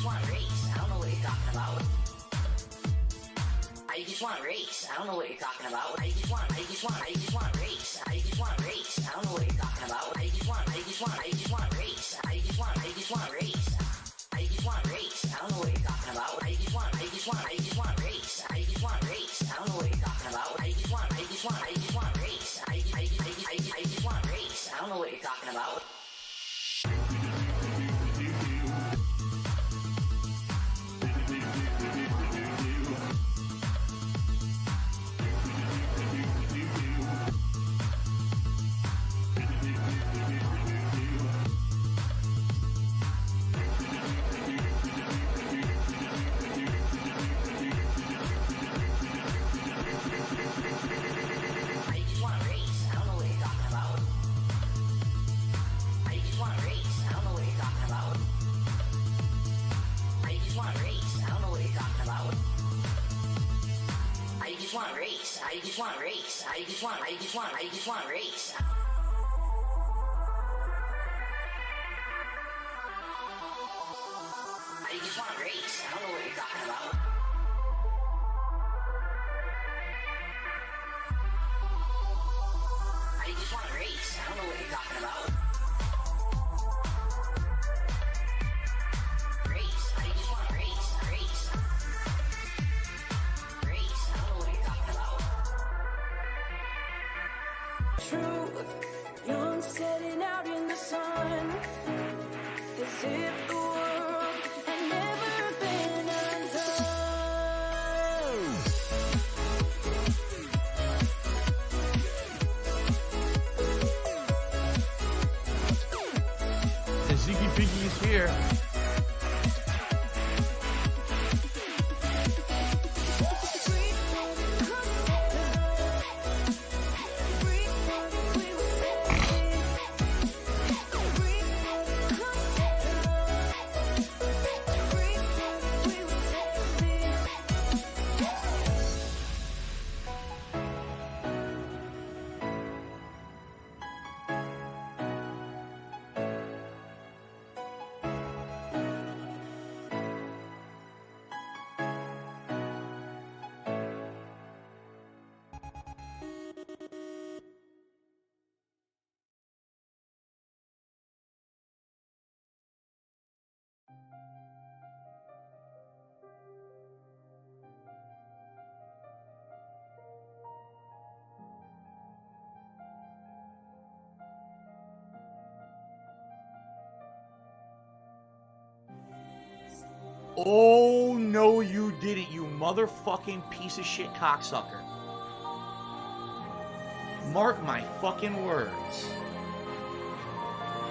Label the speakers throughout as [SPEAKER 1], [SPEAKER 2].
[SPEAKER 1] want to race. I don't know what you're talking about. I just want to race. I don't know what you're talking about. I just want to race. I just want to race. I don't know what you're talking about. I just want to race. I just want to race. I don't know what you're talking about. I just want to race. I don't know what you're talking about. I just want to race. I just want to race. I don't know what you're talking about. I just want to race. I just want to race. I just want to race. I don't know what you're talking about. I just want to race. I don't know what you're talking about.
[SPEAKER 2] Truth, young setting out in the sun, as if the world had never been undone.
[SPEAKER 3] The Ziggy Piggy is here. Oh, no, you didn't, you motherfucking piece of shit cocksucker. Mark my fucking words.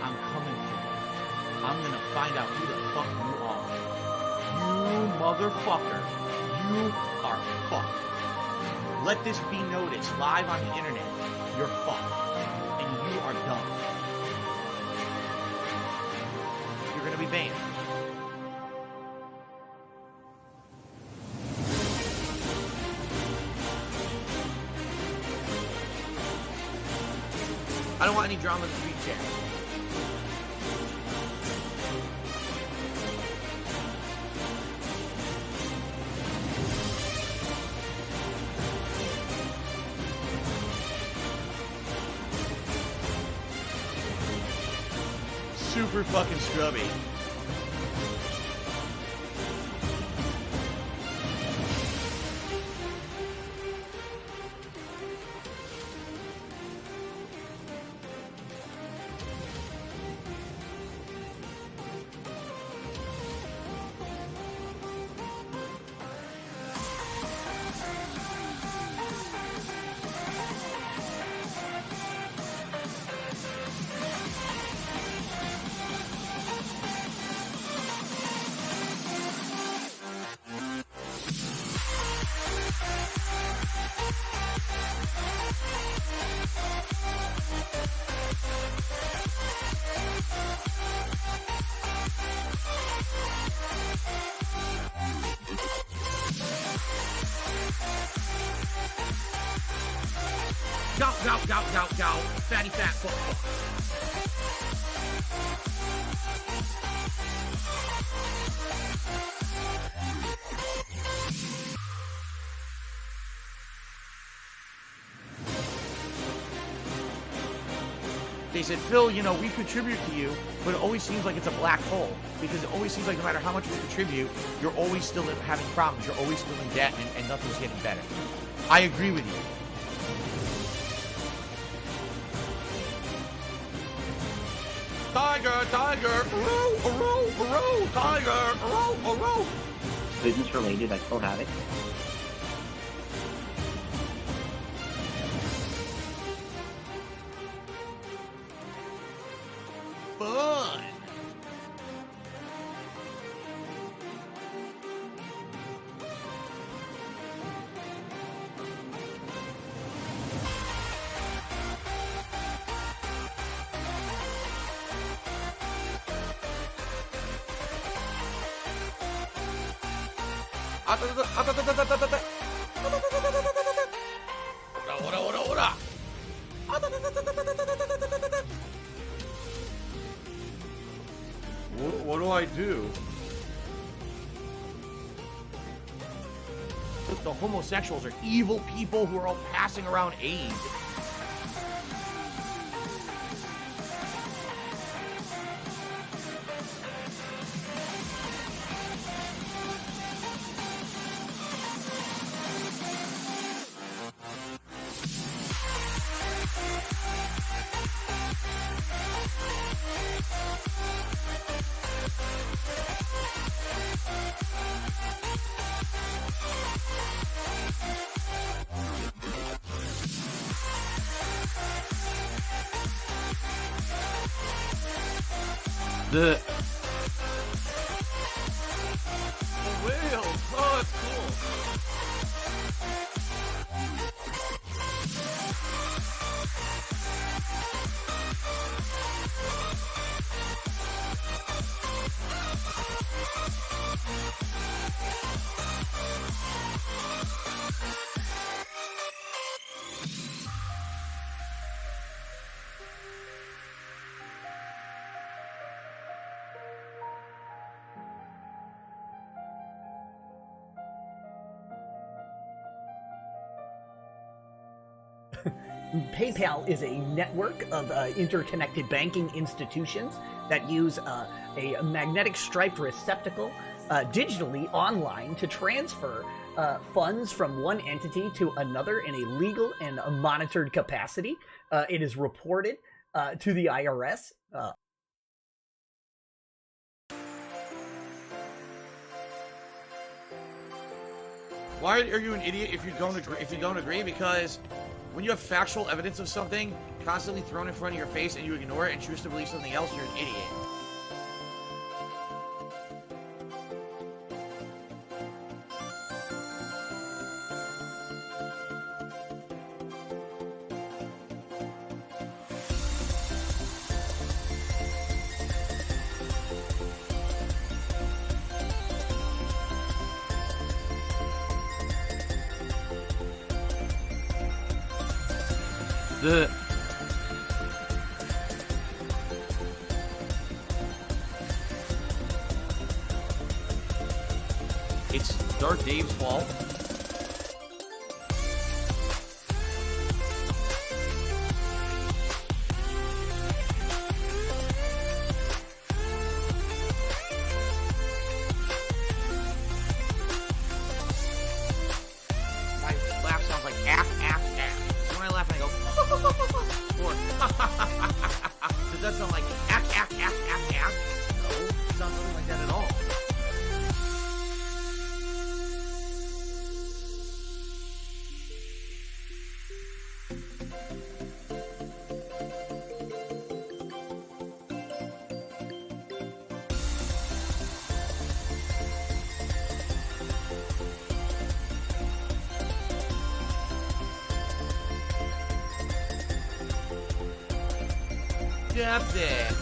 [SPEAKER 3] I'm coming for you. I'm gonna find out who the fuck you are. You motherfucker. You are fucked. Let this be noticed live on the internet. You're fucked. And you are dumb. You're gonna be banned. I don't want any drama in the street chat. Super fucking scrubby. Go, fatty fat fuck. they said, Phil, you know, we contribute to you, but it always seems like it's a black hole. Because it always seems like no matter how much we contribute, you're always still having problems. You're always still in debt, and nothing's getting better. I agree with you. Tiger, tiger, tiger,
[SPEAKER 4] Business related, I still have it.
[SPEAKER 3] Fun. What do I do? Look, the homosexuals are evil people who are all passing around AIDS. The whale. Oh, that's cool.
[SPEAKER 5] PayPal is a network of interconnected banking institutions that use a magnetic striped receptacle digitally online to transfer funds from one entity to another in a legal and a monitored capacity. It is reported to the IRS.
[SPEAKER 3] Why are you an idiot if you don't agree? Because when you have factual evidence of something constantly thrown in front of your face and you ignore it and choose to believe something else, you're an idiot. It's Dark Dave's fault. My laugh sounds like When I laugh, I go, or does that sound like No, it sounds nothing like that at all. That's it.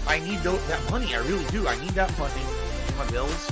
[SPEAKER 3] I need that money. I really do. I need that money for my bills.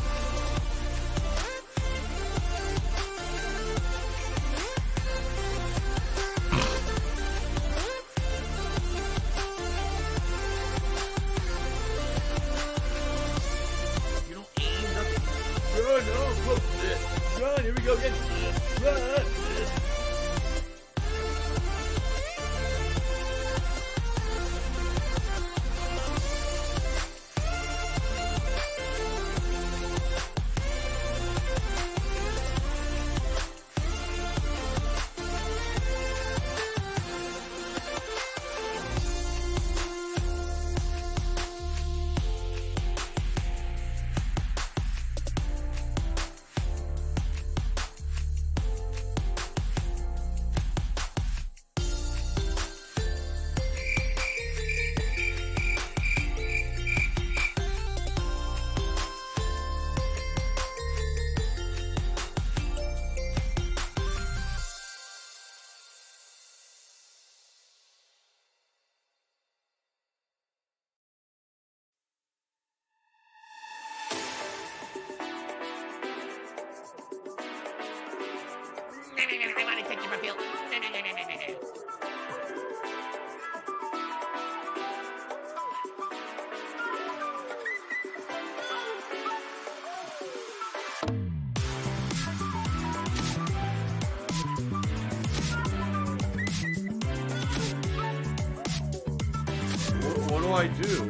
[SPEAKER 3] I do?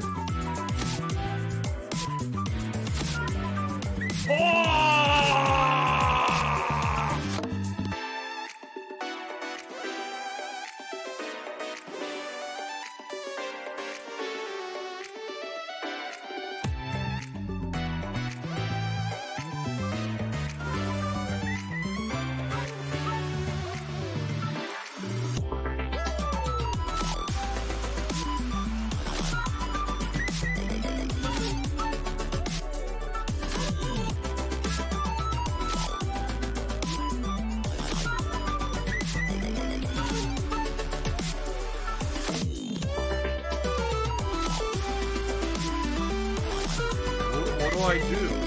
[SPEAKER 3] Oh! What do I do?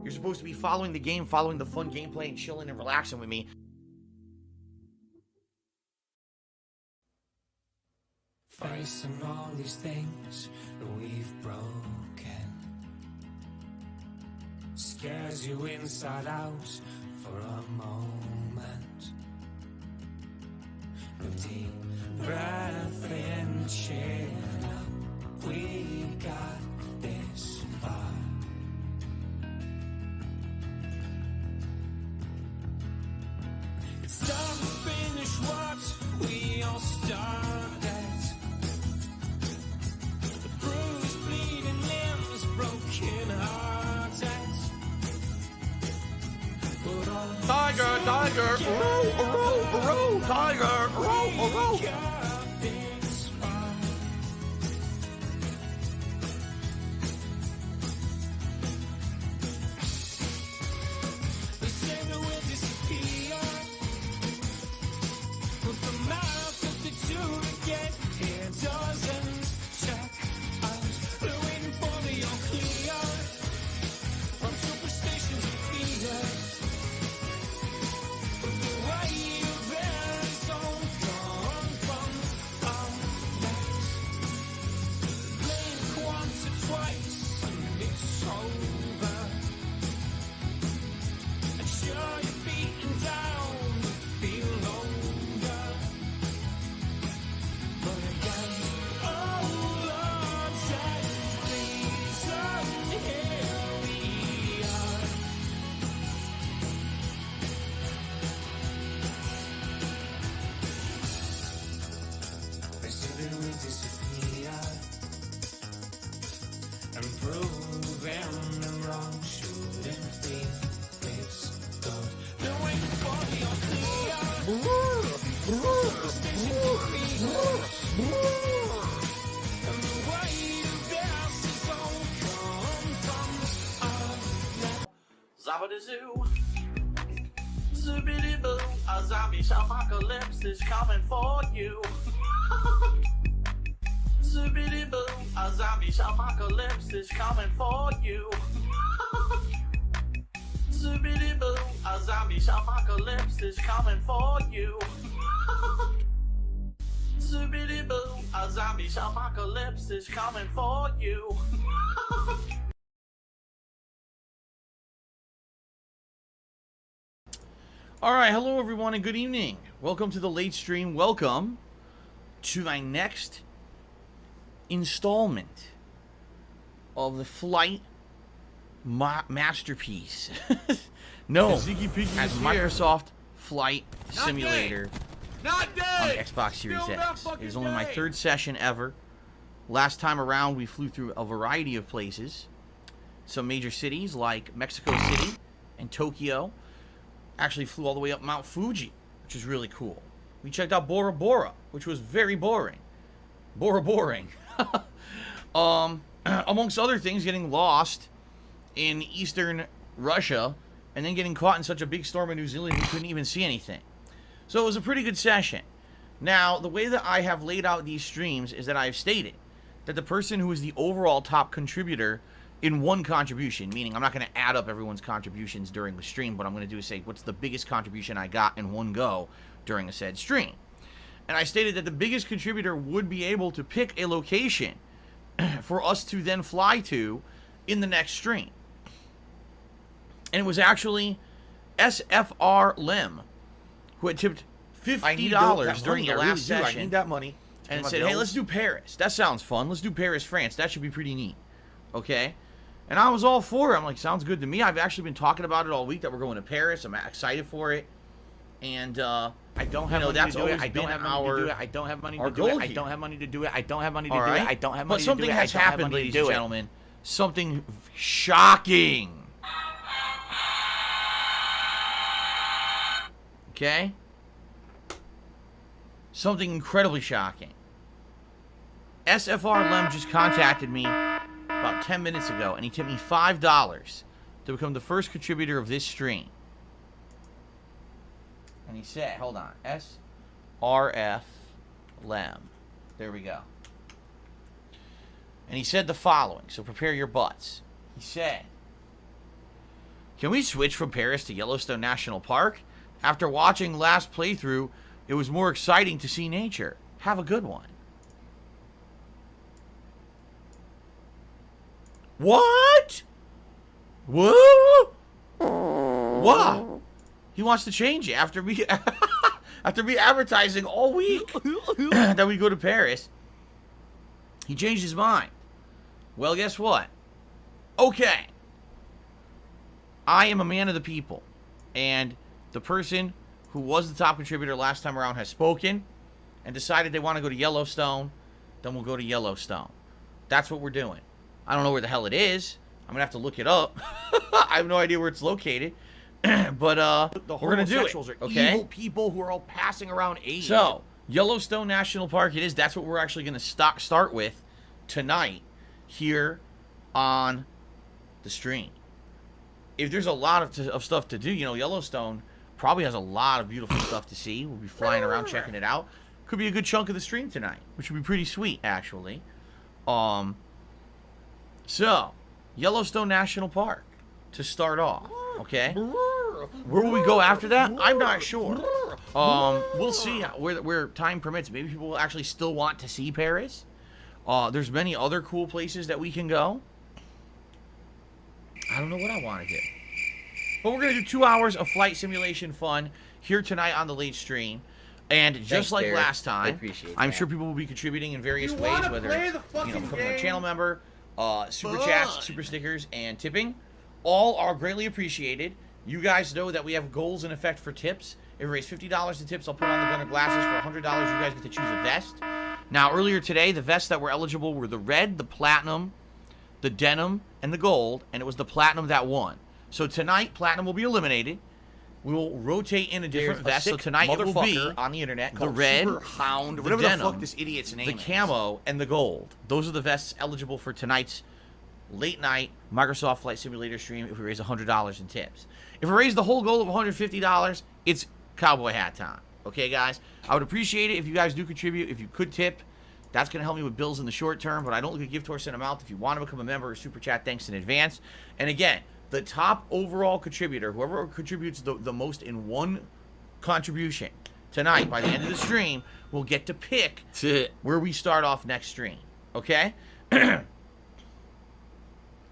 [SPEAKER 3] You're supposed to be following the game, following the fun gameplay, and chilling and relaxing with me.
[SPEAKER 6] Facing all these things that we've broken scares you inside out for a moment. A deep breath in, chin up. We got this far. It's time to finish what we all started. The bruised, bleeding limbs, broken hearted. But all
[SPEAKER 3] Tiger, tiger, row, row, row, tiger, row, row.
[SPEAKER 6] got this far. They say that we'll disappear. But the mouth of the two to get here doesn't check out. They're waiting for the all clear from superstition to fear. But the way you've been is all gone from our necks. Blink once or twice and it's over. And sure you're beaten down, you feel longer. But again, oh Lord, take these and here we are. They said that we disappear and proving them wrong shouldn't feel this good. No
[SPEAKER 3] out a zoo. Zoobity boo, a zombie apocalypse is coming for you. Zoobity boo, a zombie apocalypse is coming for you. Zoobity boo, a zombie apocalypse is coming for you. Zoobity boo, a zombie apocalypse is coming for you. All right, hello everyone and good evening. Welcome to the late stream. Welcome to my next installment of the flight masterpiece known as Microsoft Flight Simulator on Xbox Series X. It is only my third session ever. Last time around, we flew through a variety of places. Some major cities like Mexico City and Tokyo. Actually flew all the way up Mount Fuji, which is really cool. We checked out Bora Bora, which was very boring. Boring. Amongst other things, getting lost in eastern Russia and then getting caught in such a big storm in New Zealand we couldn't even see anything. So it was a pretty good session. Now, the way that I have laid out these streams is that I have stated that the person who is the overall top contributor in one contribution, meaning I'm not going to add up everyone's contributions during the stream, what I'm going to do is say, what's the biggest contribution I got in one go during a said stream? And I stated that the biggest contributor would be able to pick a location for us to then fly to in the next stream. And it was actually SFR Lem, who had tipped $50 during the last session. I need that money. And said, hey, let's do Paris. That sounds fun. Let's do Paris, France. That should be pretty neat. Okay? And I was all for it. I'm like, sounds good to me. I've actually been talking about it all week that we're going to Paris. I'm excited for it. And, I don't have money to do it. I don't have money to do it. I don't have money to do it. I don't have money to do it. I don't have money to do it. I don't have money to do it. But something has happened, ladies and gentlemen. Something shocking. Okay? Something incredibly shocking. SFR Lem just contacted me about 10 minutes ago, and he tipped me $5 to become the first contributor of this stream. And he said, hold on, SRF Lem. There we go. And he said the following, so prepare your butts. He said, can we switch from Paris to Yellowstone National Park? After watching last playthrough, it was more exciting to see nature. Have a good one. What? Whoa? What? He wants to change it after me advertising all week that we go to Paris. He changed his mind. Well, guess what? Okay. I am a man of the people, and the person who was the top contributor last time around has spoken and decided they want to go to Yellowstone. Then we'll go to Yellowstone. That's what we're doing. I don't know where the hell it is. I'm going to have to look it up. I have no idea where it's located. But we're going to do it. Okay? Evil people who are all passing around AIDS. So, Yellowstone National Park it is. That's what we're actually going to start with tonight here on the stream. If there's a lot of stuff to do, you know, Yellowstone probably has a lot of beautiful stuff to see. We'll be flying around checking it out. Could be a good chunk of the stream tonight, which would be pretty sweet, actually. So, Yellowstone National Park to start off, okay? Where will we go after that? I'm not sure. We'll see where time permits. Maybe people will actually still want to see Paris. There's many other cool places that we can go. I don't know what I want to do. But we're going to do 2 hours of flight simulation fun here tonight on the late stream. And just like last time, I'm sure people will be contributing in various ways, whether it's becoming a channel member, super chats, super stickers, and tipping. All are greatly appreciated. You guys know that we have goals in effect for tips. If we raise $50 in tips, I'll put on the gunner glasses. For $100, you guys get to choose a vest. Now, earlier today, the vests that were eligible were the red, the platinum, the denim, and the gold, and it was the platinum that won. So tonight, platinum will be eliminated. We will rotate in a different vest. So tonight it will be on the internet the red, Hound, the denim, the fuck this idiot's name the camo, and the gold. Those are the vests eligible for tonight's late night Microsoft Flight Simulator stream if we raise $100 in tips. If we raise the whole goal of $150, it's cowboy hat time. Okay, guys? I would appreciate it if you guys do contribute. If you could tip, that's going to help me with bills in the short term, but I don't look at gift or send amount. If you want to become a member or super chat, thanks in advance. And again, the top overall contributor, whoever contributes the most in one contribution tonight, by the end of the stream, will get to pick where we start off next stream. Okay?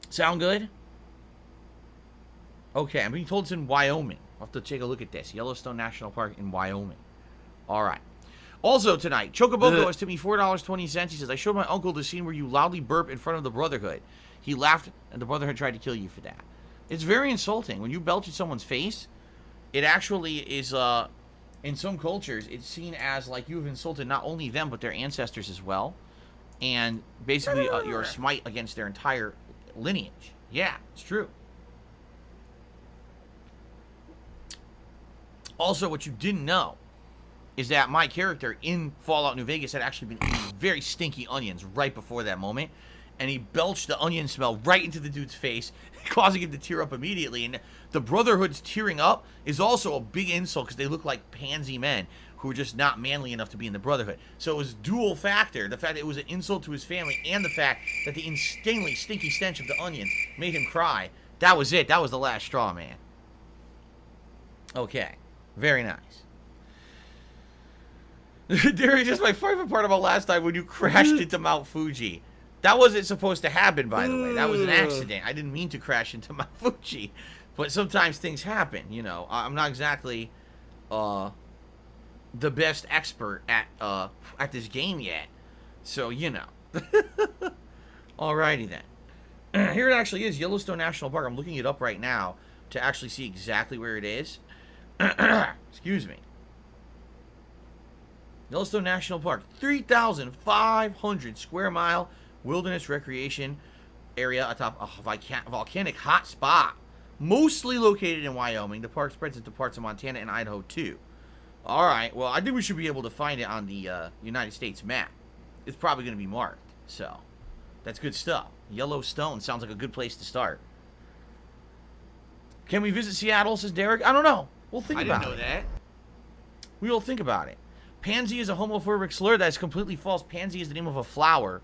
[SPEAKER 3] Sound good? Okay, I'm being told it's in Wyoming. I'll have to take a look at this. Yellowstone National Park in Wyoming. All right. Also tonight, Chocoboko has tipped me $4.20. He says, I showed my uncle the scene where you loudly burp in front of the Brotherhood. He laughed, and the Brotherhood tried to kill you for that. It's very insulting. When you belch in someone's face, it actually is, in some cultures, it's seen as like you have insulted not only them, but their ancestors as well. And basically, you're a smite against their entire lineage. Yeah, it's true. Also, what you didn't know is that my character in Fallout New Vegas had actually been eating very stinky onions right before that moment. And he belched the onion smell right into the dude's face, causing him to tear up immediately. And the Brotherhood's tearing up is also a big insult because they look like pansy men who are just not manly enough to be in the Brotherhood. So it was dual factor. The fact that it was an insult to his family and the fact that the insanely stinky stench of the onions made him cry. That was it. That was the last straw, man. Okay. Very nice. Derek, just my favorite part about last time when you crashed into Mount Fuji. That wasn't supposed to happen, by the way. That was an accident. I didn't mean to crash into Mount Fuji. But sometimes things happen, you know. I'm not exactly the best expert at this game yet. So, you know. Alrighty then. Here it actually is, Yellowstone National Park. I'm looking it up right now to actually see exactly where it is. Excuse me. Yellowstone National Park, 3,500 square mile wilderness recreation area atop a volcanic hot spot, mostly located in Wyoming. The park spreads into parts of Montana and Idaho too. All right, well, I think we should be able to find it on the United States map. It's probably going to be marked, so that's good stuff. Yellowstone sounds like a good place to start. Can we visit Seattle, says Derek? I don't know. We'll think about it. I didn't know that. We will think about it. Pansy is a homophobic slur. That is completely false. Pansy is the name of a flower.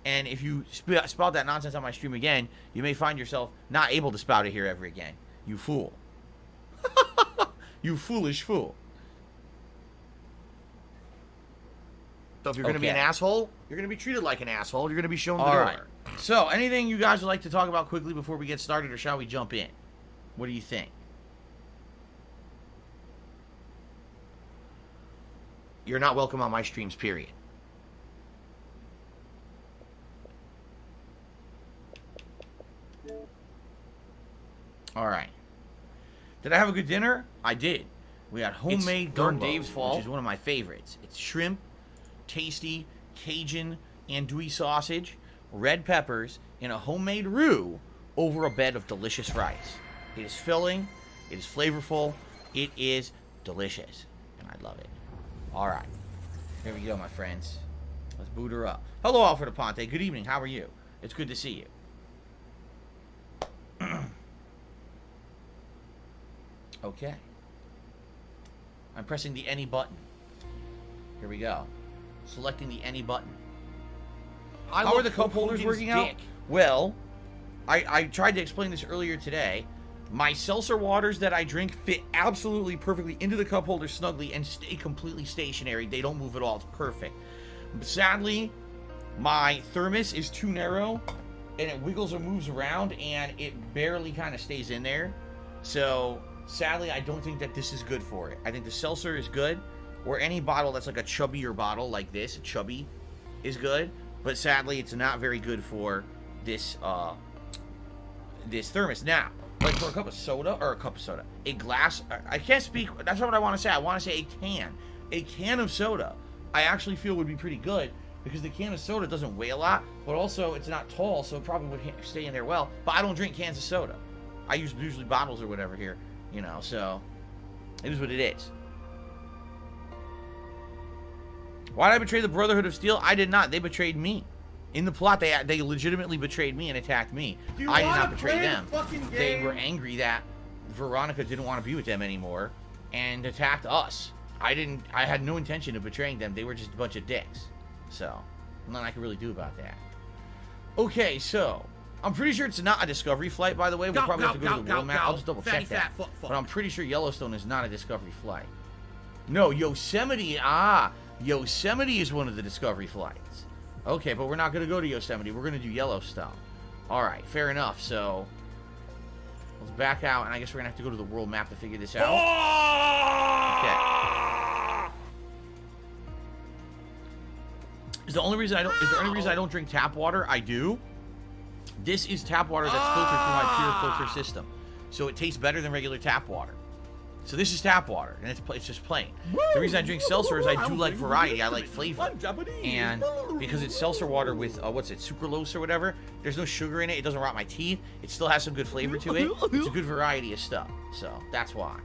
[SPEAKER 3] And if you spout that nonsense on my stream again, you may find yourself not able to spout it here ever again. You fool. You foolish fool. So if you're going to be an asshole, you're going to be treated like an asshole. You're going to be shown the door. Right. So, anything you guys would like to talk about quickly before we get started, or shall we jump in? What do you think? You're not welcome on my streams, period. Alright. Did I have a good dinner? I did. We had homemade Dark Dave's Fall, which is one of my favorites. It's shrimp, tasty, Cajun, andouille sausage, red peppers, and a homemade roux over a bed of delicious rice. It is filling, it is flavorful, it is delicious, and I love it. Alright, here we go, my friends. Let's boot her up. Hello, Alfred Aponte. Good evening. How are you? It's good to see you. Okay. I'm pressing the any button. Here we go. Selecting the any button. How are the cup holders working out? Well, I tried to explain this earlier today. My seltzer waters that I drink fit absolutely perfectly into the cup holder snugly and stay completely stationary. They don't move at all. It's perfect. Sadly, my thermos is too narrow and it wiggles or moves around and it barely kind of stays in there. So, sadly, I don't think that this is good for it. I think the seltzer is good, or any bottle that's like a chubbier bottle like this, chubby, is good. But sadly, it's not very good for this this thermos. Now, like for a cup of soda, a glass, I can't speak, that's not what I want to say. I want to say a can of soda, I actually feel would be pretty good, because the can of soda doesn't weigh a lot, but also it's not tall, so it probably would stay in there well. But I don't drink cans of soda. I use usually bottles or whatever here, you know, so it is what it is. Why did I betray the Brotherhood of Steel? I did not. They betrayed me. In the plot, they legitimately betrayed me and attacked me. I did not betray them. They were angry that Veronica didn't want to be with them anymore and attacked us. I had no intention of betraying them. They were just a bunch of dicks. So, nothing I can really do about that. Okay, so I'm pretty sure it's not a Discovery flight, by the way. We'll probably have to go to the world map. I'll just double check that. But I'm pretty sure Yellowstone is not a Discovery flight. No, Yosemite. Yosemite is one of the Discovery flights. Okay, but we're not going to go to Yosemite. We're going to do Yellowstone. All right, fair enough. So let's back out, and I guess we're going to have to go to the world map to figure this out. Okay. Is there any reason I don't drink tap water? I do. This is tap water that's filtered through my pure filter system, so it tastes better than regular tap water. So this is tap water, and it's just plain. The reason I drink seltzer is I do like variety. I like flavor, and because it's seltzer water with what's it, sucralose or whatever. There's no sugar in it. It doesn't rot my teeth. It still has some good flavor to it. It's a good variety of stuff. So that's why.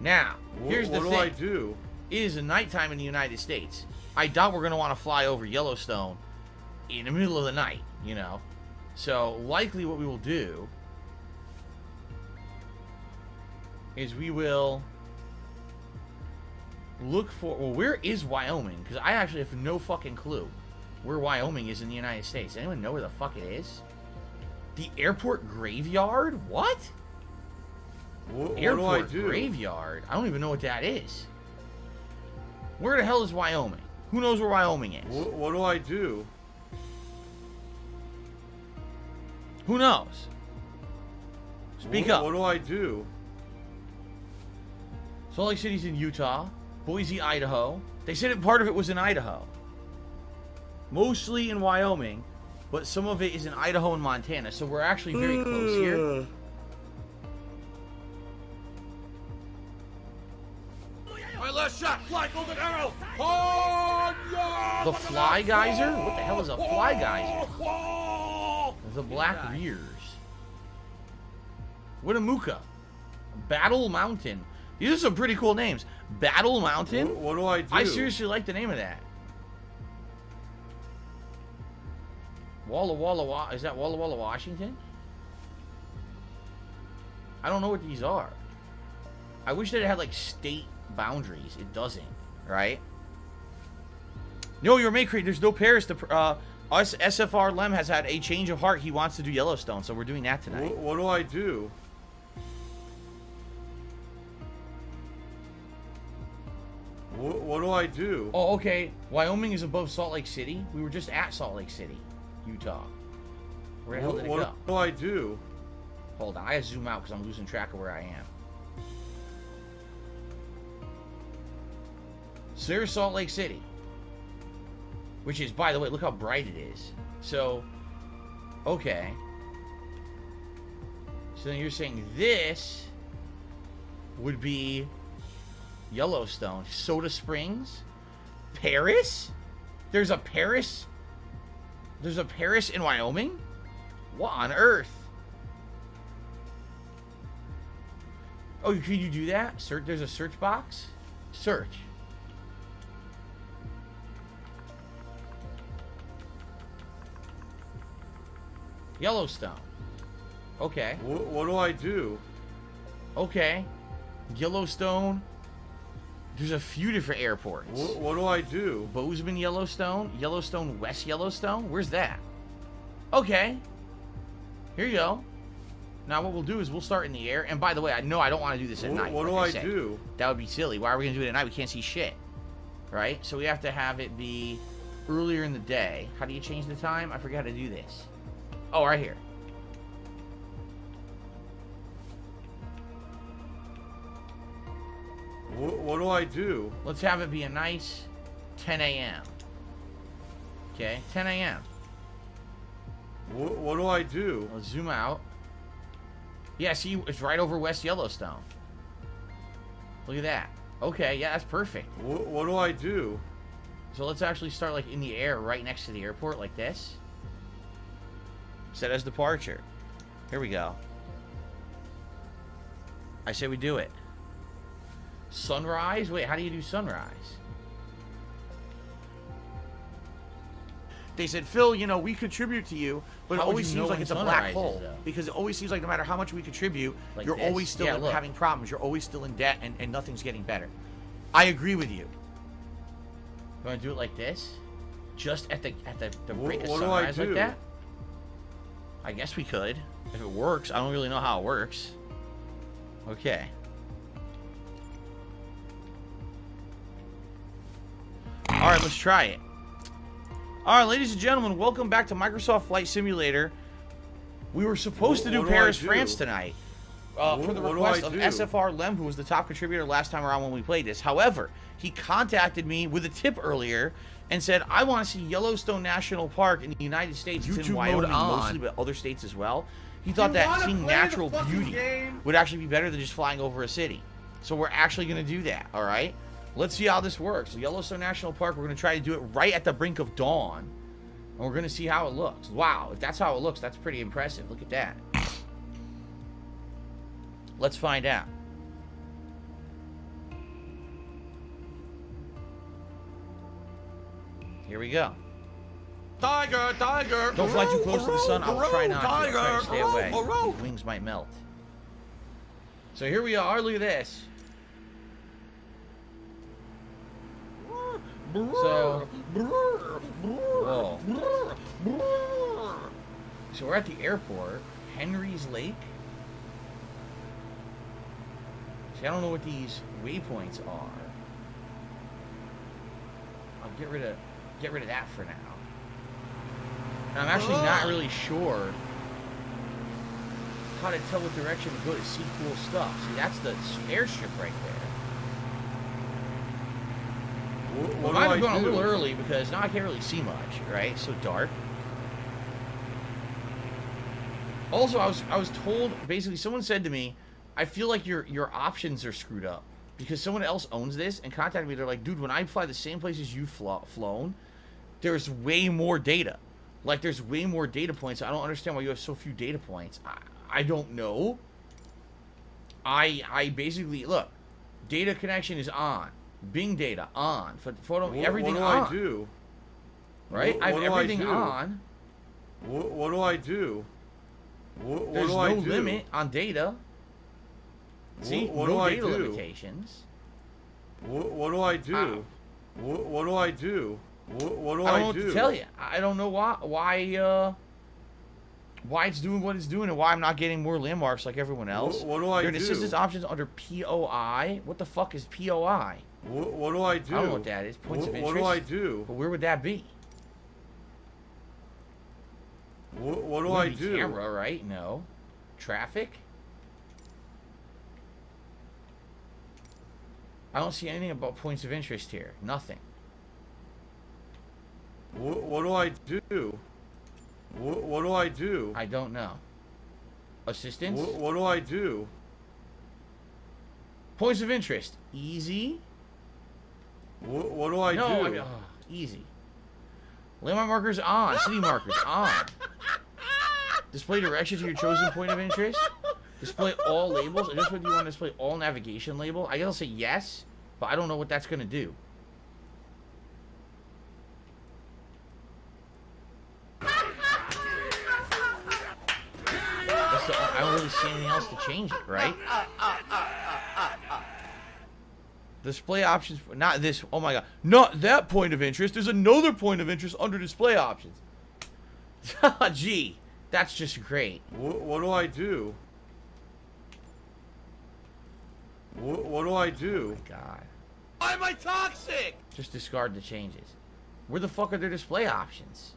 [SPEAKER 3] Now, here's the thing. What do I do? It is nighttime in the United States. I doubt we're gonna want to fly over Yellowstone in the middle of the night. You know, so likely what we will do is we will look for... Well, where is Wyoming? Because I actually have no fucking clue where Wyoming is in the United States. Anyone know where the fuck it is? The airport graveyard? What? Airport graveyard? I don't even know what that is. Where the hell is Wyoming? Who knows where Wyoming is?
[SPEAKER 7] What do I do?
[SPEAKER 3] Who knows? Speak up.
[SPEAKER 7] What do I do?
[SPEAKER 3] Salt Lake City's in Utah. Boise, Idaho. They said part of it was in Idaho. Mostly in Wyoming, but some of it is in Idaho and Montana, so we're actually very close here.
[SPEAKER 7] My last shot! Fly golden arrow! Oh, yeah!
[SPEAKER 3] The Fly Geyser? What the hell is a Fly Geyser? The Black Rears. Winnemucca. Battle Mountain. These are some pretty cool names. Battle Mountain?
[SPEAKER 7] What do I do?
[SPEAKER 3] I seriously like the name of that. Walla Walla, is that Walla Walla, Washington? I don't know what these are. I wish that it had like state boundaries. It doesn't, right? No, you're Maycrete. There's no Paris. SFR Lem has had a change of heart. He wants to do Yellowstone, so we're doing that tonight.
[SPEAKER 7] What do I do? What do I do?
[SPEAKER 3] Oh, okay. Wyoming is above Salt Lake City. We were just at Salt Lake City, Utah. Where the hell did it go?
[SPEAKER 7] What do I do?
[SPEAKER 3] Hold on. I gotta zoom out because I'm losing track of where I am. So there's Salt Lake City. Which is, by the way, look how bright it is. So, okay. So then you're saying this would be Yellowstone. Soda Springs? Paris? There's a Paris? There's a Paris in Wyoming? What on earth? Oh, can you do that? There's a search box? Search. Yellowstone. Okay.
[SPEAKER 7] What do I do?
[SPEAKER 3] Okay. Yellowstone. There's a few different airports.
[SPEAKER 7] What do I do?
[SPEAKER 3] Bozeman, Yellowstone. Yellowstone, West Yellowstone. Where's that? Okay. Here you go. Now what we'll do is we'll start in the air. And by the way, I know I don't want to do this at night.
[SPEAKER 7] What do I do?
[SPEAKER 3] That would be silly. Why are we going to do it at night? We can't see shit. Right? So we have to have it be earlier in the day. How do you change the time? I forgot how to do this. Oh, right here.
[SPEAKER 7] What do I do?
[SPEAKER 3] Let's have it be a nice 10 a.m. Okay, 10 a.m.
[SPEAKER 7] What do I do?
[SPEAKER 3] Let's zoom out. Yeah, see, it's right over West Yellowstone. Look at that. Okay, yeah, that's perfect.
[SPEAKER 7] What do I do?
[SPEAKER 3] So let's actually start like in the air right next to the airport like this. Set as departure. Here we go. I say we do it. Sunrise? Wait, how do you do sunrise? They said, Phil, you know, we contribute to you, but
[SPEAKER 8] How
[SPEAKER 3] it
[SPEAKER 8] would
[SPEAKER 3] always
[SPEAKER 8] you know
[SPEAKER 3] seems like
[SPEAKER 8] when
[SPEAKER 3] it's a
[SPEAKER 8] sun
[SPEAKER 3] black
[SPEAKER 8] rises,
[SPEAKER 3] hole.
[SPEAKER 8] though?
[SPEAKER 3] Because it always seems like no matter how much we contribute,
[SPEAKER 8] Like
[SPEAKER 3] you're
[SPEAKER 8] this?
[SPEAKER 3] always still
[SPEAKER 8] Yeah, look.
[SPEAKER 3] having problems. You're always still in debt, and nothing's getting better. I agree with you.
[SPEAKER 8] You want to do it like this? Just at the break of
[SPEAKER 7] what do I
[SPEAKER 8] sunrise like
[SPEAKER 7] do?
[SPEAKER 8] that?
[SPEAKER 3] I guess we could. If it works. I don't really know how it works. Okay. Alright, let's try it. Alright, ladies and gentlemen, welcome back to Microsoft Flight Simulator. We were supposed to do
[SPEAKER 7] What do I
[SPEAKER 3] Paris,
[SPEAKER 7] do?
[SPEAKER 3] France tonight. For the
[SPEAKER 7] What do
[SPEAKER 3] request
[SPEAKER 7] I
[SPEAKER 3] of
[SPEAKER 7] do?
[SPEAKER 3] SFR Lem, who was the top contributor last time around when we played this. However, he contacted me with a tip earlier and said, I want to see Yellowstone National Park in the United States. It's in
[SPEAKER 8] YouTube
[SPEAKER 3] Wyoming
[SPEAKER 8] mode on.
[SPEAKER 3] mostly, but other states as well. He thought
[SPEAKER 7] You
[SPEAKER 3] that
[SPEAKER 7] wanna
[SPEAKER 3] seeing
[SPEAKER 7] play the
[SPEAKER 3] natural
[SPEAKER 7] fucking
[SPEAKER 3] beauty
[SPEAKER 7] game?
[SPEAKER 3] would actually be better than just flying over a city. So we're actually going to do that, all right? Let's see how this works. Yellowstone National Park, we're going to try to do it right at the brink of dawn. And we're going to see how it looks. Wow, if that's how it looks, that's pretty impressive. Look at that. Let's find out. Here we go.
[SPEAKER 7] Tiger, tiger.
[SPEAKER 3] Don't fly too close to the sun. I'll try not to. I'll try to stay away.
[SPEAKER 7] Tiger.
[SPEAKER 3] Your wings might melt. So here we are. Look at this. So, whoa. So we're at the airport, Henry's Lake. See, I don't know what these waypoints are. I'll get rid of that for now. And I'm actually not really sure how to tell what direction to go to see cool stuff. See, that's the airstrip right there.
[SPEAKER 7] What
[SPEAKER 3] Well,
[SPEAKER 7] do
[SPEAKER 3] might
[SPEAKER 7] I
[SPEAKER 3] have gone a
[SPEAKER 7] do?
[SPEAKER 3] little early because now I can't really see much, right? It's so dark. Also, I was told, basically, someone said to me, I feel like your options are screwed up because someone else owns this and contacted me. They're like, dude, when I fly the same places you've flown, there's way more data. Like, there's way more data points. I don't understand why you have so few data points. I don't know. I basically, look, data connection is on. Bing data on. Photo, everything
[SPEAKER 7] what do
[SPEAKER 3] on.
[SPEAKER 7] I do?
[SPEAKER 3] Right? I have
[SPEAKER 7] What do I
[SPEAKER 3] everything
[SPEAKER 7] do?
[SPEAKER 3] on.
[SPEAKER 7] What do I do? What
[SPEAKER 3] There's
[SPEAKER 7] do
[SPEAKER 3] no
[SPEAKER 7] I do?
[SPEAKER 3] limit on data. See?
[SPEAKER 7] What
[SPEAKER 3] no
[SPEAKER 7] do I
[SPEAKER 3] data
[SPEAKER 7] do?
[SPEAKER 3] limitations.
[SPEAKER 7] What do I do? What do I do? What do
[SPEAKER 3] I don't
[SPEAKER 7] I
[SPEAKER 3] know what
[SPEAKER 7] do?
[SPEAKER 3] to tell you. I don't know why it's doing what it's doing and why I'm not getting more landmarks like everyone else.
[SPEAKER 7] What do I
[SPEAKER 3] There are
[SPEAKER 7] do?
[SPEAKER 3] assistance options under POI. What the fuck is POI?
[SPEAKER 7] What do I do?
[SPEAKER 3] I don't know what that is. Points of interest.
[SPEAKER 7] What do I do?
[SPEAKER 3] But where would that be?
[SPEAKER 7] What do
[SPEAKER 3] It
[SPEAKER 7] I
[SPEAKER 3] wouldn't be
[SPEAKER 7] do?
[SPEAKER 3] Camera, right? No. Traffic? I don't see anything about points of interest here. Nothing.
[SPEAKER 7] What do I do? What do I do?
[SPEAKER 3] I don't know. Assistance?
[SPEAKER 7] What do I do?
[SPEAKER 3] Points of interest. Easy?
[SPEAKER 7] What do I
[SPEAKER 3] No,
[SPEAKER 7] do?
[SPEAKER 3] easy. Landmark markers on. City markers on. Display directions to your chosen point of interest. Display all labels. I just what do you want to display all navigation label? I guess I'll say yes, but I don't know what that's going to do. I don't really see anything else to change it, right? Display options, not this. Oh my god, not that point of interest. There's another point of interest under display options. Gee, that's just great.
[SPEAKER 7] What do I do? What do I do?
[SPEAKER 3] God,
[SPEAKER 7] Why am I toxic?
[SPEAKER 3] just discard the changes. Where the fuck are their display options?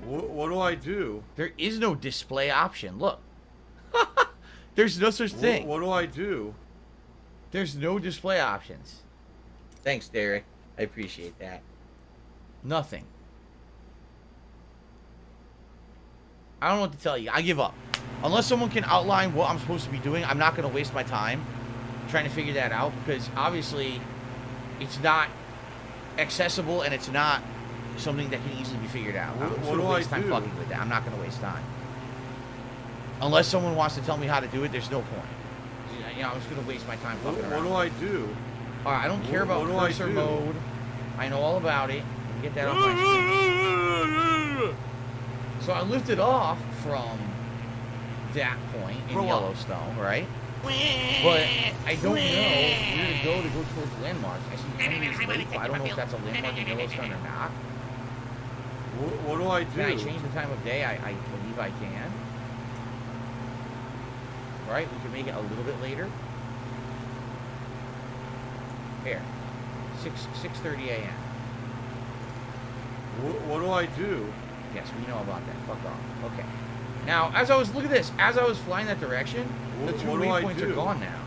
[SPEAKER 7] What do I do?
[SPEAKER 3] There is no display option. Look, there's no such thing.
[SPEAKER 7] What do I do?
[SPEAKER 3] There's no display options. Thanks, Derek. I appreciate that. Nothing. I don't know what to tell you. I give up. Unless someone can outline what I'm supposed to be doing, I'm not going to waste my time trying to figure that out because obviously it's not accessible and it's not something that can easily be figured out. I'm just
[SPEAKER 7] What
[SPEAKER 3] going to
[SPEAKER 7] do I
[SPEAKER 3] waste time
[SPEAKER 7] do?
[SPEAKER 3] fucking with that. I'm not going to waste time. Unless someone wants to tell me how to do it, there's no point. You know, I'm just going to waste my time fucking
[SPEAKER 7] What
[SPEAKER 3] around.
[SPEAKER 7] do I do?
[SPEAKER 3] Alright, I don't care about
[SPEAKER 7] What do I
[SPEAKER 3] cursor
[SPEAKER 7] do?
[SPEAKER 3] mode. I know all about it.
[SPEAKER 8] Get that off my screen. So I lifted off from that point in Yellowstone, right? But I don't know where to go towards landmarks. I see Henry's Lake. I don't know if that's a landmark in Yellowstone or not.
[SPEAKER 7] What do I do?
[SPEAKER 8] Can I change the time of day? I believe I can. Right? We can make it a little bit later. Here. 6:30 a.m.
[SPEAKER 7] What do I do?
[SPEAKER 8] Yes, we know about that. Fuck off. Okay. Now, as I was, look at this. As I was flying that direction, the two waypoints are gone now.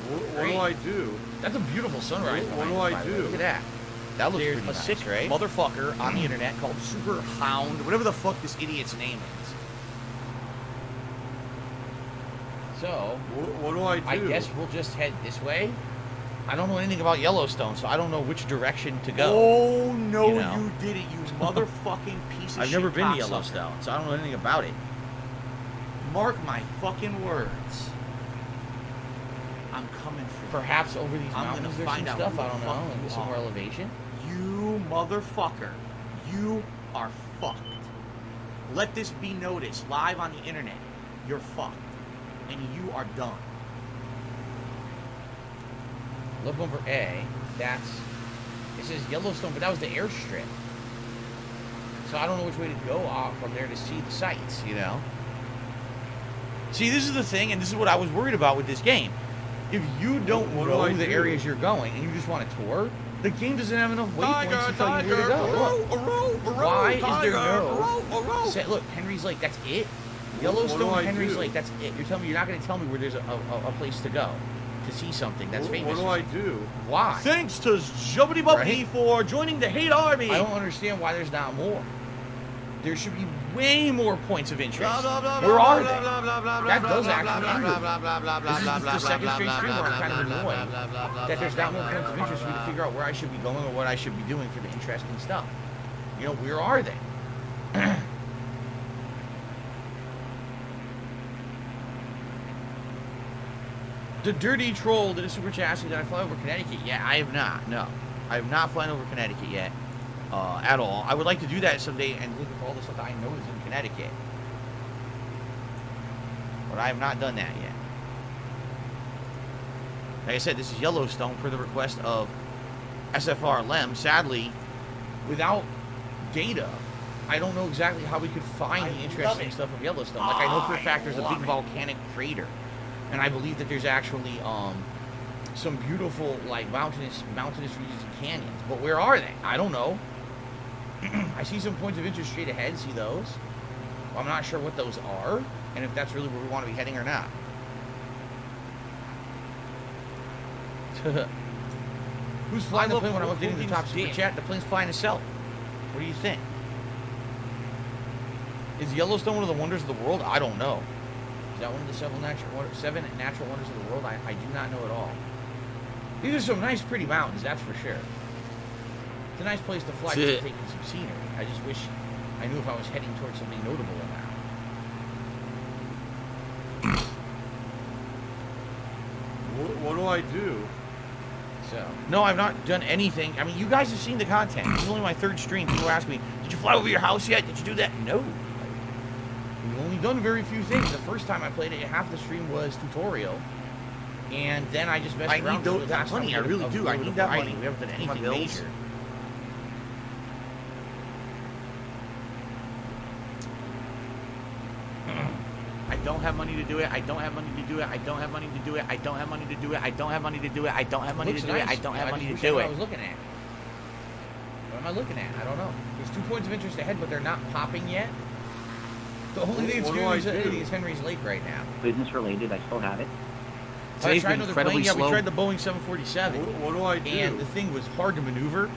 [SPEAKER 7] What do I do?
[SPEAKER 8] That's a beautiful sunrise.
[SPEAKER 7] What do I do?
[SPEAKER 8] Look at that. That looks
[SPEAKER 3] There's
[SPEAKER 8] pretty
[SPEAKER 3] a
[SPEAKER 8] nice,
[SPEAKER 3] sick
[SPEAKER 8] right?
[SPEAKER 3] motherfucker on the internet called Super Hound, whatever the fuck this idiot's name is.
[SPEAKER 8] So,
[SPEAKER 7] what do I do?
[SPEAKER 8] I guess we'll just head this way. I don't know anything about Yellowstone, so I don't know which direction to go.
[SPEAKER 3] Oh, no,
[SPEAKER 8] You know?
[SPEAKER 3] you didn't, you motherfucking piece of
[SPEAKER 8] I've
[SPEAKER 3] shit.
[SPEAKER 8] never been to
[SPEAKER 3] cocksucker.
[SPEAKER 8] Yellowstone, so I don't know anything about it.
[SPEAKER 3] Mark my fucking words. I'm coming for you.
[SPEAKER 8] Perhaps over these
[SPEAKER 3] I'm
[SPEAKER 8] mountains
[SPEAKER 3] gonna
[SPEAKER 8] there's
[SPEAKER 3] find
[SPEAKER 8] some
[SPEAKER 3] out
[SPEAKER 8] stuff,
[SPEAKER 3] who
[SPEAKER 8] I
[SPEAKER 3] the
[SPEAKER 8] don't
[SPEAKER 3] fuck
[SPEAKER 8] know,
[SPEAKER 3] you
[SPEAKER 8] maybe some more
[SPEAKER 3] are.
[SPEAKER 8] elevation.
[SPEAKER 3] You motherfucker. You are fucked. Let this be noticed live on the internet. You're fucked. And you are done.
[SPEAKER 8] Look over A, it says Yellowstone, but that was the airstrip. So I don't know which way to go off from there to see the sights, you know? See, this is the thing, and this is what I was worried about with this game. If you don't know the areas you're going and you just want to tour, the game doesn't have enough waypoints to tell you where to go. Look. Why is there no... Say, look, Henry's Lake, that's it? Yellowstone, Henry's Lake, that's it. You're telling me you're not going to tell me where there's a place to go to see something that's famous.
[SPEAKER 7] What do I do?
[SPEAKER 8] Why?
[SPEAKER 3] Thanks to Jubbity Bubbity
[SPEAKER 8] Right?
[SPEAKER 3] for joining the hate army.
[SPEAKER 8] I don't understand why there's not more. There should be way more points of interest.
[SPEAKER 3] Blah, blah, blah,
[SPEAKER 8] Where
[SPEAKER 3] blah,
[SPEAKER 8] are
[SPEAKER 3] blah,
[SPEAKER 8] they?
[SPEAKER 3] blah, blah, blah,
[SPEAKER 8] That
[SPEAKER 3] blah,
[SPEAKER 8] does
[SPEAKER 3] blah,
[SPEAKER 8] actually
[SPEAKER 3] blah,
[SPEAKER 8] anger me.
[SPEAKER 3] blah, blah, blah, blah,
[SPEAKER 8] This is
[SPEAKER 3] blah,
[SPEAKER 8] just the
[SPEAKER 3] blah,
[SPEAKER 8] second
[SPEAKER 3] blah,
[SPEAKER 8] straight
[SPEAKER 3] blah,
[SPEAKER 8] stream where I'm
[SPEAKER 3] blah,
[SPEAKER 8] kind of
[SPEAKER 3] blah,
[SPEAKER 8] annoyed
[SPEAKER 3] blah, blah, blah,
[SPEAKER 8] that there's
[SPEAKER 3] blah,
[SPEAKER 8] not more
[SPEAKER 3] blah,
[SPEAKER 8] points of
[SPEAKER 3] blah,
[SPEAKER 8] interest for me
[SPEAKER 3] blah,
[SPEAKER 8] to figure out where I should be going or what I should be doing for the interesting stuff. You know, where are they? The Dirty Troll did a super chat asking, did I fly over Connecticut? Yeah, I have not. No. I have not flown over Connecticut yet. At all. I would like to do that someday and look at all the stuff that I know is in Connecticut. But I have not done that yet. Like I said, this is Yellowstone per the request of SFR Lem. Sadly, without data, I don't know exactly how we could find the interesting stuff of Yellowstone. Like, I know for a fact there's a big volcanic crater. And I believe that there's actually some beautiful, like, mountainous regions and canyons. But where are they? I don't know. I see some points of interest straight ahead. See those? Well, I'm not sure what those are, and if that's really where we want to be heading or not. Who's flying the plane when I'm updating the top super chat? The plane's flying itself. What do you think? Is Yellowstone one of the wonders of the world? I don't know. Is that one of the seven natural wonders of the world? I do not know at all. These are some nice, pretty mountains, that's for sure. It's a nice place to fly just taking some scenery. I just wish I knew if I was heading towards something notable or not.
[SPEAKER 7] What do I do?
[SPEAKER 8] So, no, I've not done anything. I mean, you guys have seen the content. This is only my third stream. People ask me, did you fly over your house yet? Did you do that? No. We've only done very few things. The first time I played it, half the stream was tutorial. And then I just messed around.
[SPEAKER 3] I need that money. I really do. I need that money.
[SPEAKER 8] We haven't done anything major.
[SPEAKER 3] I don't have money to do it. I don't have money to do it. I don't have money to do it. I don't have money to do it. I don't have money to do it. I don't have money to do it. I don't have money to do
[SPEAKER 8] What I
[SPEAKER 3] it.
[SPEAKER 8] was looking at. What am I looking at? I don't know. There's 2 points of interest ahead, but they're not popping yet. The only thing that's doing is Henry's Lake right now.
[SPEAKER 4] Business related, I still have it.
[SPEAKER 8] I tried another plane. Yeah, we tried the Boeing 747.
[SPEAKER 7] What do I do?
[SPEAKER 8] And the thing was hard to maneuver.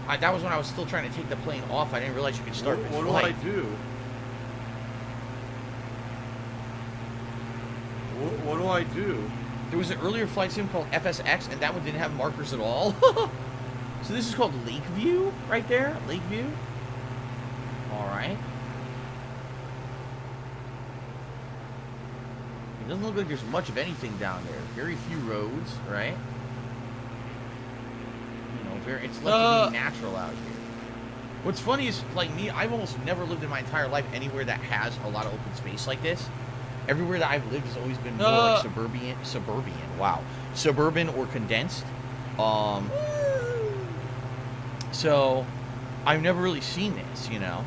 [SPEAKER 8] That was when I was still trying to take the plane off. I didn't realize you could start
[SPEAKER 7] What do I do? What do I do?
[SPEAKER 8] There was an earlier flight sim called FSX, and that one didn't have markers at all. So this is called Lakeview, right there. Lakeview. All right. It doesn't look like there's much of anything down there. Very few roads, right? you know, very, it's left to be natural out here. What's funny is, like me, I've almost never lived in my entire life anywhere that has a lot of open space like this. Everywhere that I've lived has always been more like suburban or condensed. So I've never really seen this, you know.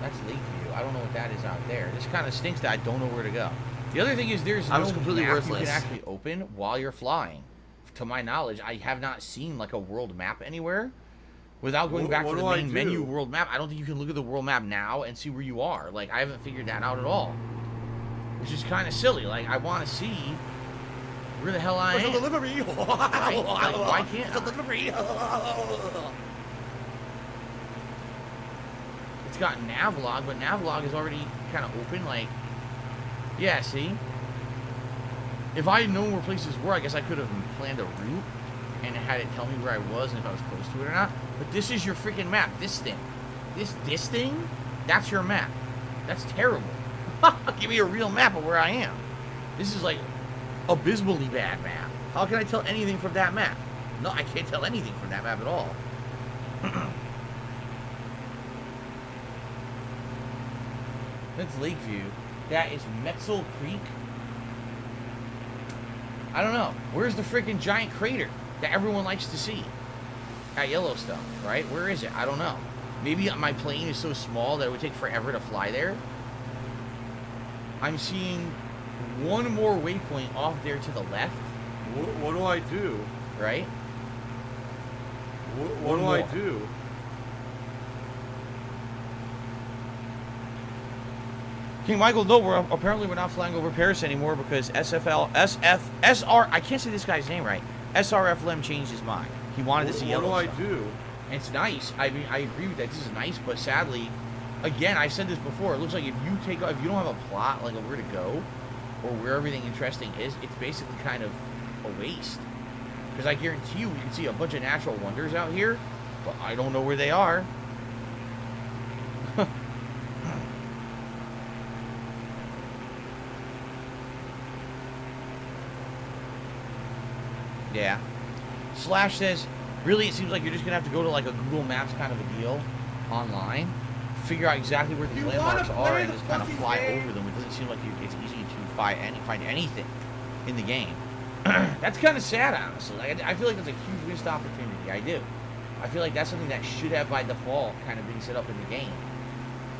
[SPEAKER 8] That's Lakeview. I don't know what that is out there. This kind of stinks that I don't know where to go. The other thing is there's no
[SPEAKER 3] completely
[SPEAKER 8] map
[SPEAKER 3] worthless.
[SPEAKER 8] you can actually open while you're flying. To my knowledge, I have not seen like a world map anywhere without going back to the main menu world map. I don't think you can look at the world map now and see where you are. Like, I haven't figured that out at all, which is kind of silly. Like, I want to see where the hell I am.
[SPEAKER 7] Delivery.
[SPEAKER 8] Right? Like, why can't I?
[SPEAKER 7] Delivery.
[SPEAKER 8] It's got Navlog, but Navlog is already kind of open. Like, yeah, see? If I had known where places were, I guess I could have planned a route and had it tell me where I was and if I was close to it or not. But this is your freaking map. This thing. This thing? That's your map. That's terrible. Give me a real map of where I am. This is like abysmally bad map. How can I tell anything from that map? No, I can't tell anything from that map at all. That's Lakeview. That is Metzel Creek. I don't know. Where's the freaking giant crater that everyone likes to see at Yellowstone, right? Where is it? I don't know. Maybe my plane is so small that it would take forever to fly there. I'm seeing one more waypoint off there to the left.
[SPEAKER 7] What do I do?
[SPEAKER 8] Right?
[SPEAKER 7] What do I do?
[SPEAKER 8] King Michael, no, apparently we're not flying over Paris anymore because SR, I can't say this guy's name right. SRF Lem changed his mind. He wanted to see Yellowstone.
[SPEAKER 7] What do I do?
[SPEAKER 8] And it's nice. I mean, I agree with that. This is nice, but sadly, again, I said this before. It looks like if you don't have a plot, like of where to go, or where everything interesting is, it's basically kind of a waste. Because I guarantee you, we can see a bunch of natural wonders out here, but I don't know where they are. Yeah. Slash says, really, it seems like you're just going to have to go to like a Google Maps kind of a deal online, figure out exactly where these landmarks are, and just kind of fly over them. It doesn't seem like it's easy to find anything in the game. That's kind of sad, honestly. Like, I feel like that's a huge missed opportunity. I do. I feel like that's something that should have by default kind of been set up in the game.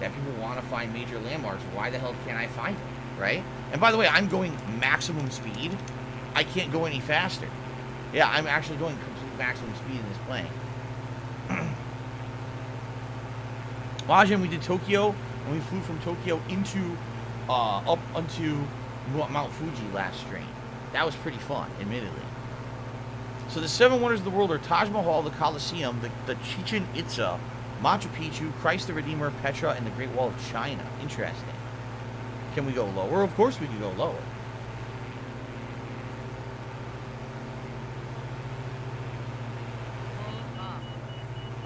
[SPEAKER 8] That people want to find major landmarks. Why the hell can't I find them, right? And by the way, I'm going maximum speed. I can't go any faster. Yeah, I'm actually going complete maximum speed in this plane. Majin, we did Tokyo, and we flew from Tokyo into up onto Mount Fuji last stream. That was pretty fun, admittedly. So the 7 wonders of the world are Taj Mahal, the Colosseum, the Chichen Itza, Machu Picchu, Christ the Redeemer, Petra, and the Great Wall of China. Interesting. Can we go lower? Of course we can go lower.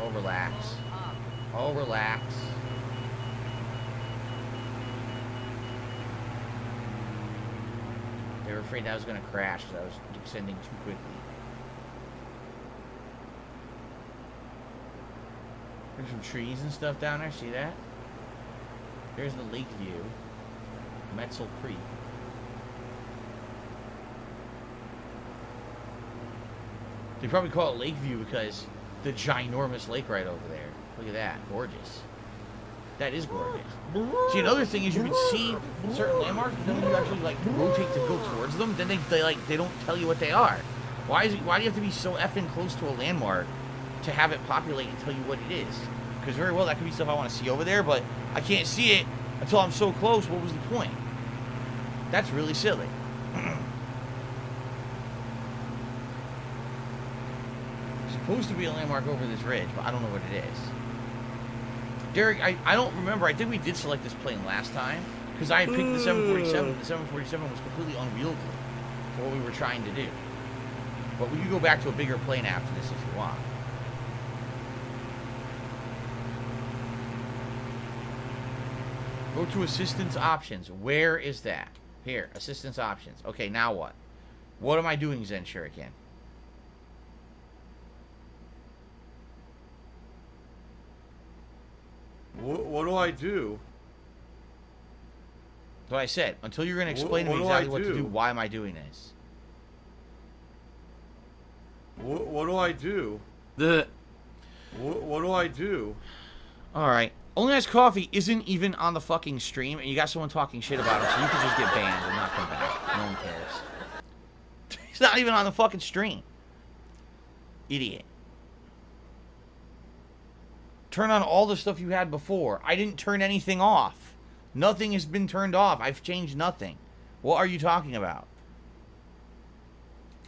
[SPEAKER 8] Oh, relax. Oh, relax. They were afraid that I was going to crash because I was descending too quickly. There's some trees and stuff down there. See that? There's the lake view. Metzel Creek. They probably call it Lakeview because the ginormous lake right over there. Look at that. Gorgeous. That is gorgeous. See, another thing is you can see certain landmarks, but then when you actually like rotate to go towards them, then they don't tell you what they are. Why do you have to be so effing close to a landmark to have it populate and tell you what it is? Because very well that could be stuff I want to see over there, but I can't see it until I'm so close. What was the point? That's really silly. Supposed to be a landmark over this ridge, but I don't know what it is. Derek, I don't remember. I think we did select this plane last time because I had picked the 747. The 747 was completely unwieldy for what we were trying to do. But we could go back to a bigger plane after this if you want. Go to assistance options. Where is that? Here, assistance options. Okay, now what? What am I doing, Zen Shuriken?
[SPEAKER 7] What do I do?
[SPEAKER 8] That's what I said. Until you're going to explain to me exactly what to do, why am I doing this?
[SPEAKER 7] What do I do? What do I do?
[SPEAKER 8] Alright. Only Iced Coffee isn't even on the fucking stream, and you got someone talking shit about him, so you could just get banned and not come back. No one cares. He's not even on the fucking stream. Idiot. Turn on all the stuff you had before. I didn't turn anything off. Nothing has been turned off. I've changed nothing. What are you talking about?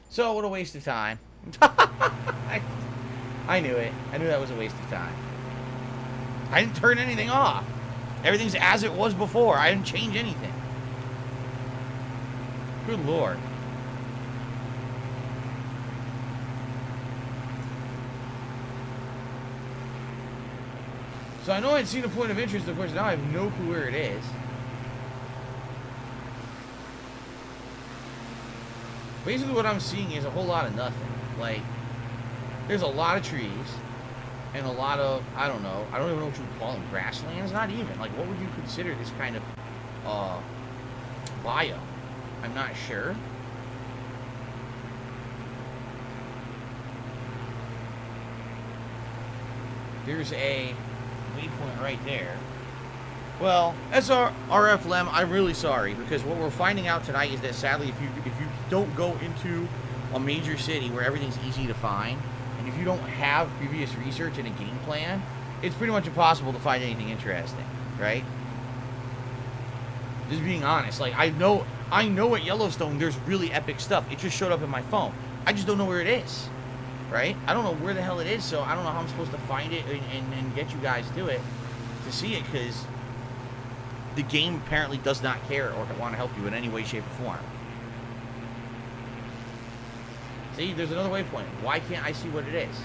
[SPEAKER 8] So, what a waste of time. I knew it. I knew that was a waste of time. I didn't turn anything off. Everything's as it was before. I didn't change anything. Good Lord. So I know I'd seen a point of interest, of course now I have no clue where it is. Basically what I'm seeing is a whole lot of nothing. Like, there's a lot of trees, and a lot of, I don't know, I don't even know what you would call them, grasslands? Not even. Like, what would you consider this kind of, biome? I'm not sure. There's a waypoint right there. Well, SRF Lem, I'm really sorry, because what we're finding out tonight is that sadly, if you don't go into a major city where everything's easy to find, and if you don't have previous research and a game plan, it's pretty much impossible to find anything interesting, right? Just being honest, like I know at Yellowstone there's really epic stuff. It just showed up in my phone. I just don't know where it is, right? I don't know where the hell it is, so I don't know how I'm supposed to find it and get you guys to it to see it, because the game apparently does not care or want to help you in any way, shape, or form. See, there's another waypoint. Why can't I see what it is?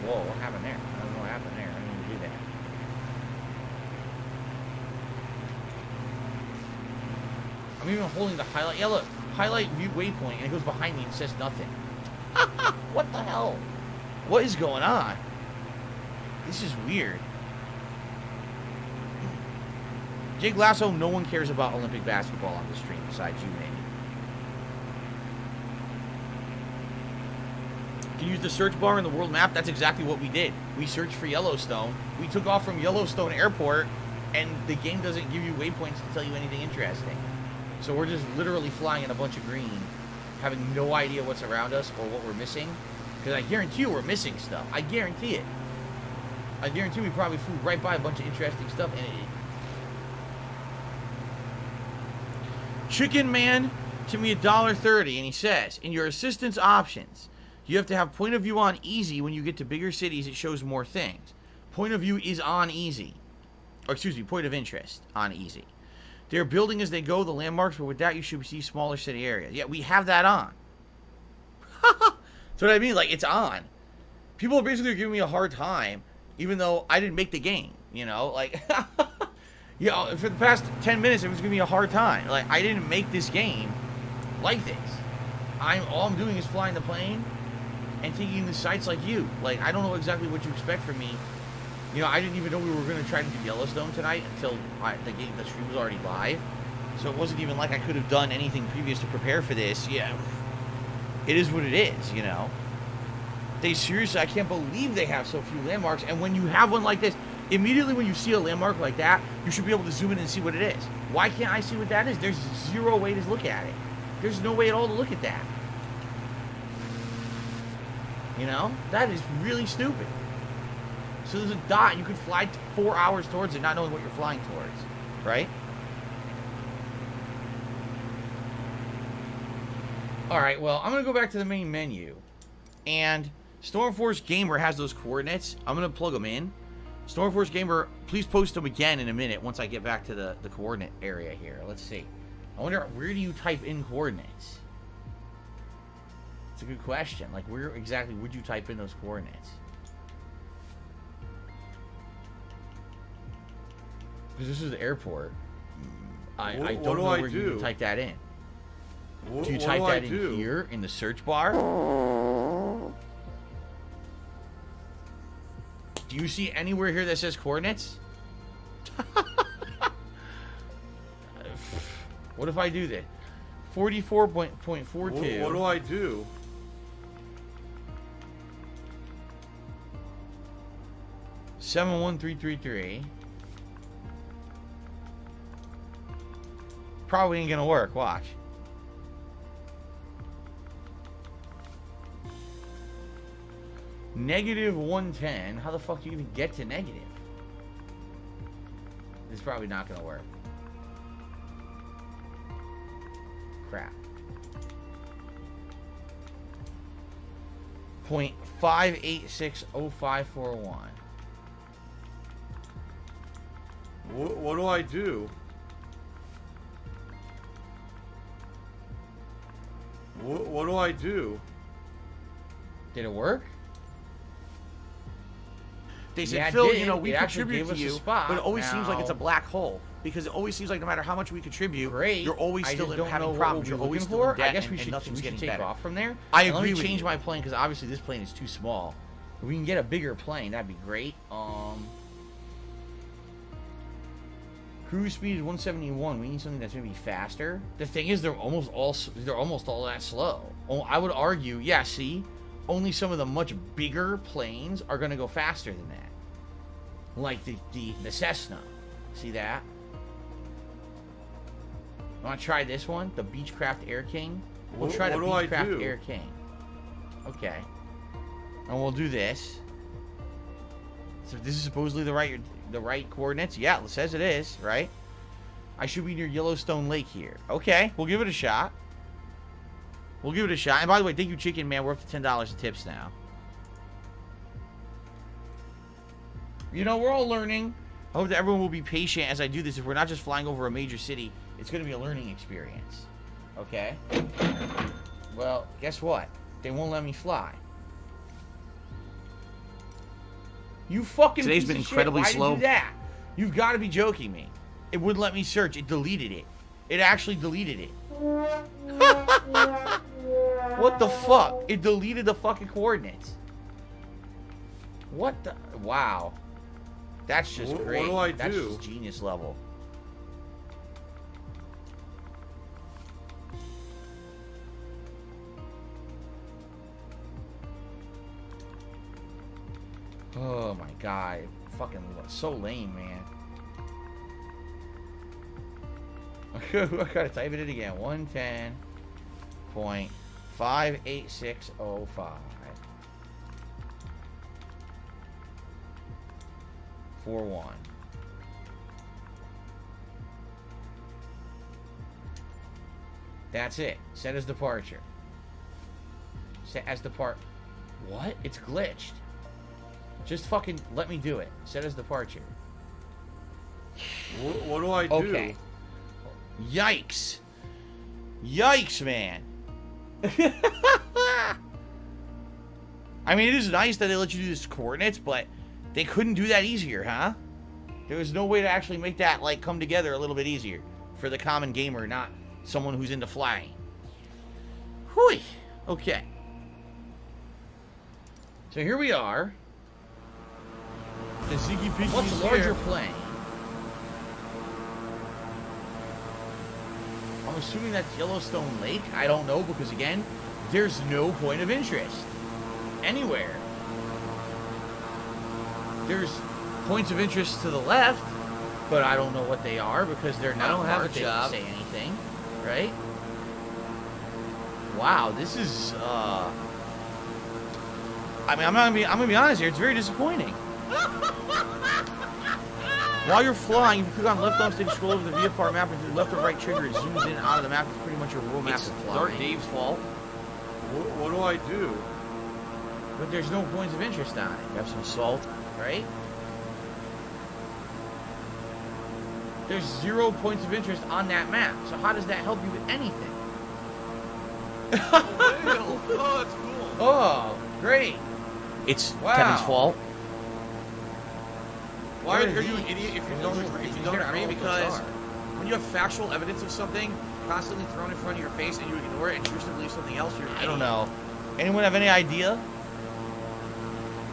[SPEAKER 8] Whoa, what happened there? I don't know what happened there. I didn't even do that. I'm even holding the highlight. Yeah, look. Highlight view waypoint, and it goes behind me and says nothing. What the hell? What is going on? This is weird. Jake Lasso, no one cares about Olympic basketball on the stream besides you, maybe. Can you use the search bar in the world map? That's exactly what we did. We searched for Yellowstone. We took off from Yellowstone Airport, and the game doesn't give you waypoints to tell you anything interesting. So we're just literally flying in a bunch of green, having no idea what's around us or what we're missing. Because I guarantee you we're missing stuff. I guarantee it. I guarantee we probably flew right by a bunch of interesting stuff, and Chicken Man to me $1.30, and he says, in your assistance options, you have to have point of view on easy. When you get to bigger cities, it shows more things. Point of view is on easy. Or excuse me, point of interest on easy. They're building as they go, the landmarks, but with that you should see smaller city areas. Yeah, we have that on. That's what I mean, like, it's on. People are basically giving me a hard time, even though I didn't make the game, you know? Like, you know, for the past 10 minutes, it was giving me a hard time. Like, I didn't make this game like this. All I'm doing is flying the plane and taking in the sights like you. Like, I don't know exactly what you expect from me. You know, I didn't even know we were going to try to do Yellowstone tonight until the stream was already live. So it wasn't even like I could have done anything previous to prepare for this. Yeah, it is what it is, you know. They seriously, I can't believe they have so few landmarks. And when you have one like this, immediately when you see a landmark like that, you should be able to zoom in and see what it is. Why can't I see what that is? There's zero way to look at it. There's no way at all to look at that. You know? That is really stupid. So there's a dot, you could fly 4 hours towards it not knowing what you're flying towards. Right? Alright, well, I'm going to go back to the main menu. And Stormforce Gamer has those coordinates. I'm going to plug them in. Stormforce Gamer, please post them again in a minute once I get back to the coordinate area here. Let's see. I wonder, where do you type in coordinates? It's a good question. Like, where exactly would you type in those coordinates? Because this is the airport. I don't know where you can type that in.
[SPEAKER 3] Do you type that in here in the search bar? Do you see anywhere here that says coordinates? What if I do this? 44.42.
[SPEAKER 7] What do I do?
[SPEAKER 3] 71333. Probably ain't gonna work. Watch. Negative 110. How the fuck do you even get to negative? It's probably not gonna work. Crap. 0.5860541.
[SPEAKER 7] What do I do? What do I do?
[SPEAKER 3] Did it work?
[SPEAKER 5] They said,
[SPEAKER 3] Yeah, it
[SPEAKER 5] Phil,
[SPEAKER 3] did.
[SPEAKER 5] you know, we
[SPEAKER 3] It actually
[SPEAKER 5] contribute
[SPEAKER 3] gave
[SPEAKER 5] to
[SPEAKER 3] us a
[SPEAKER 5] you,
[SPEAKER 3] spot.
[SPEAKER 5] but it always seems like it's a
[SPEAKER 3] Now-
[SPEAKER 5] black hole. Because it always seems like no matter how much we contribute,
[SPEAKER 3] Great.
[SPEAKER 5] you're always
[SPEAKER 3] I
[SPEAKER 5] still
[SPEAKER 3] just don't know
[SPEAKER 5] having
[SPEAKER 3] what
[SPEAKER 5] problems.
[SPEAKER 3] we'll
[SPEAKER 5] You're
[SPEAKER 3] be
[SPEAKER 5] always
[SPEAKER 3] looking
[SPEAKER 5] still in
[SPEAKER 3] for. I
[SPEAKER 5] debt
[SPEAKER 3] guess
[SPEAKER 5] and,
[SPEAKER 3] we
[SPEAKER 5] and
[SPEAKER 3] should
[SPEAKER 5] nothing's getting
[SPEAKER 3] take
[SPEAKER 5] better.
[SPEAKER 3] off from there.
[SPEAKER 5] I
[SPEAKER 3] And
[SPEAKER 5] agree
[SPEAKER 3] Let
[SPEAKER 5] with
[SPEAKER 3] me change
[SPEAKER 5] you.
[SPEAKER 3] my plane because obviously this plane is too small. If we can get a bigger plane, that'd be great. Cruise speed is 171. We need something that's maybe faster. The thing is, they're almost all that slow. Oh, I would argue, yeah. See, only some of the much bigger planes are going to go faster than that. Like the Cessna. See that? Want to try this one? The Beechcraft Air King? We'll try the
[SPEAKER 7] What do I
[SPEAKER 3] Beechcraft
[SPEAKER 7] do?
[SPEAKER 3] Air King. Okay. And we'll do this. So this is supposedly the right coordinates. Yeah, it says it is, right? I should be near Yellowstone Lake here. Okay, we'll give it a shot. We'll give it a shot. And by the way, thank you, Chicken Man. We're up to $10 in tips now. You know, we're all learning. I hope that everyone will be patient as I do this. If we're not just flying over a major city, it's going to be a learning experience. Okay? Well, guess what? They won't let me fly. You fucking
[SPEAKER 5] Today's
[SPEAKER 3] piece
[SPEAKER 5] been
[SPEAKER 3] of shit.
[SPEAKER 5] incredibly
[SPEAKER 3] Why did
[SPEAKER 5] slow.
[SPEAKER 3] you do that? You've got to be joking me. It wouldn't let me search. It deleted it. It actually deleted it. What the fuck? It deleted the fucking coordinates. What the? Wow. That's just
[SPEAKER 7] What
[SPEAKER 3] great.
[SPEAKER 7] do I
[SPEAKER 3] That's
[SPEAKER 7] do?
[SPEAKER 3] just genius level. Oh my god. Fucking so lame, man. I gotta type it in again. 110.58605. 41. That's it. Set as departure. Set as depart. What? It's glitched. Just fucking let me do it. Set as departure.
[SPEAKER 7] What do I do?
[SPEAKER 3] Okay. Yikes. Yikes, man. I mean, it is nice that they let you do this coordinates, but they couldn't do that easier, huh? There was no way to actually make that, like, come together a little bit easier for the common gamer, not someone who's into flying. Whew. Okay. So here we are.
[SPEAKER 7] The Ziggy Piggy
[SPEAKER 3] What's
[SPEAKER 7] is
[SPEAKER 3] larger
[SPEAKER 7] here.
[SPEAKER 3] plane? I'm assuming that's Yellowstone Lake. I don't know because, again, there's no point of interest anywhere. There's points of interest to the left, but I don't know what they are because they're not
[SPEAKER 5] don't have a
[SPEAKER 3] marked. They don't
[SPEAKER 5] job.
[SPEAKER 3] say anything, right? Wow, this is. I mean, I'm gonna be honest here. It's very disappointing. While you're flying, if you click on left thumbstick, scroll over the VFR map and do left or right trigger, it zooms in and out of the map. It's pretty much your real map
[SPEAKER 5] It's
[SPEAKER 3] of
[SPEAKER 5] Dark
[SPEAKER 3] flying.
[SPEAKER 5] Dave's fault.
[SPEAKER 7] What do I do?
[SPEAKER 3] But there's no points of interest on it.
[SPEAKER 5] You have some salt.
[SPEAKER 3] Right? There's 0 points of interest on that map. So how does that help you with anything?
[SPEAKER 7] Oh, that's cool.
[SPEAKER 3] Oh, great.
[SPEAKER 5] It's
[SPEAKER 3] Wow.
[SPEAKER 5] Kevin's fault.
[SPEAKER 7] Why
[SPEAKER 3] What
[SPEAKER 7] are
[SPEAKER 3] are
[SPEAKER 7] you an
[SPEAKER 3] these?
[SPEAKER 7] idiot if you
[SPEAKER 3] These
[SPEAKER 7] don't
[SPEAKER 3] are-
[SPEAKER 7] agree?
[SPEAKER 3] these
[SPEAKER 7] If you don't
[SPEAKER 3] are- I
[SPEAKER 7] agree
[SPEAKER 3] don't know what those
[SPEAKER 7] because
[SPEAKER 3] are. when you have factual evidence of something constantly thrown in front of your face and you ignore it and choose to believe something else, you're an idiot.
[SPEAKER 8] I don't know. Anyone have any idea?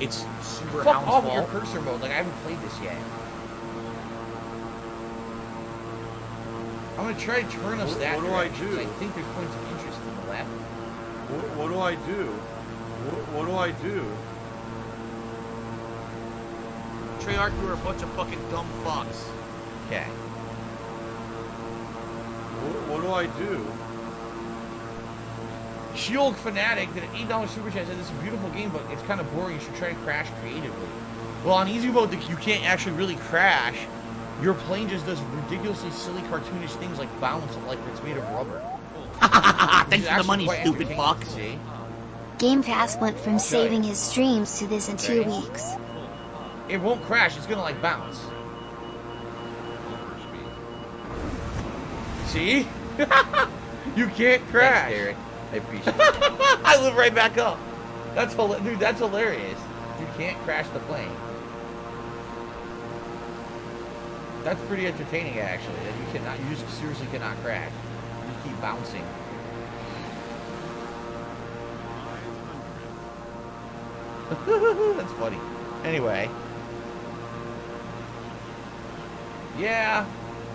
[SPEAKER 3] It's super
[SPEAKER 8] Fuck
[SPEAKER 3] Hound's
[SPEAKER 8] off with your
[SPEAKER 3] fault.
[SPEAKER 8] cursor mode. Like, I haven't played this yet. I'm gonna try to turn us that
[SPEAKER 7] What do I
[SPEAKER 8] direction, 'cause
[SPEAKER 7] do?
[SPEAKER 8] I think there's points of interest in the left.
[SPEAKER 7] What do I do? What do I do?
[SPEAKER 3] Treyarch, you are a bunch of fucking dumb fucks.
[SPEAKER 8] Okay.
[SPEAKER 7] What do I do?
[SPEAKER 8] Shield Fanatic did an $8 super chat. Said this is a beautiful game, but it's kind of boring. You should try to crash creatively. Well, on easy mode, you can't actually really crash. Your plane just does ridiculously silly, cartoonish things like bounce, like it's made of rubber.
[SPEAKER 3] Thanks for the money, stupid fuck.
[SPEAKER 8] See?
[SPEAKER 9] Game Pass went from saving his streams to this in 2
[SPEAKER 8] Okay.
[SPEAKER 9] weeks.
[SPEAKER 8] It won't crash. It's gonna like bounce. See? You can't crash.
[SPEAKER 10] Thanks, Derek. I appreciate it.
[SPEAKER 8] I live right back up. That's dude. That's hilarious. You can't crash the plane. That's pretty entertaining, actually. That you cannot. You just seriously cannot crash. You just keep bouncing. That's funny. Anyway. Yeah.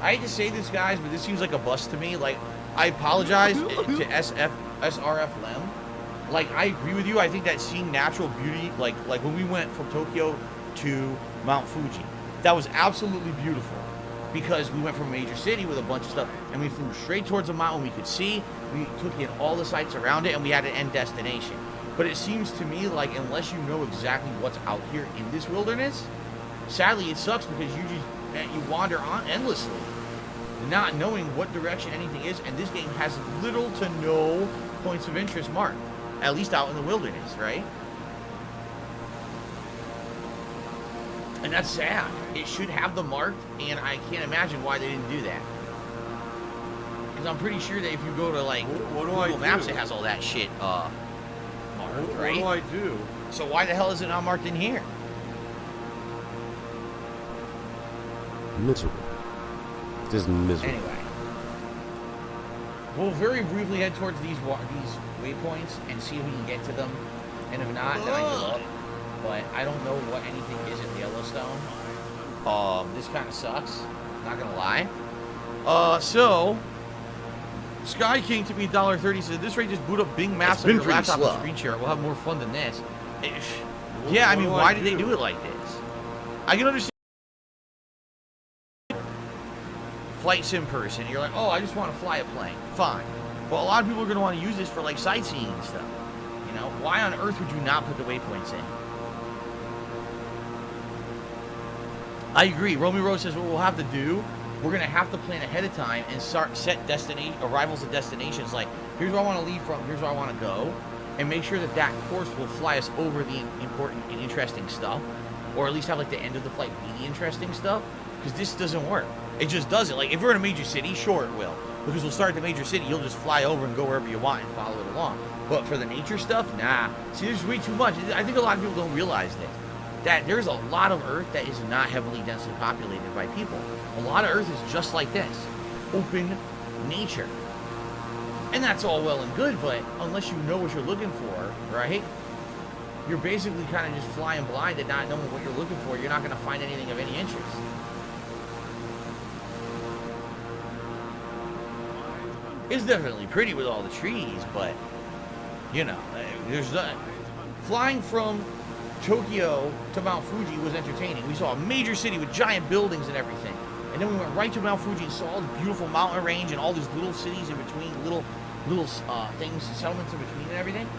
[SPEAKER 8] I hate to say this, guys, but this seems like a bust to me. Like, I apologize to SRF Lem. Like, I agree with you. I think that seeing natural beauty, like when we went from Tokyo to Mount Fuji, that was absolutely beautiful. Because we went from a major city with a bunch of stuff, and we flew straight towards a mountain we could see. We took in all the sights around it, and we had an end destination. But it seems to me like unless you know exactly what's out here in this wilderness, sadly it sucks because you wander on endlessly, not knowing what direction anything is, and this game has little to no points of interest marked, at least out in the wilderness, right? And that's sad. It should have them marked, and I can't imagine why they didn't do that. Because I'm pretty sure that if you go to like Google Maps, it has all that shit marked, right?
[SPEAKER 7] What do I do?
[SPEAKER 8] So why the hell is it not marked in here?
[SPEAKER 11] Miserable. Just miserable.
[SPEAKER 8] Anyway, we'll very briefly head towards these waypoints and see if we can get to them. And if not, then I give up. But I don't know what anything is in Yellowstone. This kind of sucks. Not gonna lie.
[SPEAKER 3] So Sky King to me $1.30 said this rate just boot up Bing Maps on your laptop and screen share. We'll have more fun than this. Yeah, I mean, why did they do it like this? I can understand flight sim person. You're like, oh, I just want to fly a plane. Fine. But a lot of people are going to want to use this for like sightseeing and stuff. You know, why on earth would you not put the waypoints in? I agree. Romy Rose says what we'll have to do, we're going to have to plan ahead of time and set arrivals and destinations. Like, here's where I want to leave from, here's where I want to go, and make sure that that course will fly us over the important and interesting stuff, or at least have like the end of the flight be the interesting stuff, because this doesn't work. It just doesn't. Like, if we're in a major city, sure it will, because we'll start at the major city, you'll just fly over and go wherever you want and follow it along. But for the nature stuff, nah. See, there's way too much. I think a lot of people don't realize this, that there's a lot of Earth that is not heavily densely populated by people. A lot of Earth is just like this, open nature. And that's all well and good, but unless you know what you're looking for, right? You're basically kind of just flying blind and not knowing what you're looking for. You're not going to find anything of any interest. It's definitely pretty with all the trees, but, you know, there's not... Flying from Tokyo to Mount Fuji was entertaining. We saw a major city with giant buildings and everything. And then we went right to Mount Fuji and saw all the beautiful mountain range and all these little cities in between, little things, settlements in between and everything.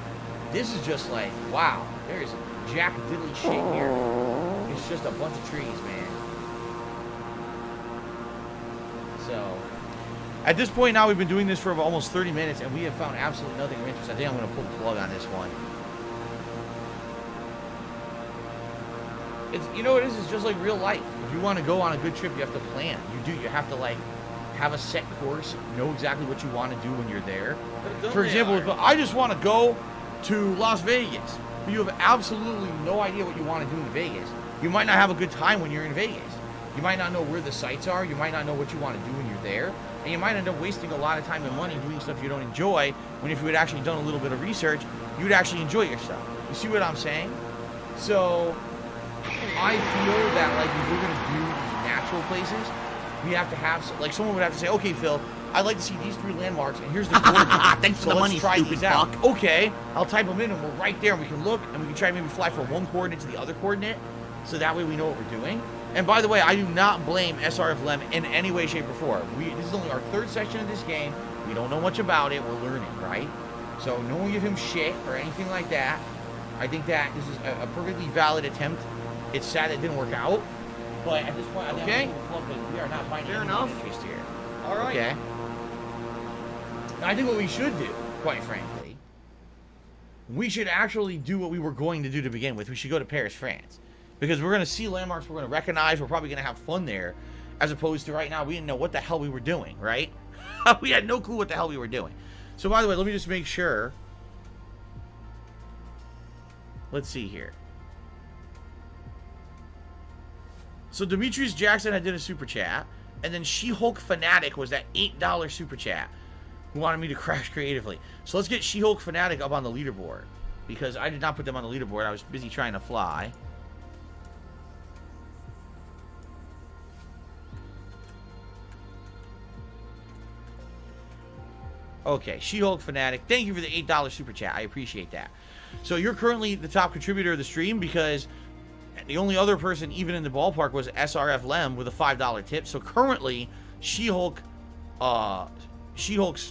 [SPEAKER 3] This is just like, wow, there's jack diddly shit here. It's just a bunch of trees, man. So, at this point now, we've been doing this for almost 30 minutes, and we have found absolutely nothing of interest. I think I'm going to pull the plug on this one. It's, you know what it is? It's just like real life. If you want to go on a good trip, you have to plan. You have to, like, have a set course, know exactly what you want to do when you're there. For example, if I just want to go to Las Vegas, but you have absolutely no idea what you want to do in Vegas. You might not have a good time when you're in Vegas.
[SPEAKER 8] You might not know where the sites are. You might not know what you want to do when you're there. And you might end up wasting a lot of time and money doing stuff you don't enjoy, when if you had actually done a little bit of research, you would actually enjoy yourself. You see what I'm saying? So, I feel that, like, if we're going to do natural places, we have to have, like, someone would have to say, okay, Phil, I'd like to see these 3 landmarks, and here's the coordinates.
[SPEAKER 5] Thanks for the money,
[SPEAKER 8] try
[SPEAKER 5] stupid
[SPEAKER 8] these out.
[SPEAKER 5] fuck.
[SPEAKER 8] Okay, I'll type them in, and we're right there, and we can look, and we can try to maybe fly from one coordinate to the other coordinate, so that way we know what we're doing. And by the way, I do not blame SRF-LEM in any way, shape, or form. This is only our 3rd section of this game. We don't know much about it. We're learning, right? So no one give him shit or anything like that. I think that this is a perfectly valid attempt. It's sad it didn't work out, but at this point, okay, we are not finding any interest here.
[SPEAKER 3] All right.
[SPEAKER 8] Okay. I think what we should do, quite frankly, we should actually do what we were going to do to begin with. We should go to Paris, France. Because we're going to see landmarks we're going to recognize. We're probably going to have fun there. As opposed to right now, we didn't know what the hell we were doing, right? We had no clue what the hell we were doing. So, by the way, let me just make sure. Let's see here. So, Demetrius Jackson had did a super chat. And then She-Hulk Fanatic was that $8 super chat, who wanted me to crash creatively. So, let's get She-Hulk Fanatic up on the leaderboard. Because I did not put them on the leaderboard. I was busy trying to fly. Okay, She-Hulk Fanatic, thank you for the $8 super chat. I appreciate that. So you're currently the top contributor of the stream because the only other person even in the ballpark was SRF-LEM with a $5 tip. So currently, She-Hulk's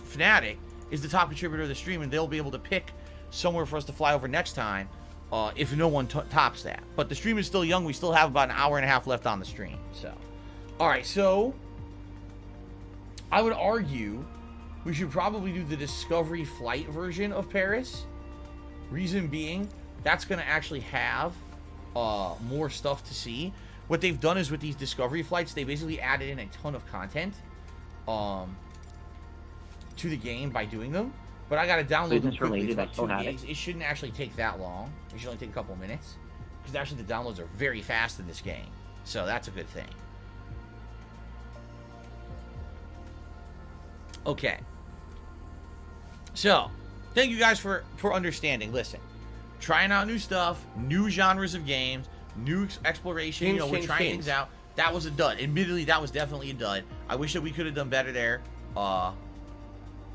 [SPEAKER 8] Fanatic is the top contributor of the stream, and they'll be able to pick somewhere for us to fly over next time if no one tops that. But the stream is still young. We still have about an hour and a half left on the stream. So, all right, so I would argue we should probably do the Discovery Flight version of Paris. Reason being, that's going to actually have more stuff to see. What they've done is with these Discovery flights, they basically added in a ton of content to the game by doing them. But I got to download them quickly. It's about 2 gigs. It shouldn't actually take that long. It should only take a couple minutes. Because actually the downloads are very fast in this game. So that's a good thing. Okay. So, thank you guys for understanding. Listen, trying out new stuff, new genres of games, new exploration. We're trying things out. That was a dud. Admittedly, that was definitely a dud. I wish that we could have done better there. But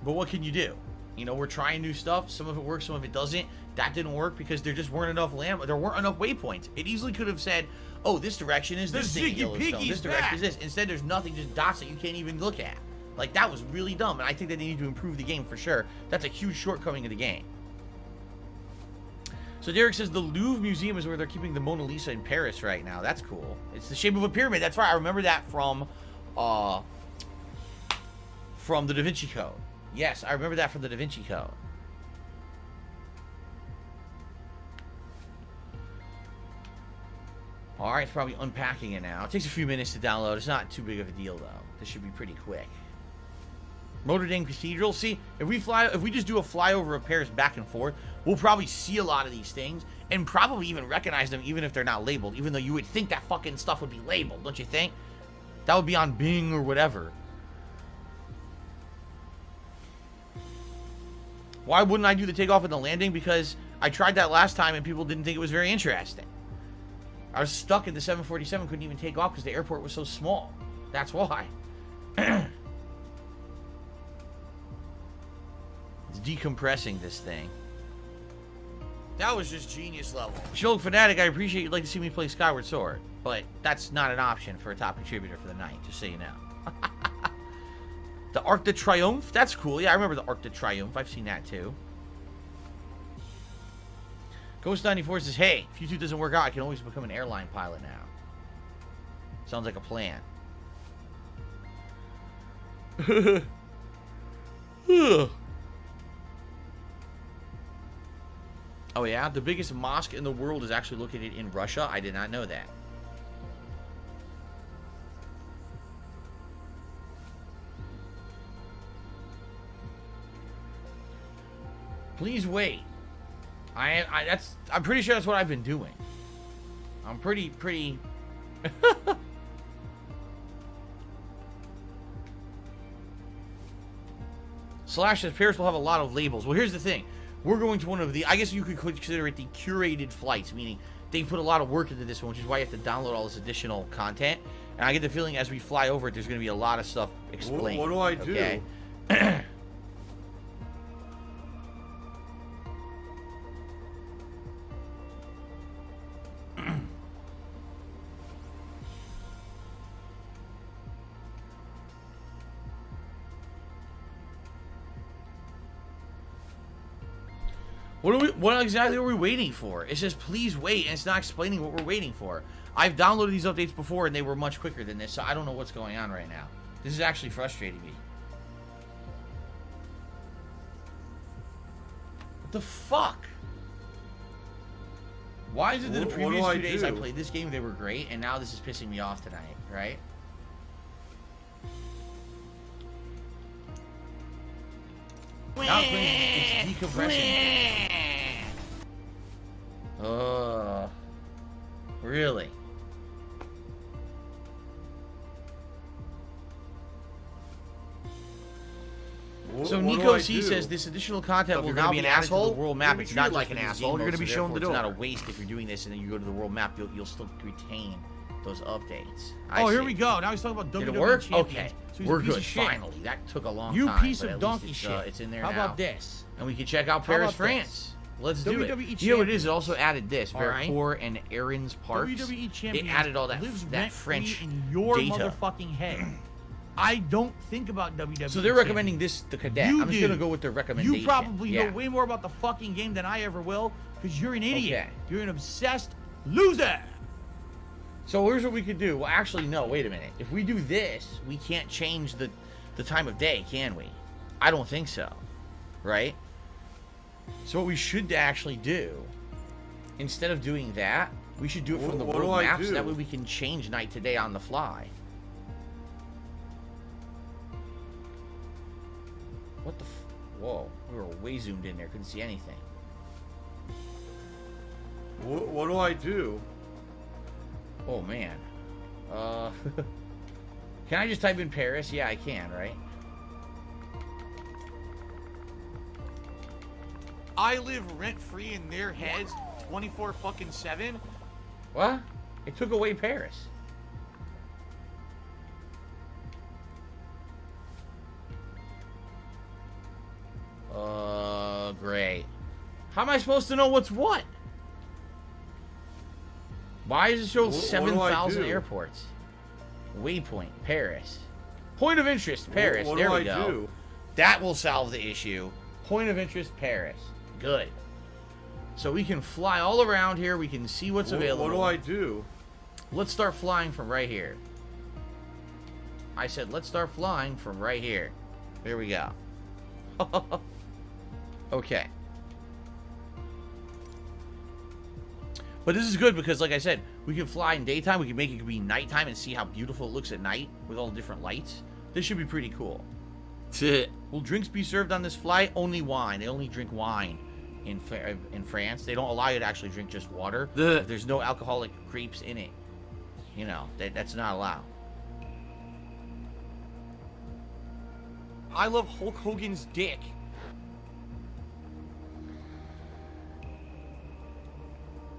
[SPEAKER 8] what can you do? We're trying new stuff. Some of it works, some of it doesn't. That didn't work because there just weren't enough there weren't enough waypoints. It easily could have said, "Oh, this direction is this thing, Yellowstone. This direction is this." Instead, there's nothing, just dots that you can't even look at. Like, that was really dumb, and I think that they need to improve the game for sure. That's a huge shortcoming of the game. So Derek says the Louvre Museum is where they're keeping the Mona Lisa in Paris right now. That's cool. It's the shape of a pyramid. That's right. I remember that from the Da Vinci Code. Yes, I remember that from the Da Vinci Code. All right, it's probably unpacking it now. It takes a few minutes to download. It's not too big of a deal, though. This should be pretty quick. Notre Dame Cathedral. See, if we just do a flyover of Paris back and forth, we'll probably see a lot of these things and probably even recognize them even if they're not labeled, even though you would think that fucking stuff would be labeled, don't you think? That would be on Bing or whatever. Why wouldn't I do the takeoff and the landing? Because I tried that last time and people didn't think it was very interesting. I was stuck in the 747, couldn't even take off because the airport was so small. That's why. It's decompressing this thing. That was just genius level. She-Hulk Fanatic, I appreciate you'd like to see me play Skyward Sword, but that's not an option for a top contributor for the night, just so you know. The Arc de Triomphe, that's cool. Yeah, I remember the Arc de Triomphe. I've seen that too. Ghost 94 says, hey, if YouTube doesn't work out, I can always become an airline pilot now. Sounds like a plan. Oh yeah, the biggest mosque in the world is actually located in Russia. I did not know that. Please wait. I'm pretty sure that's what I've been doing. I'm pretty Slash says Paris will have a lot of labels. Well, here's the thing. We're going to one of the, I guess you could consider it the curated flights, meaning they put a lot of work into this one, which is why you have to download all this additional content. And I get the feeling as we fly over it, there's going to be a lot of stuff explained.
[SPEAKER 7] What do I do?
[SPEAKER 8] Okay? What exactly are we waiting for? It says please wait, and it's not explaining what we're waiting for. I've downloaded these updates before, and they were much quicker than this, so I don't know what's going on right now. This is actually frustrating me. What the fuck? Why is it that the previous 2 days I played this game, they were great, and now this is pissing me off tonight, right? Now it's decompressing. Really? So Nico C says this additional content will now be added to the world map. It's not like an asshole. You're going to be shown the door. It's not a waste if you're doing this and then you go to the world map. You'll still retain those updates.
[SPEAKER 3] Here we go. Now he's talking about WWE
[SPEAKER 8] Did it work?
[SPEAKER 3] Champions.
[SPEAKER 8] Okay,
[SPEAKER 3] So
[SPEAKER 8] we're good. Finally, that took a long
[SPEAKER 3] you
[SPEAKER 8] time.
[SPEAKER 3] You piece of donkey shit.
[SPEAKER 8] It's in there
[SPEAKER 3] How
[SPEAKER 8] now.
[SPEAKER 3] about this?
[SPEAKER 8] And we can check out Paris, France. Let's do it. You know what it is? It also added this. Vercors and Aaron's Parks.
[SPEAKER 3] WWE Champions.
[SPEAKER 8] It added all that French
[SPEAKER 3] in your
[SPEAKER 8] data.
[SPEAKER 3] motherfucking head. I don't think about WWE.
[SPEAKER 8] So they're recommending this, the Cadet. I'm just going to go with their recommendation.
[SPEAKER 3] You probably know way more about the fucking game than I ever will, because you're an idiot.
[SPEAKER 8] Okay.
[SPEAKER 3] You're an obsessed loser.
[SPEAKER 8] So here's what we could do. Well, actually, no, wait a minute. If we do this, we can't change the time of day, can we? I don't think so. Right? So what we should actually do, instead of doing that, we should do it from the world maps. That way we can change night to day on the fly. What the whoa, we were way zoomed in there. Couldn't see anything.
[SPEAKER 7] What do I do?
[SPEAKER 8] Oh, man. Can I just type in Paris? Yeah, I can, right?
[SPEAKER 3] I live rent-free in their heads 24/7.
[SPEAKER 8] What? It took away Paris. Great. How am I supposed to know what's what? Why does it show 7,000 airports? Waypoint, Paris. Point of interest, Paris. There we go. That will solve the issue. Point of interest, Paris. Good. So we can fly all around here. We can see what's available.
[SPEAKER 7] What do I do?
[SPEAKER 8] Let's start flying from right here. I said let's start flying from right here. There we go. Okay. But this is good because, like I said, we can fly in daytime. We can make it be nighttime and see how beautiful it looks at night with all the different lights. This should be pretty cool. Will drinks be served on this flight? Only wine. They only drink wine in France. They don't allow you to actually drink just water. If there's no alcoholic grapes in it, you know, that's not allowed.
[SPEAKER 3] I love Hulk Hogan's dick.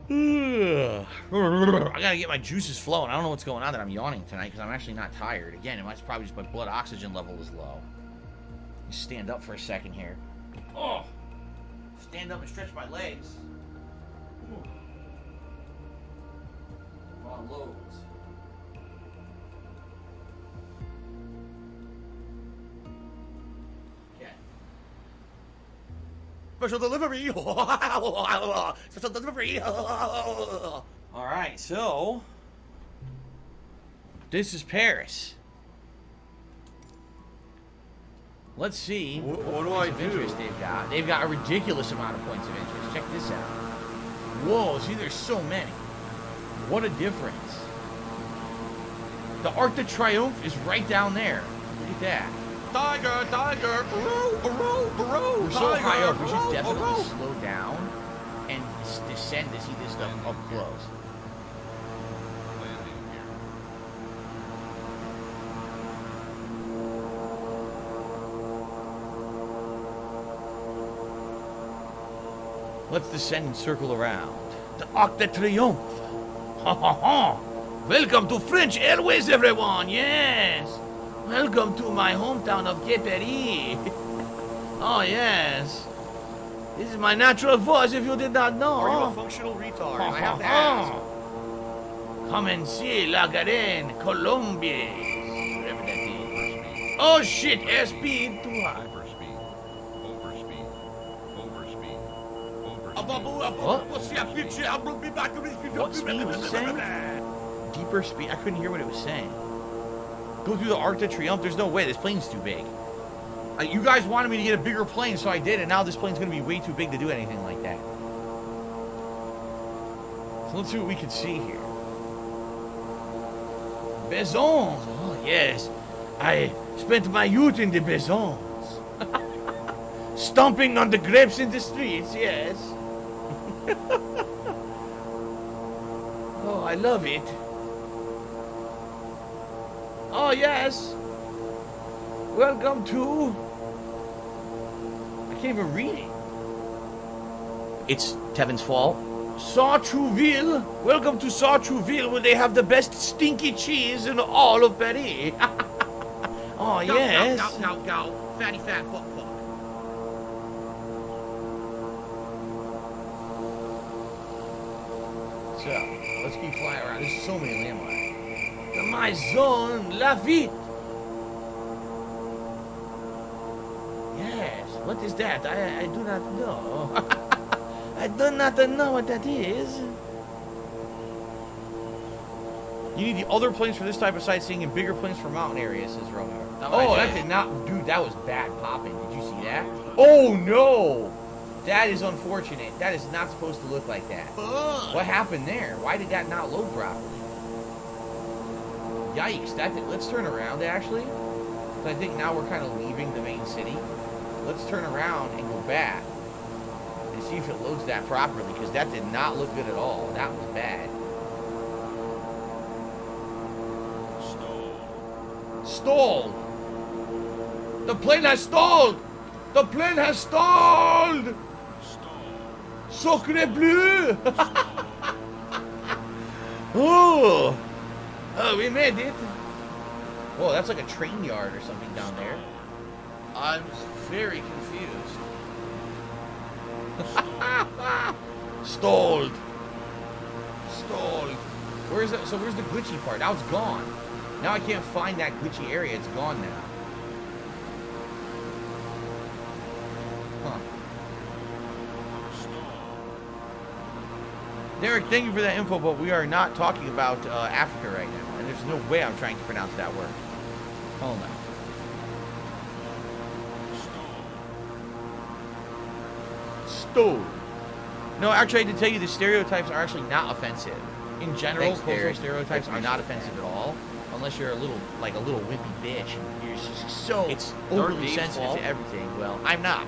[SPEAKER 8] I gotta get my juices flowing. I don't know what's going on that I'm yawning tonight because I'm actually not tired. Again, it's probably just my blood oxygen level is low. Just stand up for a second here. Oh! Stand up and stretch my legs. Ooh. I'm on loads.
[SPEAKER 3] Special delivery. Special delivery.
[SPEAKER 8] All right, so this is Paris. Let's see
[SPEAKER 7] what do I do?
[SPEAKER 8] Interest they've got. They've got a ridiculous amount of points of interest. Check this out. Whoa! See, there's so many. What a difference. The Arc de Triomphe is right down there. Look at that.
[SPEAKER 3] Tiger, tiger,
[SPEAKER 8] We're so high up, we should definitely slow down and descend to see this stuff up close. Let's descend and circle around. The Arc de Triomphe. Ha ha ha. Welcome to French Airways, everyone. Yes. Welcome to my hometown of Paris. Oh, yes. This is my natural voice if you did not know.
[SPEAKER 3] Are you a functional retard? I have to ask.
[SPEAKER 8] Come and see La Garenne, Colombia. Whatever that is. Oh shit, airspeed too high. What speed was it saying? Deeper speed? I couldn't hear what it was saying. Go through the Arc de Triomphe? There's no way. This plane's too big. You guys wanted me to get a bigger plane, so I did, and now this plane's going to be way too big to do anything like that. So let's see what we can see here. Besons. Oh, yes. I spent my youth in the Besons. Stomping on the grapes in the streets, yes. Oh, I love it. Oh, yes. Welcome to... I can't even read it. It's Tevin's fault. Sartrouville. Welcome to Sartrouville, where they have the best stinky cheese in all of Paris. Oh, yes.
[SPEAKER 7] Go. Fatty fat fuck.
[SPEAKER 8] So, let's keep flying around. There's so many landmarks. The Maison Lafitte. Yes. What is that? I do not know. I do not know what that is. You need the other planes for this type of sightseeing and bigger planes for mountain areas, says Romeo. Oh, that did not... Dude, that was bad popping. Did you see that? Oh, no! That is unfortunate. That is not supposed to look like that. What happened there? Why did that not load properly? Yikes. Let's turn around, actually. So I think now we're kind of leaving the main city. Let's turn around and go back and see if it loads that properly, because that did not look good at all. That was bad. Stalled. The plane has stalled. The plane has stalled. Sacre bleu. Oh, we made it. Whoa, that's like a train yard or something down there. I'm very confused. Stalled. Where's that? So where's the glitchy part? Now it's gone. Now I can't find that glitchy area. It's gone now. Huh. Derek, thank you for that info, but we are not talking about Africa right now. And there's no way I'm trying to pronounce that word. Hold on. Stole. No, actually, I had to tell you the stereotypes are actually not offensive. In general, cultural stereotypes are not offensive at all. Unless you're a little wimpy bitch. You're just so overly sensitive to everything. Well, I'm not.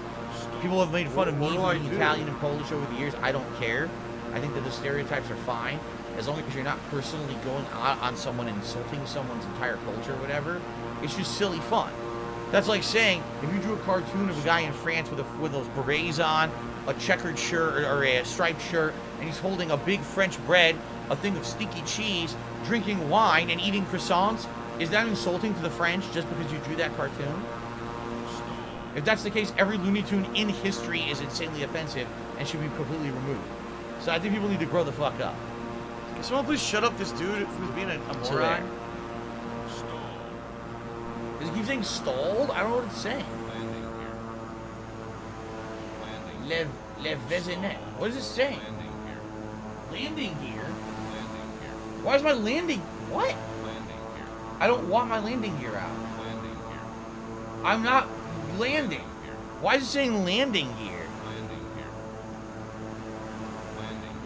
[SPEAKER 8] People have made fun of me for being Italian and Polish over the years. I don't care. I think that the stereotypes are fine. As long as you're not personally going on someone and insulting someone's entire culture or whatever. It's just silly fun. That's like saying, if you drew a cartoon of a guy in France with those berets on, a checkered shirt or a striped shirt, and he's holding a big French bread, a thing of sticky cheese, drinking wine, and eating croissants, is that insulting to the French just because you drew that cartoon? If that's the case, every Looney Tune in history is insanely offensive and should be completely removed. So I think people need to grow the fuck up.
[SPEAKER 3] Can someone please shut up this dude who's being a moron?
[SPEAKER 8] Does it keep saying stalled? I don't know what it's saying. Le Vésinet. What is it saying? Landing gear? Why is my landing... What? I don't want my landing gear out. I'm not landing. Why is it saying landing gear?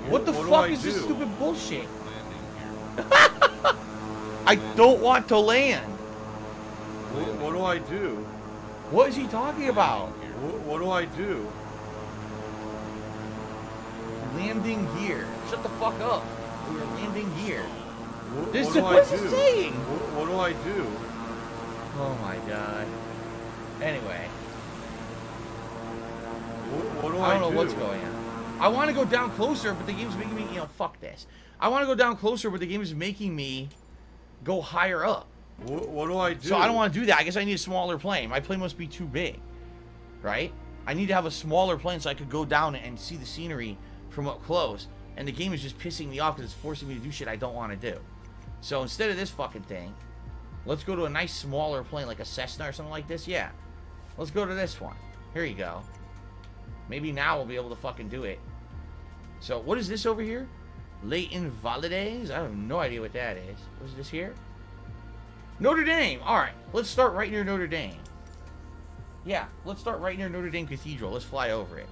[SPEAKER 8] What the fuck is this stupid bullshit? I don't want to land.
[SPEAKER 3] What do I do?
[SPEAKER 8] What is he talking about?
[SPEAKER 3] What do I do?
[SPEAKER 8] Landing gear. Shut the fuck up. We're landing gear.
[SPEAKER 3] What
[SPEAKER 8] is it saying?
[SPEAKER 3] What do I do?
[SPEAKER 8] Oh my god. Anyway.
[SPEAKER 3] What do I do?
[SPEAKER 8] I don't know what's going on. I want to go down closer, but the game's making me, fuck this. I want to go down closer, but the game is making me go higher up.
[SPEAKER 7] What do I do?
[SPEAKER 8] So I don't want to do that. I guess I need a smaller plane. My plane must be too big, right? I need to have a smaller plane so I could go down and see the scenery from up close. And the game is just pissing me off because it's forcing me to do shit I don't want to do. So instead of this fucking thing, let's go to a nice smaller plane like a Cessna or something like this. Yeah. Let's go to this one. Here you go. Maybe now we'll be able to fucking do it. So what is this over here? Les Invalides? I have no idea what that is. What is this here? Notre Dame. All right. Let's start right near Notre Dame. Yeah. Let's start right near Notre Dame Cathedral. Let's fly over it.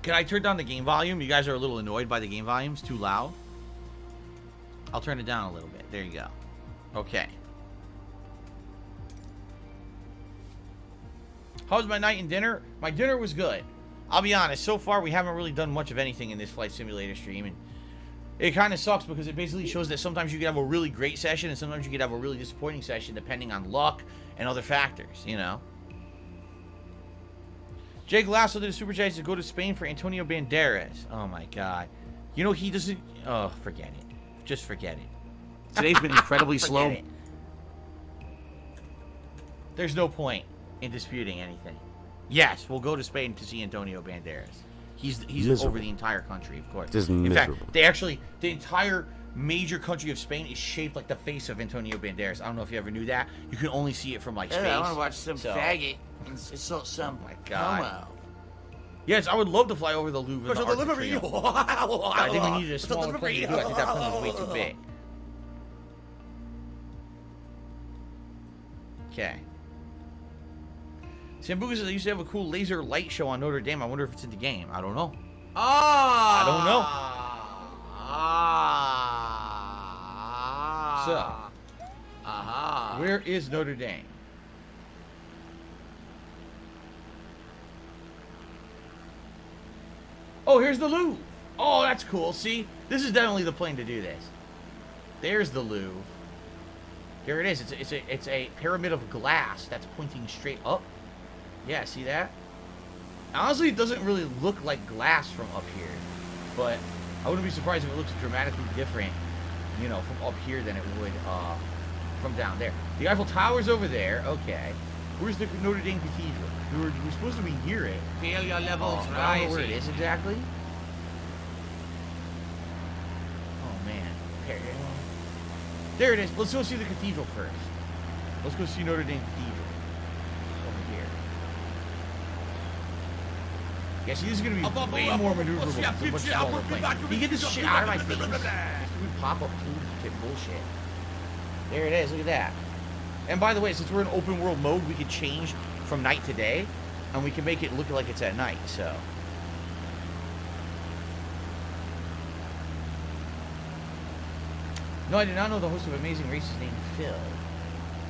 [SPEAKER 8] Can I turn down the game volume? You guys are a little annoyed by the game volume. It's too loud. I'll turn it down a little bit. There you go. Okay. How was my night and dinner? My dinner was good. I'll be honest. So far, we haven't really done much of anything in this Flight Simulator stream. And it kind of sucks because it basically shows that sometimes you can have a really great session and sometimes you can have a really disappointing session depending on luck and other factors, you know? Jake Lasso did a super chat to go to Spain for Antonio Banderas. Oh my god. You know, he doesn't... Oh, forget it. Just forget it. Today's been incredibly slow. It. There's no point in disputing anything. Yes, we'll go to Spain to see Antonio Banderas. He's over the entire country, of course.
[SPEAKER 11] Just
[SPEAKER 8] in
[SPEAKER 11] miserable.
[SPEAKER 8] fact, they actually... The entire major country of Spain is shaped like the face of Antonio Banderas. I don't know if you ever knew that. You can only see it from, like, space.
[SPEAKER 3] I want to watch some faggot. It's not some...
[SPEAKER 8] Oh my god. Homo. Yes, I would love to fly over the Louvre and the Arc de Triomphe. I think we needed a smaller plane to do it. I think that plane was way too big. Okay. Sambuca says they used to have a cool laser light show on Notre Dame. I wonder if it's in the game. I don't know. I don't know. So, where is Notre Dame? Oh, here's the Louvre. Oh, that's cool. See, this is definitely the plane to do this. There's the Louvre. Here it is. It's a pyramid of glass that's pointing straight up. Yeah, see that? Honestly, it doesn't really look like glass from up here, but I wouldn't be surprised if it looks dramatically different, you know, from up here than it would from down there. The Eiffel Tower's over there. Okay. Where's the Notre Dame Cathedral? We're supposed to be near it.
[SPEAKER 3] Failure levels
[SPEAKER 8] rising. I don't know where it is exactly. Oh, man. There it is. Let's go see the cathedral first. Let's go see Notre Dame Cathedral. Over here. Yeah, see, this is going to be way more maneuverable. It's a much smaller plane. Can you get this shit out of my face? We pop up too bullshit. There it is. Look at that. And by the way, since we're in open world mode, we can change from night to day, and we can make it look like it's at night, so. No, I did not know the host of Amazing Race is named Phil.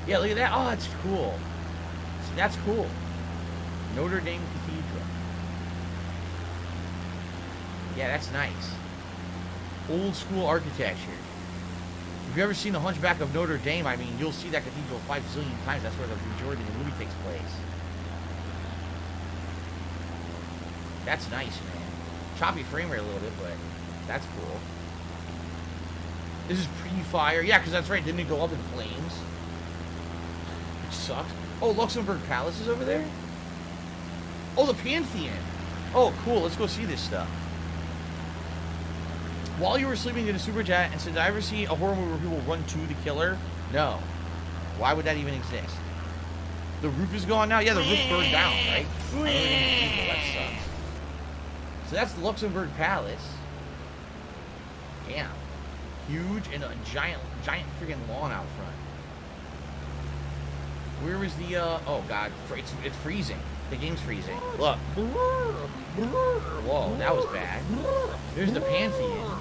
[SPEAKER 8] Yeah, look at that. Oh, that's cool. See, that's cool. Notre Dame Cathedral. Yeah, that's nice. Old school architecture. If you've ever seen The Hunchback of Notre Dame, I mean, you'll see that cathedral 5 zillion times. That's where the majority of the movie takes place. That's nice, man. Choppy frame rate a little bit, but that's cool. This is pre-fire. Yeah, because that's right. Didn't it go up in flames? Which sucks. Oh, Luxembourg Palace is over there? Oh, the Pantheon. Oh, cool. Let's go see this stuff. While you were sleeping, did a super chat and said, did I ever see a horror movie where people run to the killer? No. Why would that even exist? The roof is gone now? Yeah, the roof burned down, right? That sucks. So that's the Luxembourg Palace. Damn. Huge and a giant freaking lawn out front. Where is the, oh god, it's freezing. The game's freezing. Look. Whoa, that was bad. There's the Pantheon.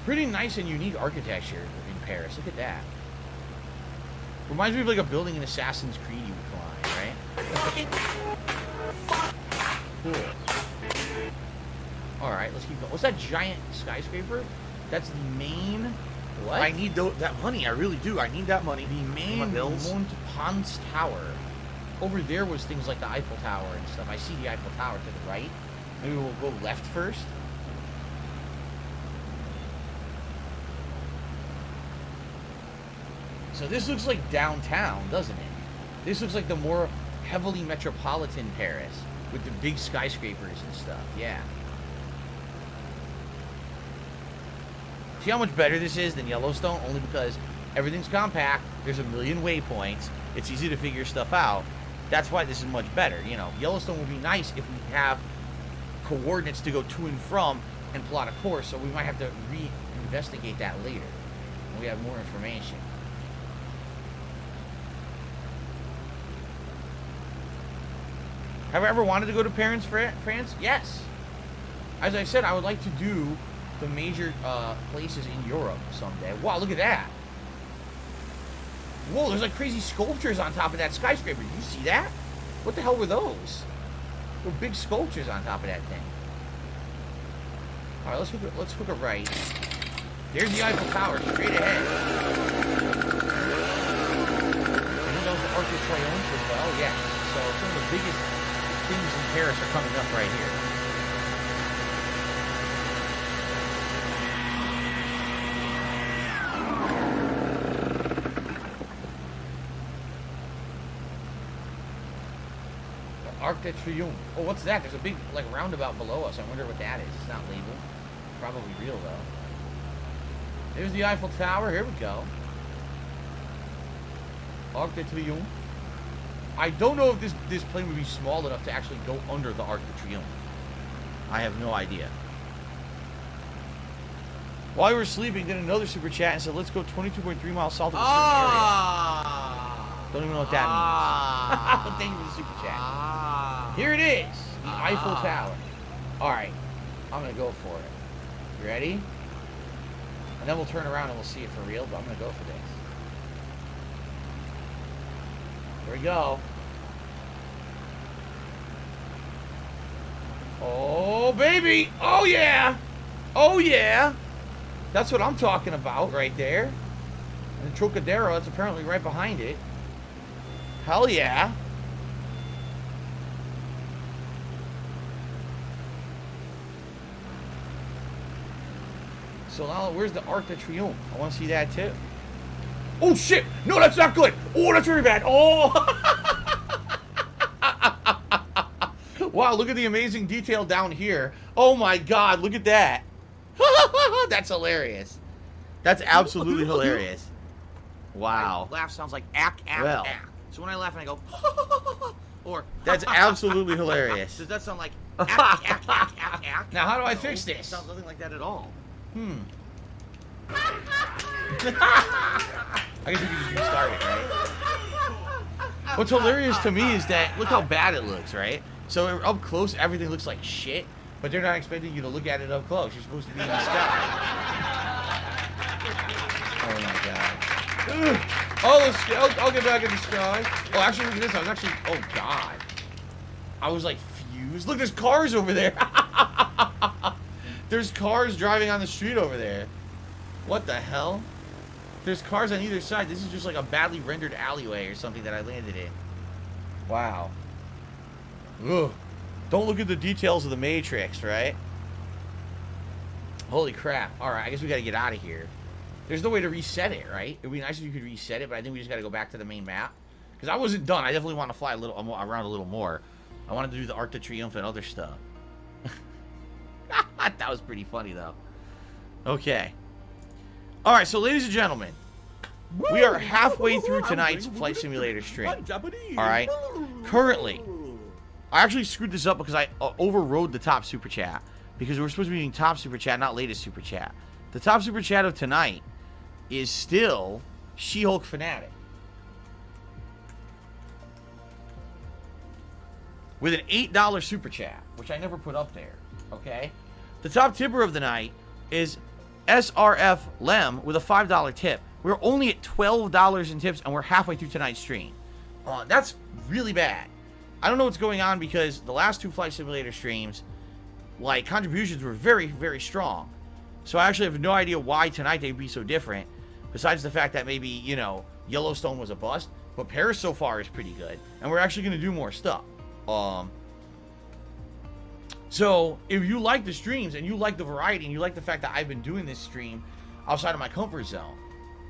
[SPEAKER 8] Pretty nice and unique architecture in Paris. Look at that. Reminds me of like a building in Assassin's Creed you would climb, right? Cool. Alright, let's keep going. What's that giant skyscraper? That's the main... What?
[SPEAKER 3] I need that money. I really do. I need that money.
[SPEAKER 8] The main Montpons Tower. Over there was things like the Eiffel Tower and stuff. I see the Eiffel Tower to the right. Maybe we'll go left first. So this looks like downtown, doesn't it? This looks like the more heavily metropolitan Paris with the big skyscrapers and stuff. Yeah. See how much better this is than Yellowstone? Only because everything's compact. There's a million waypoints. It's easy to figure stuff out. That's why this is much better. You know, Yellowstone would be nice if we have coordinates to go to and from and plot a course. So we might have to re-investigate that later when we have more information. Have I ever wanted to go to Paris, France? Yes. As I said, I would like to do the major places in Europe someday. Wow, look at that. Whoa, there's like crazy sculptures on top of that skyscraper. Did you see that? What the hell were those? There were big sculptures on top of that thing. All right, let's hook a right. There's the Eiffel Tower, straight ahead. And then there's the Arc de Triomphe as well. Yes. So some of the biggest things in Paris are coming up right here. Arc de Triomphe. Oh, what's that? There's a big, like, roundabout below us. I wonder what that is. It's not labeled. Probably real, though. There's the Eiffel Tower. Here we go. Arc de Triomphe. I don't know if this plane would be small enough to actually go under the Arc de Triomphe. I have no idea. While we were sleeping, did another super chat and said, let's go 22.3 miles south of the area. Don't even know what that means. Thank you for the super chat. Here it is. The Eiffel Tower. Alright. I'm going to go for it. You ready? And then we'll turn around and we'll see it for real, but I'm going to go for this. Here we go. Oh, baby. Oh, yeah. Oh, yeah. That's what I'm talking about right there. And the Trocadero, that's apparently right behind it. Hell yeah. So now, where's the Arc de Triomphe? I want to see that too. Oh shit! No, that's not good. Oh, that's very bad. Oh! Wow, look at the amazing detail down here. Oh my god, look at that. That's hilarious. That's absolutely hilarious. Wow.
[SPEAKER 3] Laugh sounds like ack. So when I laugh and I go, or
[SPEAKER 8] that's absolutely hilarious.
[SPEAKER 3] Does that sound like ack?
[SPEAKER 8] Now, how do I fix this?
[SPEAKER 3] It sounds nothing like that at all.
[SPEAKER 8] I guess we can just restart it, right? What's hilarious to me is that, look how bad it looks, right? So up close, everything looks like shit, but they're not expecting you to look at it up close. You're supposed to be in the sky. Oh my god. Ugh. Oh, I'll get back in the sky. Oh, actually, look at this. I was actually, oh god. I was like fused. Look, there's cars over there. There's cars driving on the street over there. What the hell? There's cars on either side. This is just like a badly rendered alleyway or something that I landed in. Wow. Ugh. Don't look at the details of the Matrix, right? Holy crap. Alright, I guess we gotta get out of here. There's no way to reset it, right? It would be nice if you could reset it, but I think we just gotta go back to the main map. Because I wasn't done. I definitely want to fly a little around a little more. I wanted to do the Arc de Triomphe and other stuff. That was pretty funny, though. Okay. Alright, so ladies and gentlemen, we are halfway through tonight's Flight Simulator stream. Alright? Currently, I actually screwed this up because I overrode the top super chat. Because we're supposed to be doing top super chat, not latest super chat. The top super chat of tonight is still She-Hulk Fanatic. With an $8 super chat, which I never put up there. Okay? The top tipper of the night is SRF Lem with a $5 tip. We're only at $12 in tips, and we're halfway through tonight's stream. That's really bad. I don't know what's going on because the last two Flight Simulator streams
[SPEAKER 3] like, contributions were very, very strong. So I actually have no idea why tonight they'd be so different, besides the fact that maybe, you know, Yellowstone was a bust. But Paris so far is pretty good, and we're actually going to do more stuff. So if you like the streams and you like the variety and you like the fact that I've been doing this stream outside of my comfort zone,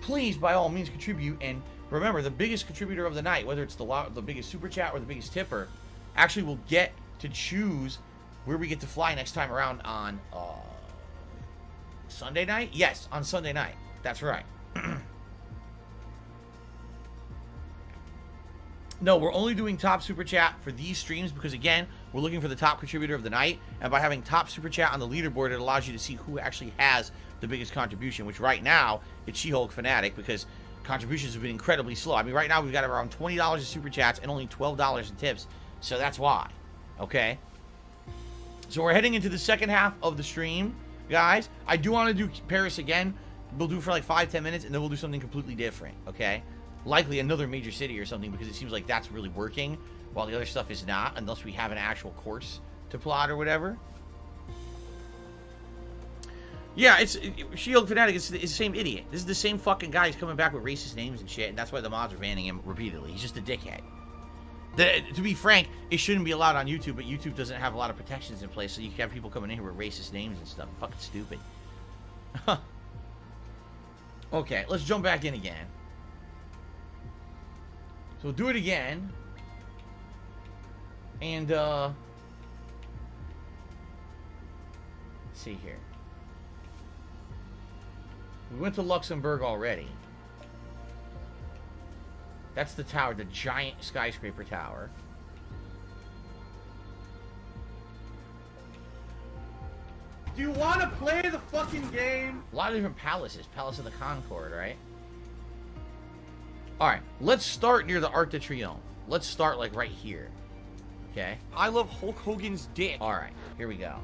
[SPEAKER 3] please, by all means, contribute. And remember, the biggest contributor of the night, whether it's the biggest super chat or the biggest tipper, actually will get to choose where we get to fly next time around on Sunday night. Yes, on Sunday night. That's right. No, we're only doing top super chat for these streams because, again, we're looking for the top contributor of the night. And by having top super chat on the leaderboard, it allows you to see who actually has the biggest contribution, which right now, it's She-Hulk Fanatic, because contributions have been incredibly slow. I mean, right now, we've got around $20 in super chats and only $12 in tips. So that's why. Okay? So we're heading into the second half of the stream, guys. I do want to do Paris again. We'll do it for like 5-10 minutes, and then we'll do something completely different. Okay? Likely another major city or something, because it seems like that's really working while the other stuff is not, unless we have an actual course to plot or whatever. Yeah, She-Hulk Fanatic is the same idiot. This is the same fucking guy who's coming back with racist names and shit, and that's why the mods are banning him repeatedly. He's just a dickhead. To be frank, it shouldn't be allowed on YouTube, but YouTube doesn't have a lot of protections in place, so you can have people coming in here with racist names and stuff. Fucking stupid. Okay, let's jump back in again. So we'll do it again. And, let's see here. We went to Luxembourg already. That's the tower, the giant skyscraper tower.
[SPEAKER 7] Do you want to play the fucking game?
[SPEAKER 3] A lot of different palaces. Palace of the Concorde, right? Alright, let's start near the Arc de Triomphe. Let's start, like, right here. Okay?
[SPEAKER 7] I love Hulk Hogan's dick.
[SPEAKER 3] Alright, here we go.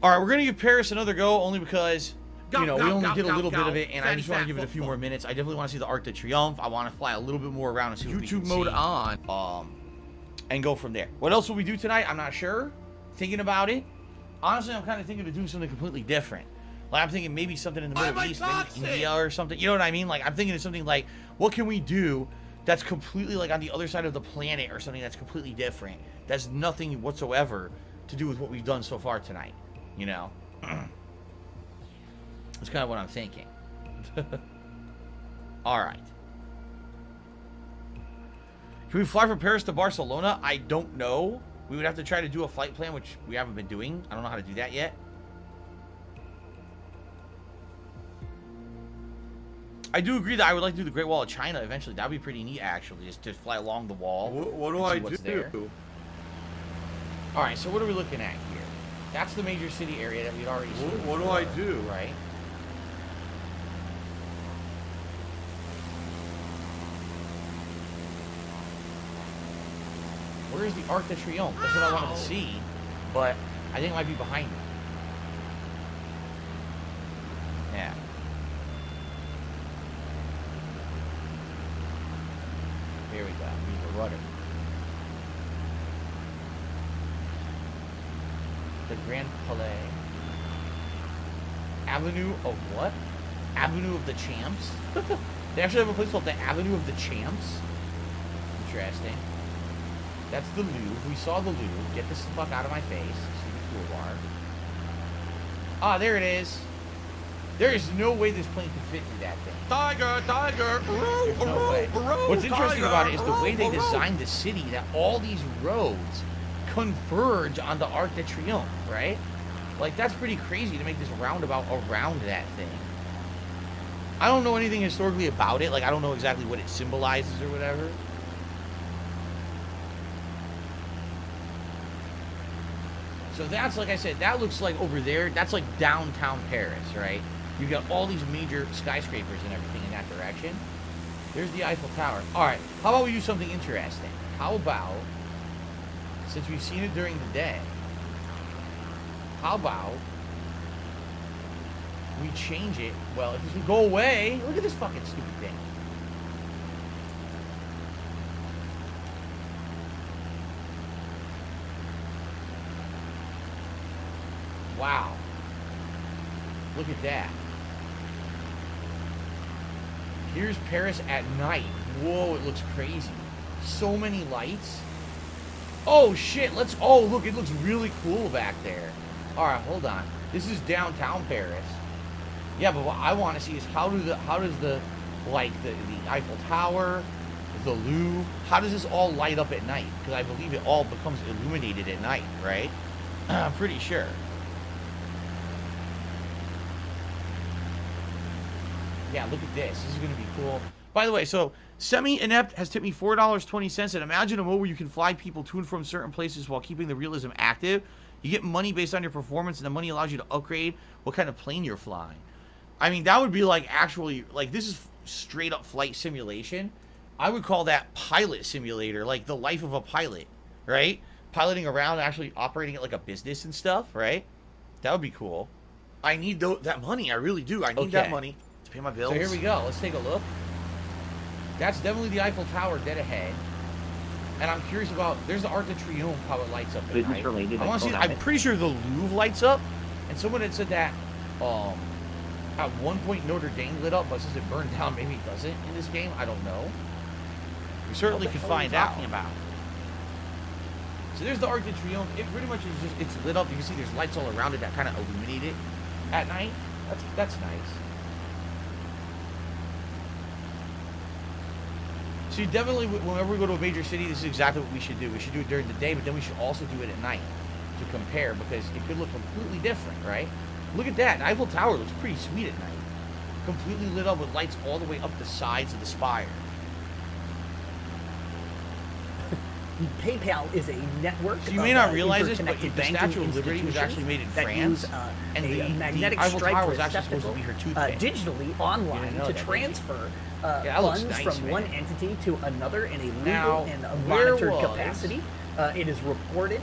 [SPEAKER 3] Alright, we're gonna give Paris another go, only because, you know, we only did a little bit of it, and I just want to give it a few more minutes. I definitely want to see the Arc de Triomphe. I want to fly a little bit more around and see what we can see.
[SPEAKER 7] YouTube mode on.
[SPEAKER 3] And go from there. What else will we do tonight? I'm not sure. Thinking about it. Honestly, I'm kind of thinking of doing something completely different. Like, I'm thinking maybe something in the Middle East, maybe India or something. You know what I mean? Like, I'm thinking of something like, what can we do that's completely, like, on the other side of the planet, or something that's completely different. That's nothing whatsoever to do with what we've done so far tonight. You know? That's kind of what I'm thinking. Alright. Can we fly from Paris to Barcelona? I don't know. We would have to try to do a flight plan, which we haven't been doing. I don't know how to do that yet. I do agree that I would like to do the Great Wall of China eventually. That would be pretty neat, actually, just to fly along the wall.
[SPEAKER 7] What do I do?
[SPEAKER 3] Alright, so what are we looking at here? That's the major city area that we'd already seen.
[SPEAKER 7] What do I do?
[SPEAKER 3] Right? Where's the Arc de Triomphe? That's what I wanted to see, but I think it might be behind me. Yeah. Here we go. Use the rudder. The Grand Palais. Avenue of what? Avenue of the Champs? They actually have a place called the Avenue of the Champs. Interesting. That's the Louvre. We saw the Louvre. Get this fuck out of my face. Stupid toolbar. Ah, there it is. There is no way this plane can fit through that thing.
[SPEAKER 7] Tiger, tiger.
[SPEAKER 3] There's no way. What's interesting about it is the way they designed the city, that all these roads converge on the Arc de Triomphe, right? Like, that's pretty crazy to make this roundabout around that thing. I don't know anything historically about it. Like, I don't know exactly what it symbolizes or whatever. So that's, like I said, that looks like over there, that's like downtown Paris, right? You've got all these major skyscrapers and everything in that direction. There's the Eiffel Tower. All right, how about we do something interesting? How about, since we've seen it during the day, how about we change it? Well, if this would go away, look at this fucking stupid thing.
[SPEAKER 8] Look at that. Here's Paris at night. Whoa, it looks crazy. So many lights. Oh shit, oh look, it looks really cool back there. Alright, hold on. This is downtown Paris. Yeah, but what I want to see is how does the Eiffel Tower, the Louvre, how does this all light up at night? Because I believe it all becomes illuminated at night, right? I'm pretty sure. Yeah, look at this. This is going to be cool. By the way, so Semi-Inept has tipped me $4.20, and imagine a mode where you can fly people to and from certain places while keeping the realism active. You get money based on your performance, and the money allows you to upgrade what kind of plane you're flying. I mean, that would be like actually, like, this is straight up flight simulation. I would call that pilot simulator, like the life of a pilot, right? Piloting around, actually operating it like a business and stuff, right? That would be cool. I need that money. I really do. I need that money to pay my bills. So here we go. Let's take a look. That's definitely the Eiffel Tower dead ahead. And I'm curious about, there's the Arc de Triomphe, how it lights up at night.
[SPEAKER 4] Related,
[SPEAKER 8] I want to see, I'm pretty sure the Louvre lights up. And someone had said that at one point Notre Dame lit up, but since it burned down, maybe it doesn't in this game. I don't know. We certainly could find out. So there's the Arc de Triomphe. It pretty much is just, it's lit up. You can see there's lights all around it that kind of illuminate it at night. That's nice. So you definitely, whenever we go to a major city, this is exactly what we should do. We should do it during the day, but then we should also do it at night to compare, because it could look completely different, right? Look at that. The Eiffel Tower looks pretty sweet at night. Completely lit up with lights all the way up the sides of the spire.
[SPEAKER 5] PayPal is a network.
[SPEAKER 8] So you may not realize this, but the Statue of Liberty was actually made in France, and the
[SPEAKER 5] magnetic
[SPEAKER 8] Eiffel
[SPEAKER 5] stripe
[SPEAKER 8] Tower was actually supposed to be her toothpick.
[SPEAKER 5] Digitally online to transfer
[SPEAKER 8] funds
[SPEAKER 5] nice,
[SPEAKER 8] from
[SPEAKER 5] one entity to another in a legal and a monitored capacity. It is reported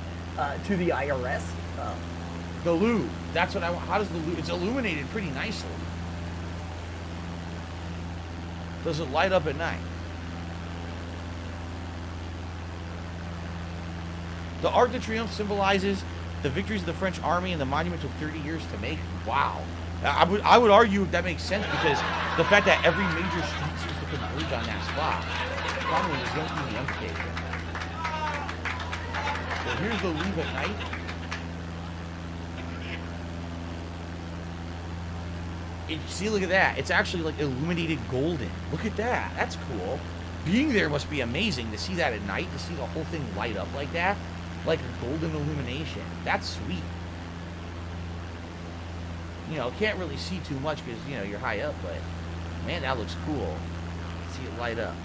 [SPEAKER 5] to the IRS.
[SPEAKER 8] The Louvre. That's what I want. How does the Louvre? It's illuminated pretty nicely. Does it light up at night? The Arc de Triomphe symbolizes the victories of the French army, and the monument took 30 years to make. Wow. I would argue that makes sense, because the fact that every major street seems to converge on that spot. Probably is going to be the implication. So here's the Louvre at night. See, look at that. It's actually like illuminated golden. Look at that. That's cool. Being there must be amazing to see that at night, to see the whole thing light up like that. Like a golden illumination. That's sweet. You know, can't really see too much because, you know, you're high up, but man, that looks cool. See it light up.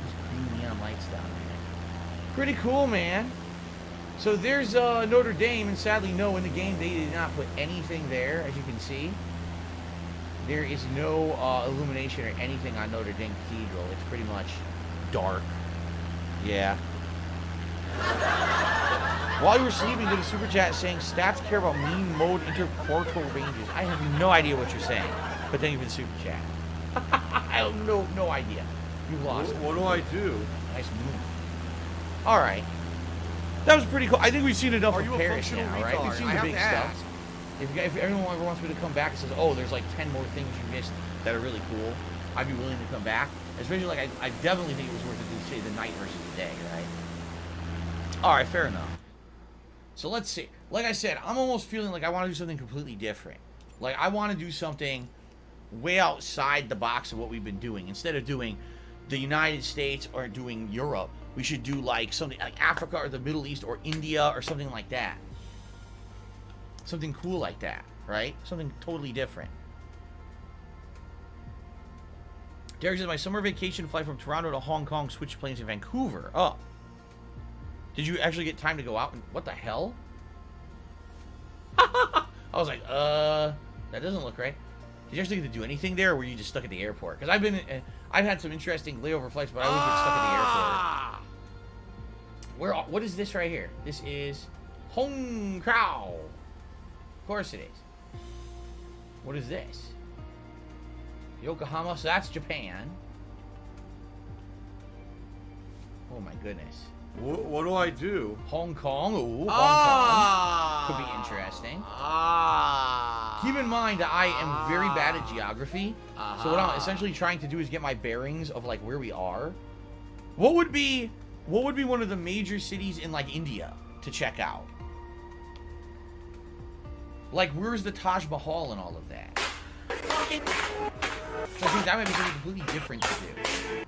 [SPEAKER 8] There's green neon lights down there. Pretty cool, man. So there's Notre Dame, and sadly, no, in the game they did not put anything there, as you can see. There is no illumination or anything on Notre Dame Cathedral. It's pretty much dark. Yeah. While you were sleeping, did a super chat saying stats care about mean mode interportal ranges. I have no idea what you're saying, but thank you for the super chat. I have no idea. You lost.
[SPEAKER 7] What do I do?
[SPEAKER 8] Nice move. All right, that was pretty cool. I think we've seen enough of Paris now, right? We've seen the big stuff. If everyone ever wants me to come back and says, "Oh, there's like 10 more things you missed that are really cool," I'd be willing to come back. Especially like I definitely think it was worth it to say the night versus the day, right? All right, fair enough. So let's see. Like I said, I'm almost feeling like I want to do something completely different. Like I want to do something way outside the box of what we've been doing. Instead of doing the United States or doing Europe, we should do like something like Africa or the Middle East or India or something like that. Something cool like that, right? Something totally different. Derek says, my summer vacation flight from Toronto to Hong Kong switched planes in Vancouver. Oh. Did you actually get time to go out? And what the hell? I was like, that doesn't look right. Did you actually get to do anything there, or were you just stuck at the airport? Because I've had some interesting layover flights, but I always get stuck at the airport. What is this right here? This is Hong Kong. Of course it is. What is this? Yokohama, so that's Japan. Oh my goodness.
[SPEAKER 7] What do I do?
[SPEAKER 8] Hong Kong. Ooh, Hong Kong. Could be interesting. Keep in mind that I am very bad at geography. So what I'm essentially trying to do is get my bearings of like where we are. What would be one of the major cities in like India to check out? Like, where's the Taj Mahal and all of that? So I think that might be something completely different to do.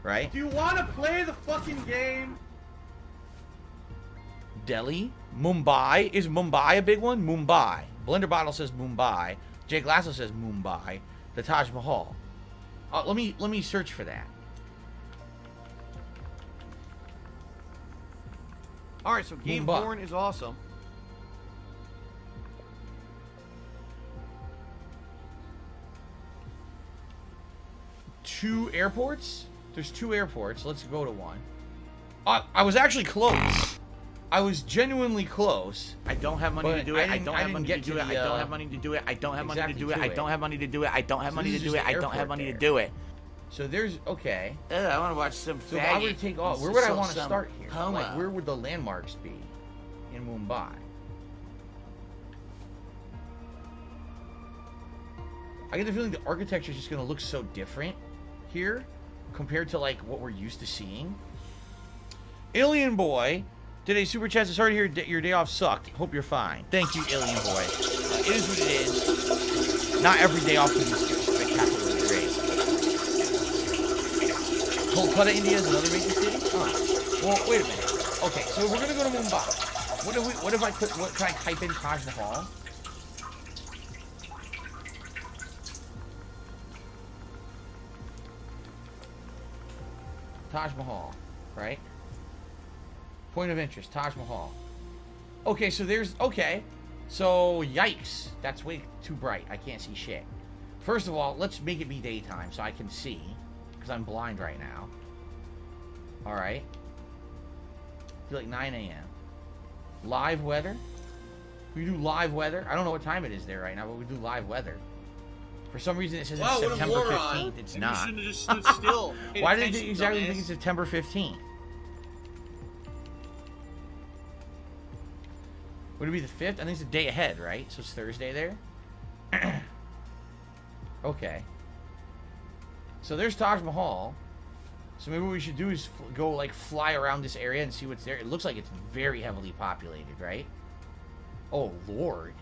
[SPEAKER 8] Right?
[SPEAKER 3] Do you want to play the fucking game?
[SPEAKER 8] Delhi? Mumbai? Is Mumbai a big one? Mumbai. Blender Bottle says Mumbai. Jake Lasso says Mumbai. The Taj Mahal. Let me search for that.
[SPEAKER 3] Alright, so Game
[SPEAKER 8] Mumbai.
[SPEAKER 3] Born is awesome.
[SPEAKER 8] Two airports? There's two airports. Let's go to one. I was actually close. I was genuinely close.
[SPEAKER 3] I don't have money to do it. I don't have money to
[SPEAKER 8] get
[SPEAKER 3] do it. I don't have money to do it. I don't have money to do it. I don't have money to do it. I don't have money to do it. I don't have money to do it.
[SPEAKER 8] So there's okay.
[SPEAKER 3] I want to watch some.
[SPEAKER 8] So if I were to take off, where would I want to start here? Like, where would the landmarks be in Mumbai? I get the feeling the architecture is just going to look so different here compared to like what we're used to seeing. Alien Boy did a super chat. Sorry to hear your day off sucked. Hope you're fine. Thank you, Alien Boy. It is what it is. Not every day off can be spectacularly great. Kolkata, India is another major city? Oh. Well, wait a minute. Okay, so we're gonna go to Mumbai. What can I type in Taj Mahal? Taj Mahal, right? Point of interest, Taj Mahal. Okay, so there's... Okay. So, yikes. That's way too bright. I can't see shit. First of all, let's make it be daytime so I can see. Because I'm blind right now. Alright. I feel like 9 a.m. Live weather. We do live weather. I don't know what time it is there right now, but we do live weather. For some reason it says it's September 15th. It's not.
[SPEAKER 3] You shouldn't have just stood still.
[SPEAKER 8] Why did it exactly think it's September 15th? Would it be the 5th? I think it's a day ahead, right? So it's Thursday there? Okay. So there's Taj Mahal. So maybe what we should do is go, like, fly around this area and see what's there. It looks like it's very heavily populated, right? Oh, Lord.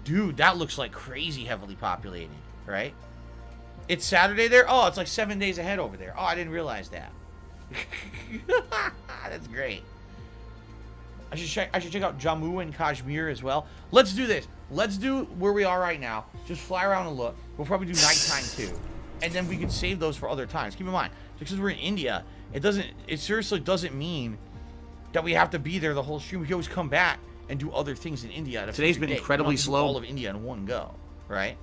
[SPEAKER 8] Dude, that looks like crazy heavily populated, right? It's Saturday there? Oh, it's like 7 days ahead over there. Oh, I didn't realize that. That's great. I should check out Jammu and Kashmir as well. Let's do this. Let's do where we are right now. Just fly around and look. We'll probably do nighttime too. And then we can save those for other times. Keep in mind, just because we're in India, it seriously doesn't mean that we have to be there the whole stream. We can always come back and do other things in India.
[SPEAKER 3] Today's been incredibly slow.
[SPEAKER 8] All of India in one go, right?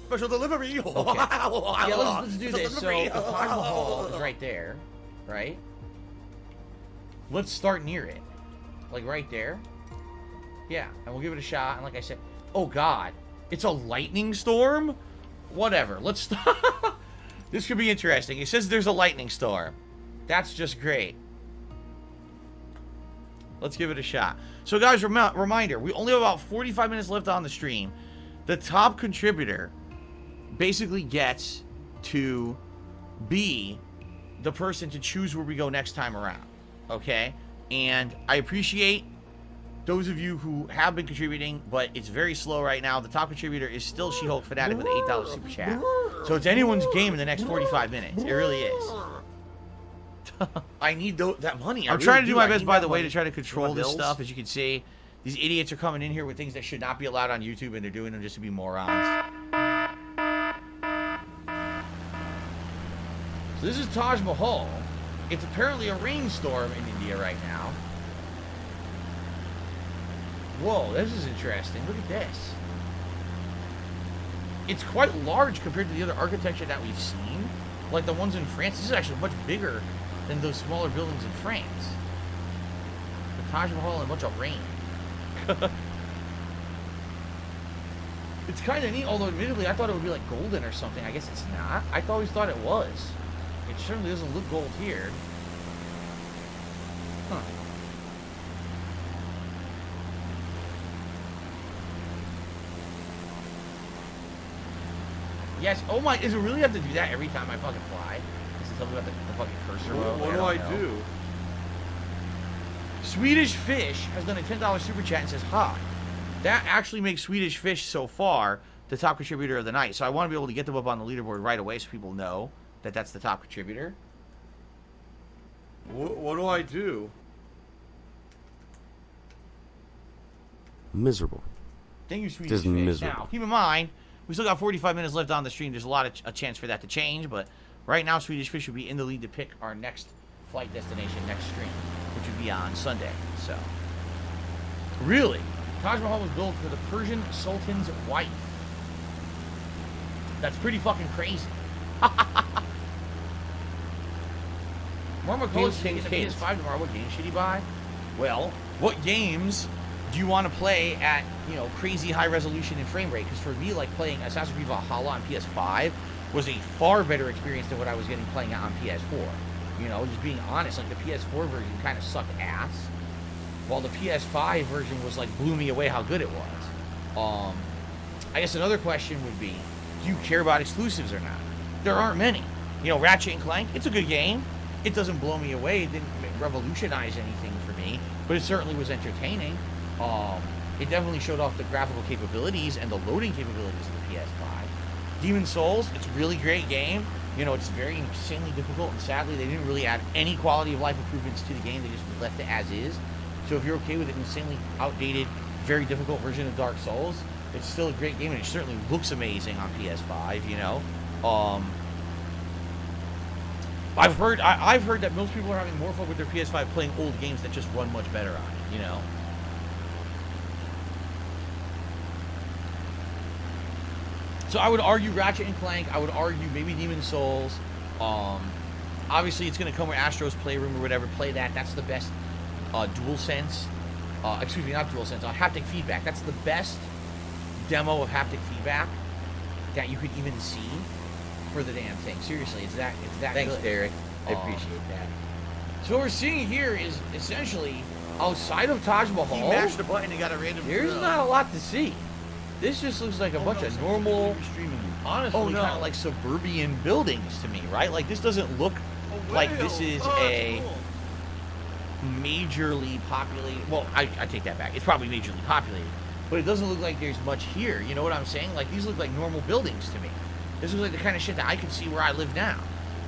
[SPEAKER 3] Special delivery.
[SPEAKER 8] Okay. Yeah, let's do this. So the Taj Mahal is right there, right? Let's start near it, like right there. Yeah, and we'll give it a shot. And like I said, oh God, it's a lightning storm. Whatever. Let's start. This could be interesting. It says there's a lightning storm. That's just great. Let's give it a shot. So guys, reminder, we only have about 45 minutes left on the stream. The top contributor basically gets to be the person to choose where we go next time around. Okay? And I appreciate those of you who have been contributing, but it's very slow right now. The top contributor is still She-Hulk Fanatic with an $8 super chat. So it's anyone's game in the next 45 minutes. It really is. I need that money. I'm trying to do my best, by the way, to try to control this stuff. As you can see, these idiots are coming in here with things that should not be allowed on YouTube, and they're doing them just to be morons. So this is Taj Mahal. It's apparently a rainstorm in India right now. Whoa, this is interesting. Look at this. It's quite large compared to the other architecture that we've seen. Like the ones in France. This is actually much bigger than those smaller buildings in France. The Taj Mahal and a bunch of rain. It's kind of neat, although admittedly I thought it would be like golden or something. I guess it's not. I always thought it was. It certainly doesn't look gold here. Huh. Yes. Oh my, does it really have to do that every time I fucking fly? Does it tell me about the fucking cursor mode?
[SPEAKER 7] What do I do?
[SPEAKER 8] Swedish Fish has done a $10 super chat and says, "Ha, that actually makes Swedish Fish so far the top contributor of the night." So I want to be able to get them up on the leaderboard right away so people know that that's the top contributor.
[SPEAKER 7] What do I do?
[SPEAKER 11] Miserable.
[SPEAKER 8] Thank you, Swedish
[SPEAKER 11] Just
[SPEAKER 8] Fish.
[SPEAKER 11] miserable.
[SPEAKER 8] Now, keep in mind, we still got 45 minutes left on the stream. There's a chance for that to change, but right now, Swedish Fish would be in the lead to pick our next flight destination next stream, which would be on Sunday. So, really, Taj Mahal was built for the Persian Sultan's wife. That's pretty fucking crazy. Mark McCullough's taking the PS5 tomorrow. What games should he buy? Well, what games do you want to play at, crazy high resolution and frame rate? Because for me, like playing Assassin's Creed Valhalla on PS5 was a far better experience than what I was getting playing it on PS4. Just being honest, like the PS4 version kind of sucked ass, while the PS5 version was like blew me away how good it was. I guess another question would be, do you care about exclusives or not? There aren't many. Ratchet and Clank, it's a good game. It doesn't blow me away. It didn't revolutionize anything for me, but it certainly was entertaining. It definitely showed off the graphical capabilities and the loading capabilities of the PS5. Demon's Souls, it's a really great game. It's very insanely difficult, and sadly, they didn't really add any quality of life improvements to the game. They just left it as is. So if you're okay with an insanely outdated, very difficult version of Dark Souls, it's still a great game, and it certainly looks amazing on PS5. I've heard that most people are having more fun with their PS5 playing old games that just run much better on it. So I would argue Ratchet and Clank. I would argue maybe Demon's Souls. Obviously, it's going to come with Astro's Playroom or whatever. Play that. That's the best DualSense. Excuse me, not DualSense. Haptic feedback. That's the best demo of haptic feedback that you could even see for the damn thing. Seriously, it's that
[SPEAKER 10] Thanks,
[SPEAKER 8] good.
[SPEAKER 10] Derek. I appreciate that.
[SPEAKER 8] So what we're seeing here is essentially outside of Taj Mahal.
[SPEAKER 3] He mashed the button and got a random.
[SPEAKER 8] There's not a lot to see. This just looks like a bunch of normal, honestly, kind of like suburban buildings to me, right? Like, this doesn't look like this is a majorly populated... Well, I take that back. It's probably majorly populated. But it doesn't look like there's much here. You know what I'm saying? Like, these look like normal buildings to me. This looks like the kind of shit that I can see where I live now.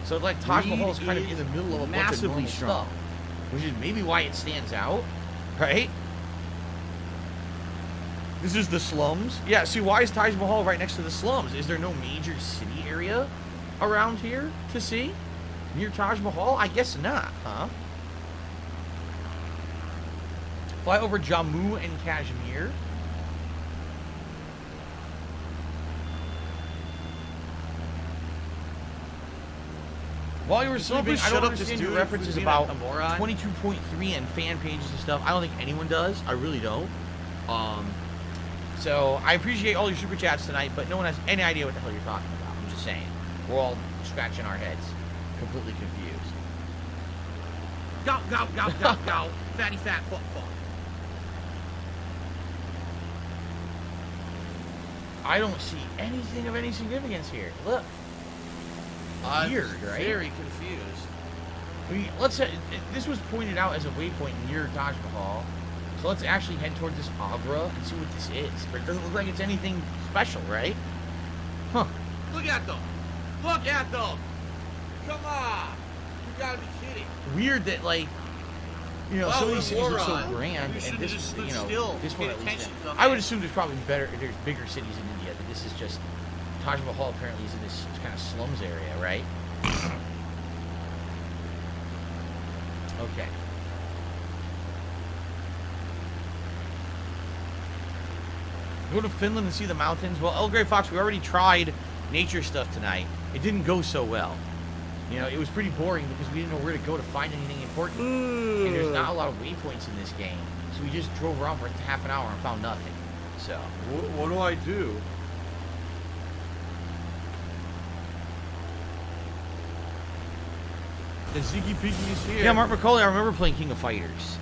[SPEAKER 8] So, like, Taj Mahal is kind of in the middle of a bunch of normal stuff. Which is maybe why it stands out, right? This is the slums. Yeah, see, why is Taj Mahal right next to the slums? Is there no major city area around here to see? Near Taj Mahal? I guess not, huh? Fly over Jammu and Kashmir. While you were sleeping, I don't understand your references about 22.3 and fan pages and stuff. I don't think anyone does. I really don't. So, I appreciate all your super chats tonight, but no one has any idea what the hell you're talking about. I'm just saying. We're all scratching our heads. Completely confused.
[SPEAKER 3] Go, go, go, go, go. Fatty fat fuck fuck.
[SPEAKER 8] I don't see anything of any significance here. Look. Weird, right?
[SPEAKER 3] Very confused.
[SPEAKER 8] I mean, let's say, this was pointed out as a waypoint near Taj Mahal. So let's actually head towards this Agra and see what this is. But it doesn't look like it's anything special, right? Huh.
[SPEAKER 3] Look at them. Look at them. Come on. You gotta be kidding.
[SPEAKER 8] Weird that, like, some of these cities look so grand,
[SPEAKER 3] You
[SPEAKER 8] and this,
[SPEAKER 3] just stood
[SPEAKER 8] this
[SPEAKER 3] still,
[SPEAKER 8] one
[SPEAKER 3] paid
[SPEAKER 8] at least.
[SPEAKER 3] attention to them.
[SPEAKER 8] I would assume there's probably there's bigger cities in India, but this is just, Taj Mahal apparently is in this kind of slums area, right? Okay. Go to Finland and see the mountains. Well, El Grey Fox, we already tried nature stuff tonight. It didn't go so well. It was pretty boring because we didn't know where to go to find anything important. And there's not a lot of waypoints in this game. So we just drove around for half an hour and found nothing. So.
[SPEAKER 7] What do I do?
[SPEAKER 3] The Ziggy Piggy is here.
[SPEAKER 8] Yeah, Mark McCauley, I remember playing King of Fighters.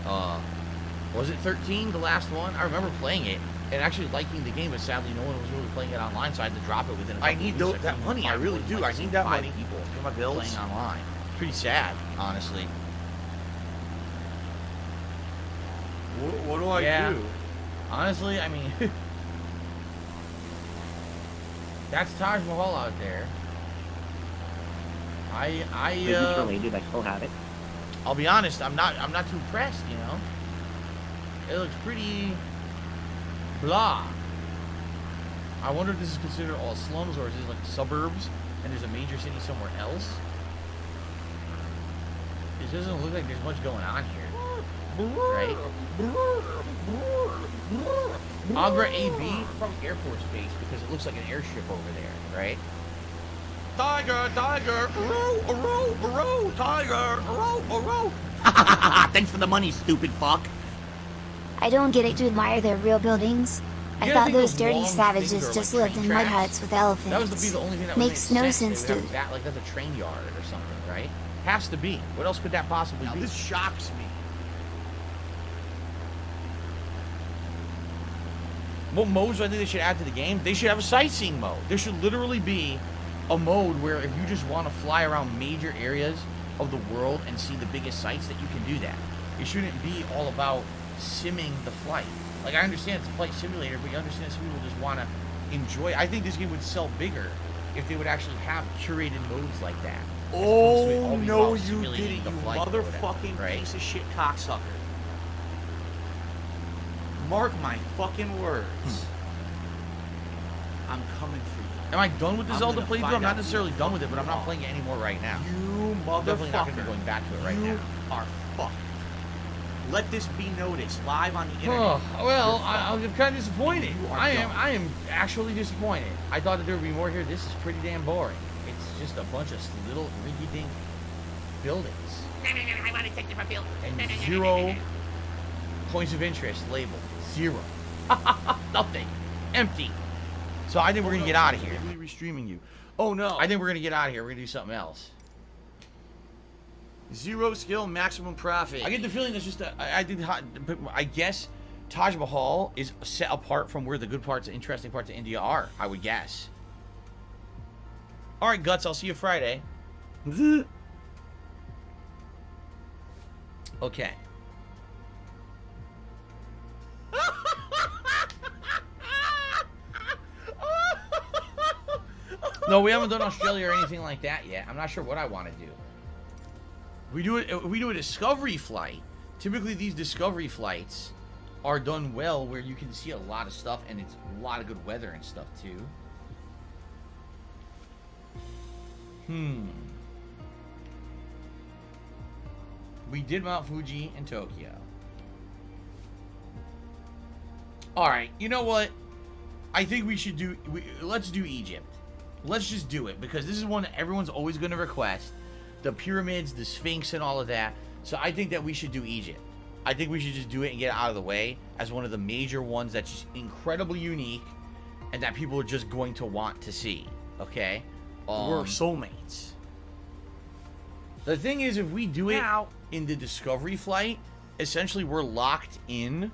[SPEAKER 8] Was it 13, the last one? I remember playing it. and actually liking the game, but sadly no one was really playing it online, so I had to drop it within a couple
[SPEAKER 3] I need
[SPEAKER 8] of weeks.
[SPEAKER 3] that money. I really do. I need that
[SPEAKER 8] 5
[SPEAKER 3] money.
[SPEAKER 8] people
[SPEAKER 3] For my bills.
[SPEAKER 8] playing online. Pretty sad, honestly.
[SPEAKER 3] What do I
[SPEAKER 8] Yeah.
[SPEAKER 3] do?
[SPEAKER 8] Honestly, I mean, that's Taj Mahal out there.
[SPEAKER 4] Business related, I still have it.
[SPEAKER 8] I'll be honest, I'm not too impressed, you know. It looks pretty blah. I wonder if this is considered all slums or is this like suburbs and there's a major city somewhere else? It doesn't look like there's much going on here. Right? Agra AB, probably Air Force Base because it looks like an airstrip over there, right?
[SPEAKER 3] Tiger, tiger, row, tiger, row.
[SPEAKER 5] Thanks for the money, stupid fuck.
[SPEAKER 9] I don't get it to admire their real buildings. I
[SPEAKER 8] You gotta
[SPEAKER 9] thought
[SPEAKER 8] think
[SPEAKER 9] those
[SPEAKER 8] those
[SPEAKER 9] dirty
[SPEAKER 8] long things
[SPEAKER 9] savages
[SPEAKER 8] are
[SPEAKER 9] just
[SPEAKER 8] like
[SPEAKER 9] lived
[SPEAKER 8] train
[SPEAKER 9] in mud
[SPEAKER 8] tracks.
[SPEAKER 9] huts with
[SPEAKER 8] That was
[SPEAKER 9] elephants.
[SPEAKER 8] the only thing that would
[SPEAKER 9] Makes
[SPEAKER 8] make
[SPEAKER 9] no
[SPEAKER 8] sense.
[SPEAKER 9] sense
[SPEAKER 8] They would
[SPEAKER 9] to.
[SPEAKER 8] have that, like that's a train yard or something, right? Has to be. What else could that possibly
[SPEAKER 3] Now
[SPEAKER 8] be?
[SPEAKER 3] this shocks me.
[SPEAKER 8] What modes do I think they should add to the game? They should have a sightseeing mode. There should literally be a mode where if you just want to fly around major areas of the world and see the biggest sights, that you can do that. It shouldn't be all about simming the flight. Like, I understand it's a flight simulator, but you understand some people just want to enjoy. I think this game would sell bigger if they would actually have curated modes like that. as opposed to it all
[SPEAKER 3] Oh
[SPEAKER 8] being
[SPEAKER 3] no,
[SPEAKER 8] about
[SPEAKER 3] you
[SPEAKER 8] simulating
[SPEAKER 3] did it,
[SPEAKER 8] the
[SPEAKER 3] you
[SPEAKER 8] flight or whatever,
[SPEAKER 3] motherfucking
[SPEAKER 8] right?
[SPEAKER 3] piece of shit cocksucker. Mark my fucking words. I'm coming for you.
[SPEAKER 8] Am I done with the
[SPEAKER 3] I'm
[SPEAKER 8] Zelda
[SPEAKER 3] gonna
[SPEAKER 8] playthrough?
[SPEAKER 3] find
[SPEAKER 8] I'm not
[SPEAKER 3] out
[SPEAKER 8] necessarily
[SPEAKER 3] who the
[SPEAKER 8] done with it,
[SPEAKER 3] fuck
[SPEAKER 8] but I'm
[SPEAKER 3] you
[SPEAKER 8] not
[SPEAKER 3] are.
[SPEAKER 8] playing it anymore right now.
[SPEAKER 3] You
[SPEAKER 8] I'm definitely not going to be
[SPEAKER 3] motherfucker.
[SPEAKER 8] going back to it right
[SPEAKER 3] You
[SPEAKER 8] now.
[SPEAKER 3] are fucked. Let this be noticed live on the internet.
[SPEAKER 8] Oh, well,
[SPEAKER 3] You're fucked.
[SPEAKER 8] I'm kind of disappointed.
[SPEAKER 3] You are
[SPEAKER 8] I am
[SPEAKER 3] done.
[SPEAKER 8] actually disappointed. I thought that there would be more here. This is pretty damn boring. It's just a bunch of little rinky-dink buildings.
[SPEAKER 1] I want to take them a field.
[SPEAKER 8] And 0 points of interest labeled. 0. Nothing. Empty. So I think we're going to get out of here.
[SPEAKER 3] Illegally restreaming you. Oh no.
[SPEAKER 8] I think we're going to get out of here. We're going to do something else.
[SPEAKER 3] 0 skill, maximum profit.
[SPEAKER 8] I get the feeling that's just I guess Taj Mahal is set apart from where the good parts, interesting parts of India are. I would guess. All right, Guts. I'll see you Friday. Okay. No, we haven't done Australia or anything like that yet. I'm not sure what I want to do. We do a discovery flight. Typically, these discovery flights are done well, where you can see a lot of stuff and it's a lot of good weather and stuff too. We did Mount Fuji in Tokyo. All right, you know what? I think we should do. Let's do Egypt. Let's just do it because this is one that everyone's always going to request. The pyramids, the Sphinx, and all of that. So I think that we should do Egypt. I think we should just do it and get it out of the way as one of the major ones that's just incredibly unique and that people are just going to want to see. Okay?
[SPEAKER 3] We're soulmates.
[SPEAKER 8] The thing is, if we do it in the discovery flight, essentially we're locked in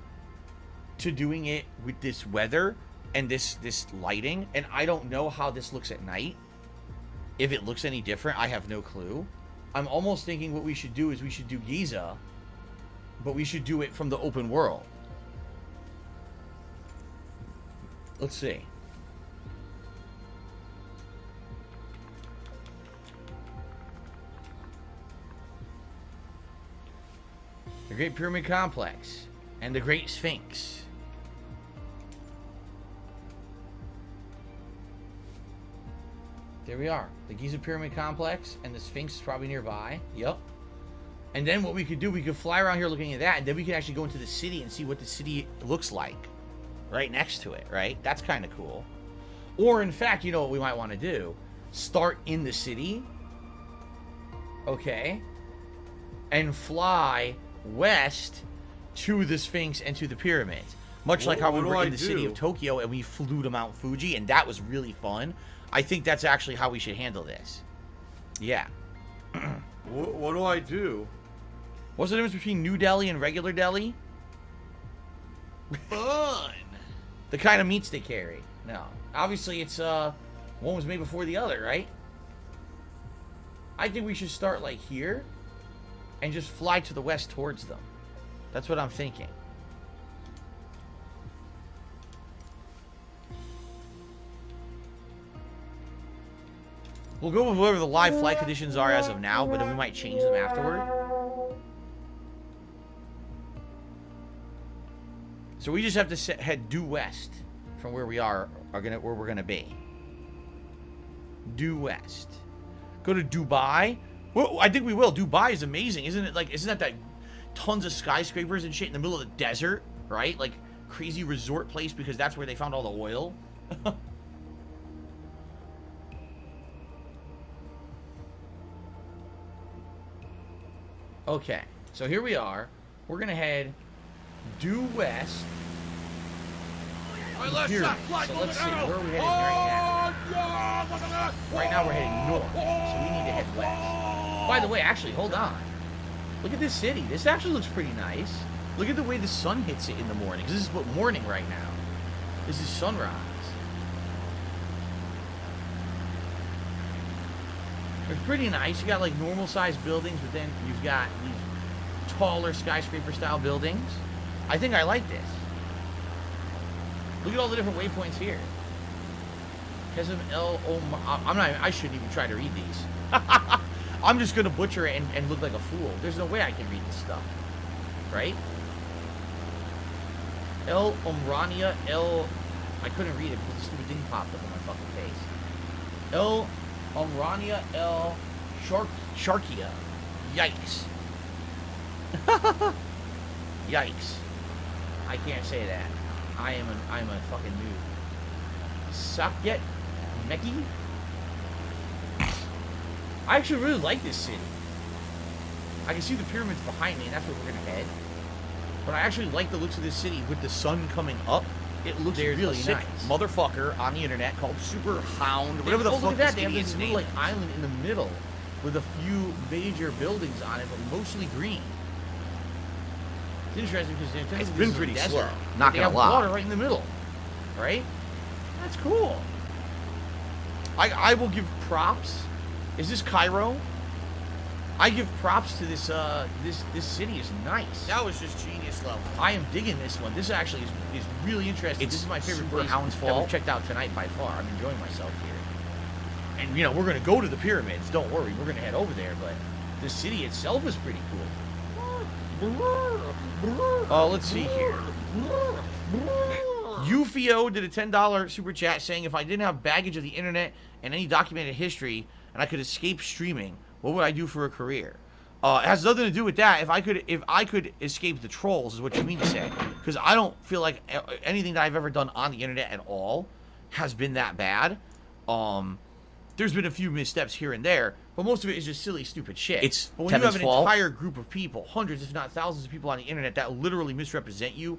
[SPEAKER 8] to doing it with this weather and this lighting, and I don't know how this looks at night. If it looks any different, I have no clue. I'm almost thinking what we should do is we should do Giza, but we should do it from the open world. Let's see. The Great Pyramid Complex and the Great Sphinx. There we are. The Giza Pyramid Complex and the Sphinx is probably nearby. Yep. And then what we could do, we could fly around here looking at that, and then we could actually go into the city and see what the city looks like right next to it, right? That's kind of cool. Or, in fact, you know what we might want to do? Start in the city, okay, and fly west to the Sphinx and to the pyramids. Much like how we were in the city of Tokyo and we flew to Mount Fuji, and that was really fun. I think that's actually how we should handle this. Yeah.
[SPEAKER 3] What do I do?
[SPEAKER 8] What's the difference between New Delhi and regular Delhi?
[SPEAKER 3] Fun.
[SPEAKER 8] the kind of meats they carry. No. Obviously, it's, one was made before the other, right? I think we should start, like, here and just fly to the west towards them. That's what I'm thinking. We'll go with whatever the live flight conditions are as of now, but then we might change them afterward. So we just have to head due west from where we are where we're gonna be. Due west. Go to Dubai. Well, I think we will. Dubai is amazing, isn't it? Like, isn't that tons of skyscrapers and shit in the middle of the desert, right? Like crazy resort place because that's where they found all the oil. Okay, so here we are. We're gonna head due west.
[SPEAKER 7] My left
[SPEAKER 8] Here.
[SPEAKER 7] shot, fly,
[SPEAKER 8] So
[SPEAKER 7] golden
[SPEAKER 8] let's see,
[SPEAKER 7] arrow.
[SPEAKER 8] where are we heading right now? Right now we're heading north, so we need to head west. By the way, actually, hold on. Look at this city. This actually looks pretty nice. Look at the way the sun hits it in the morning. This is what morning right now. This is sunrise. It's pretty nice. You got like normal sized buildings, but then you've got these taller skyscraper style buildings. I think I like this. Look at all the different waypoints here. Kesem El Omar. I shouldn't even try to read these. I'm just gonna butcher it and look like a fool. There's no way I can read this stuff. Right? El Omrania El. I couldn't read it because the stupid thing popped up on my fucking face. El Omrania El Sharkia. Yikes. Yikes. I can't say that. I'm a fucking noob. Sakyet Meki? I actually really like this city. I can see the pyramids behind me, and that's where we're gonna head. But I actually like the looks of this city with the sun coming up. It looks really
[SPEAKER 3] sick
[SPEAKER 8] nice.
[SPEAKER 3] motherfucker on the internet called Super Hound, whatever the fuck
[SPEAKER 8] that.
[SPEAKER 3] this
[SPEAKER 8] They have
[SPEAKER 3] idiot's
[SPEAKER 8] this
[SPEAKER 3] name
[SPEAKER 8] little
[SPEAKER 3] is.
[SPEAKER 8] like island in the middle with a few major buildings on it, but mostly green. It's interesting because
[SPEAKER 3] It's been pretty
[SPEAKER 8] desert,
[SPEAKER 3] slow,
[SPEAKER 8] but
[SPEAKER 3] not
[SPEAKER 8] they
[SPEAKER 3] gonna
[SPEAKER 8] have
[SPEAKER 3] lie.
[SPEAKER 8] water right in the middle, right? That's cool. I will give props. Is this Cairo? I give props to this this city is nice.
[SPEAKER 3] That was just genius level.
[SPEAKER 8] I am digging this one. This actually is really interesting.
[SPEAKER 3] It's
[SPEAKER 8] This is my favorite
[SPEAKER 3] Super
[SPEAKER 8] place
[SPEAKER 3] Hound's
[SPEAKER 8] that
[SPEAKER 3] Fall.
[SPEAKER 8] we've checked out tonight by far. I'm enjoying myself here. And, you know, we're going to go to the pyramids. Don't worry. We're going to head over there. But the city itself is pretty cool. Let's see here. Ufio did a $10 super chat saying, if I didn't have baggage of the internet and any documented history and I could escape streaming, what would I do for a career? It has nothing to do with that. If I could escape the trolls is what you mean to say. Because I don't feel like anything that I've ever done on the internet at all has been that bad. There's been a few missteps here and there, but most of it is just silly, stupid shit.
[SPEAKER 3] It's
[SPEAKER 8] but when you have
[SPEAKER 3] Tevin's
[SPEAKER 8] an
[SPEAKER 3] fault.
[SPEAKER 8] entire group of people, hundreds if not thousands of people on the internet that literally misrepresent you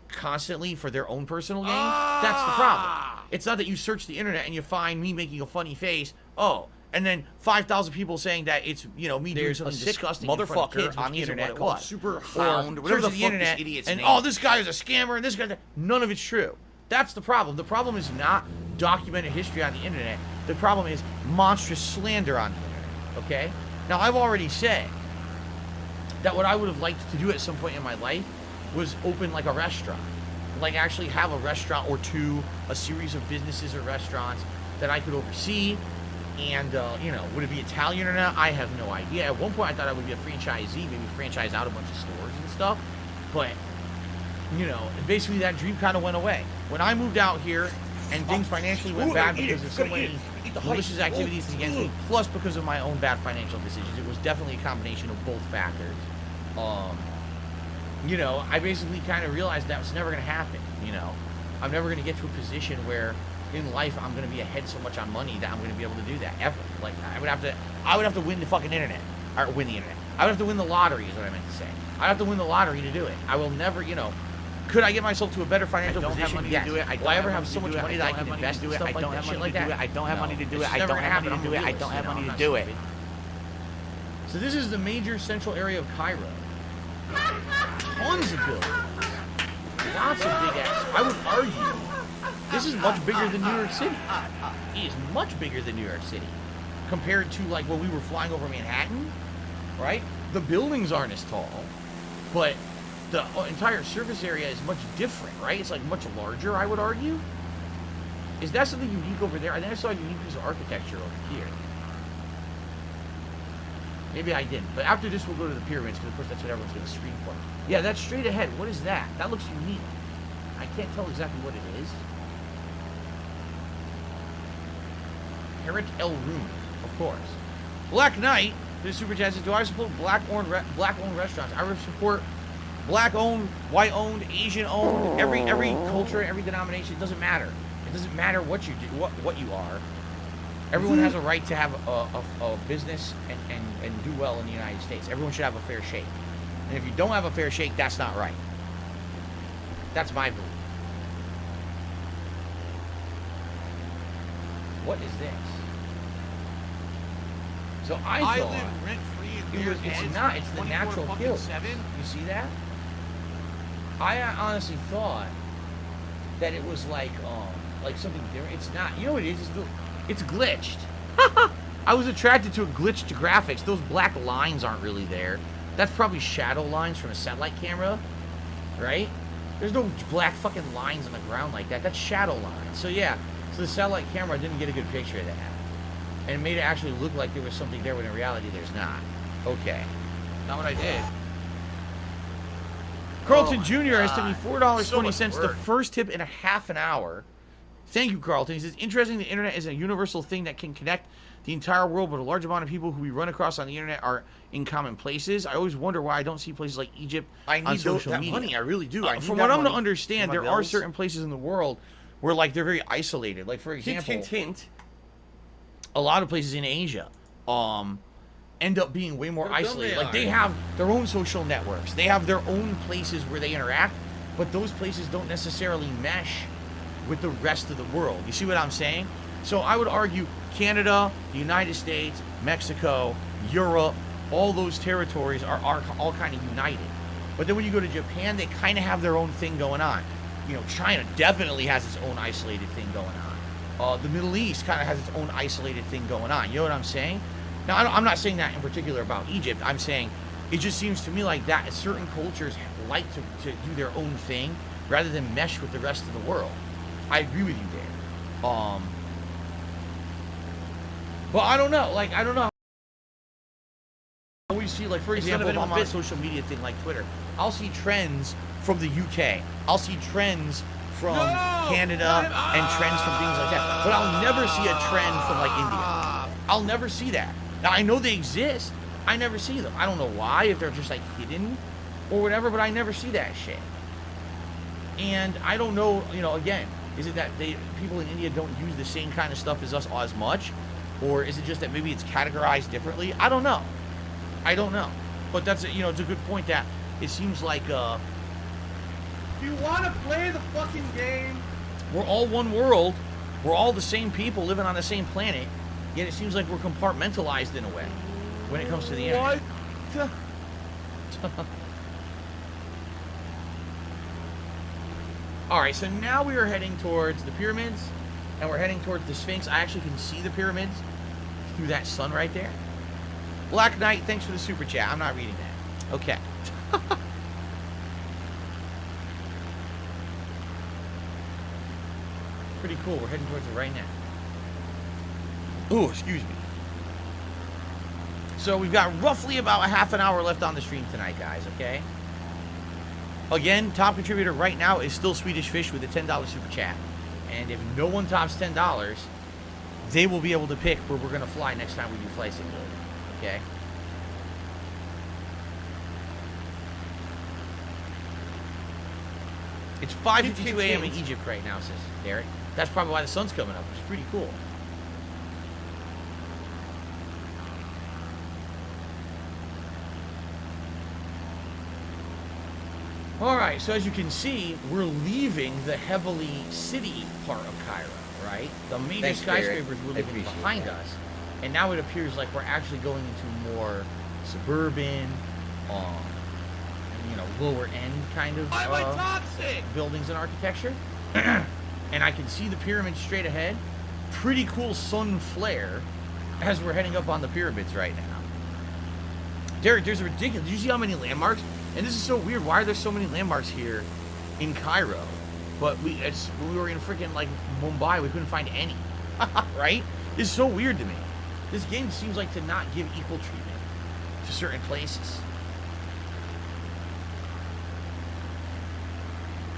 [SPEAKER 8] constantly for their own personal gain, that's the problem. It's not that you search the internet and you find me making a funny face, and then 5,000 people saying that it's, you know, me doing
[SPEAKER 3] There's a
[SPEAKER 8] something
[SPEAKER 3] sick
[SPEAKER 8] disgusting in front of
[SPEAKER 3] motherfucker
[SPEAKER 8] kids,
[SPEAKER 3] on
[SPEAKER 8] which
[SPEAKER 3] the
[SPEAKER 8] isn't
[SPEAKER 3] internet
[SPEAKER 8] what it
[SPEAKER 3] called
[SPEAKER 8] was.
[SPEAKER 3] Super
[SPEAKER 8] Or
[SPEAKER 3] Hound, whatever
[SPEAKER 8] search
[SPEAKER 3] the
[SPEAKER 8] the
[SPEAKER 3] fuck
[SPEAKER 8] internet
[SPEAKER 3] this idiot's
[SPEAKER 8] and
[SPEAKER 3] name.
[SPEAKER 8] this guy is a scammer and this guy. None of it's true. That's the problem. The problem is not documented history on the internet. The problem is monstrous slander on the internet. Okay? Now, I've already said that what I would have liked to do at some point in my life was open like a restaurant. Like actually have a restaurant or two, a series of businesses or restaurants that I could oversee. And, you know, would it be Italian or not? I have no idea. At one point, I thought I would be a franchisee, maybe franchise out a bunch of stores and stuff. But, you know, basically that dream kind of went away. When I moved out here and things financially went bad because of so many malicious activities against me, plus because of my own bad financial decisions, it was definitely a combination of both factors. You know, I basically kind of realized that was never going to happen, you know. I'm never going to get to a position where in life I'm going to be ahead so much on money that I'm going to be able to do that ever. Like I would have to win the fucking internet, or win the internet. I would have to win the lottery is what I meant to say. I'd have to win the lottery to do it. I will never, you know. Could I get myself to a better financial position? Yes. Will I ever have so much money that I can invest in stuff like that, shit like that?
[SPEAKER 3] I don't have money to do it.
[SPEAKER 8] It's
[SPEAKER 3] I
[SPEAKER 8] never
[SPEAKER 3] don't
[SPEAKER 8] gonna
[SPEAKER 3] have money
[SPEAKER 8] happen.
[SPEAKER 3] to do it. I
[SPEAKER 8] I'm
[SPEAKER 3] don't have
[SPEAKER 8] realistic,
[SPEAKER 3] money
[SPEAKER 8] I'm
[SPEAKER 3] to
[SPEAKER 8] not
[SPEAKER 3] do it.
[SPEAKER 8] stupid. So this is the major central area of Cairo. Tons of buildings. Lots of big ass. I would argue This is much bigger than New York City. It is much bigger than New York City. Compared to like when we were flying over Manhattan, right? The buildings aren't as tall, but the entire surface area is much different, right? It's like much larger, I would argue. Is that something unique over there? I think I saw a unique piece of architecture over here. Maybe I didn't. But after this, we'll go to the pyramids, because of course that's what everyone's going to scream for. Yeah, that's straight ahead. What is that? That looks unique. I can't tell exactly what it is. Herrick El Room, of course. Black Knight, the super chat says, do I support black-owned restaurants? I would support black-owned, white-owned, Asian-owned, every culture, every denomination. It doesn't matter. It doesn't matter what you do, what you are. Everyone has a right to have a business and do well in the United States. Everyone should have a fair shake. And if you don't have a fair shake, that's not right. That's my belief. What is this? So I thought
[SPEAKER 7] live rent-free in
[SPEAKER 8] it's not. It's the natural hill. You see that? I honestly thought that it was like something different. It's not. You know what it is? It's glitched. I was attracted to a glitched graphics. Those black lines aren't really there. That's probably shadow lines from a satellite camera, right? There's no black fucking lines on the ground like that. That's shadow lines. So yeah, so the satellite camera didn't get a good picture of that. And it made it actually look like there was something there when in reality there's not. Okay. Not what I did. Carlton Jr. has tipped me $4.20, the first tip in a half an hour. Thank you, Carlton. He says, interesting, the internet is a universal thing that can connect the entire world, but a large amount of people who we run across on the internet are in common places. I always wonder why I don't see places like Egypt on social media.
[SPEAKER 3] Money, I really do.
[SPEAKER 8] From what I'm to understand, there are certain places in the world where, like, they're very isolated. Like, for example,
[SPEAKER 3] hint.
[SPEAKER 8] a lot of places in Asia end up being way more isolated. Like, they have their own social networks. They have their own places where they interact, but those places don't necessarily mesh with the rest of the world. You see what I'm saying? So I would argue Canada, the United States, Mexico, Europe, all those territories are all kind of united. But then when you go to Japan, they kind of have their own thing going on. You know, China definitely has its own isolated thing going on. The Middle East kind of has its own isolated thing going on. You know what I'm saying? Now, I'm not saying that in particular about Egypt. I'm saying it just seems to me like that certain cultures like to do their own thing rather than mesh with the rest of the world. I agree with you there. But I don't know. Like, I don't know. I always see, like, for example, if I'm on a social media thing like Twitter, I'll see trends from the UK. I'll see trends from Canada and trends from things like that. But I'll never see a trend from, like, India. I'll never see that. Now, I know they exist. I never see them. I don't know why, if they're just, like, hidden or whatever, but I never see that shit. And I don't know, you know, again, is it that people in India don't use the same kind of stuff as us as much? Or is it just that maybe it's categorized differently? I don't know. I don't know. But that's, you know, it's a good point that it seems like,
[SPEAKER 7] Do you want to play the fucking game?
[SPEAKER 8] We're all one world. We're all the same people living on the same planet. Yet it seems like we're compartmentalized in a way when it comes to the internet.
[SPEAKER 7] What?
[SPEAKER 8] All right, so now we are heading towards the pyramids, and we're heading towards the Sphinx. I actually can see the pyramids through that sun right there. Black Knight, thanks for the super chat. I'm not reading that. Okay. Pretty cool. We're heading towards it right now. Oh, excuse me. So we've got roughly about a half an hour left on the stream tonight, guys, okay? Again, top contributor right now is still Swedish Fish with a $10 super chat. And if no one tops $10, they will be able to pick where we're going to fly next time we do Flight Simulator. Okay? It's 5:52 a.m. in Egypt right now, says Derek. That's probably why the sun's coming up, which is pretty cool. Alright, so as you can see, we're leaving the heavily city part of Cairo, right? The major skyscrapers were leaving behind us. And now it appears like we're actually going into more suburban, you know, lower end kind of buildings and architecture. and I can see the pyramids straight ahead. Pretty cool sun flare as we're heading up on the pyramids right now. Derek, there's a ridiculous... Did you see how many landmarks? And this is so weird. Why are there so many landmarks here in Cairo? But when we were in freaking, like, Mumbai, we couldn't find any. Right? This is so weird to me. This game seems like to not give equal treatment to certain places.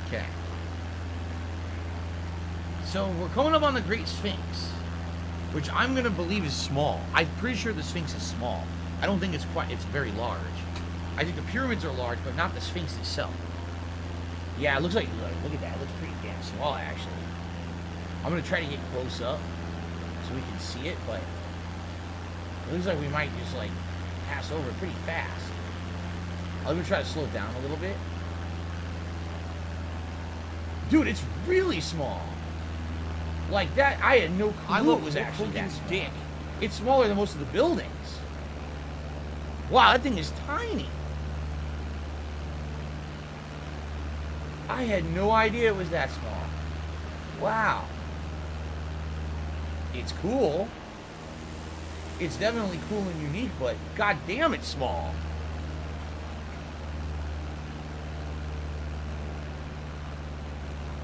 [SPEAKER 8] Okay. So we're coming up on the Great Sphinx, which I'm going to believe is small. I'm pretty sure the Sphinx is small. I don't think it's very large. I think the pyramids are large, but not the Sphinx itself. Yeah, it looks like, look at that. It looks pretty damn small, actually. I'm going to try to get close up so we can see it, but it looks like we might just, like, pass over pretty fast. I'm going to try to slow it down a little bit. Dude, it's really small. Like that, I had no clue it was actually that small. It's smaller than most of the buildings. Wow, that thing is tiny. I had no idea it was that small. Wow. It's cool. It's definitely cool and unique, but goddamn, it's small.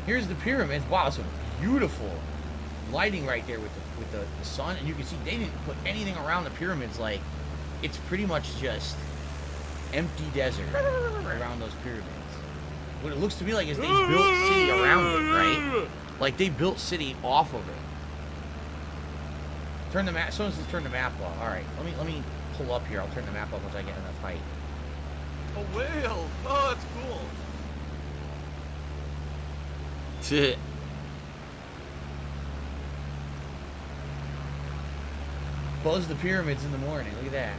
[SPEAKER 8] Here's the pyramids. Wow, some beautiful lighting right there with the sun, and you can see they didn't put anything around the pyramids. Like, it's pretty much just empty desert around those pyramids. What it looks to me like is they built city around it, right? Like they built city off of it. Turn the map. Someone says turn the map off. All right, let me pull up here. I'll turn the map up once I get enough height.
[SPEAKER 7] A whale! Oh, that's cool.
[SPEAKER 8] Shit. Buzz the pyramids in the morning. Look at that.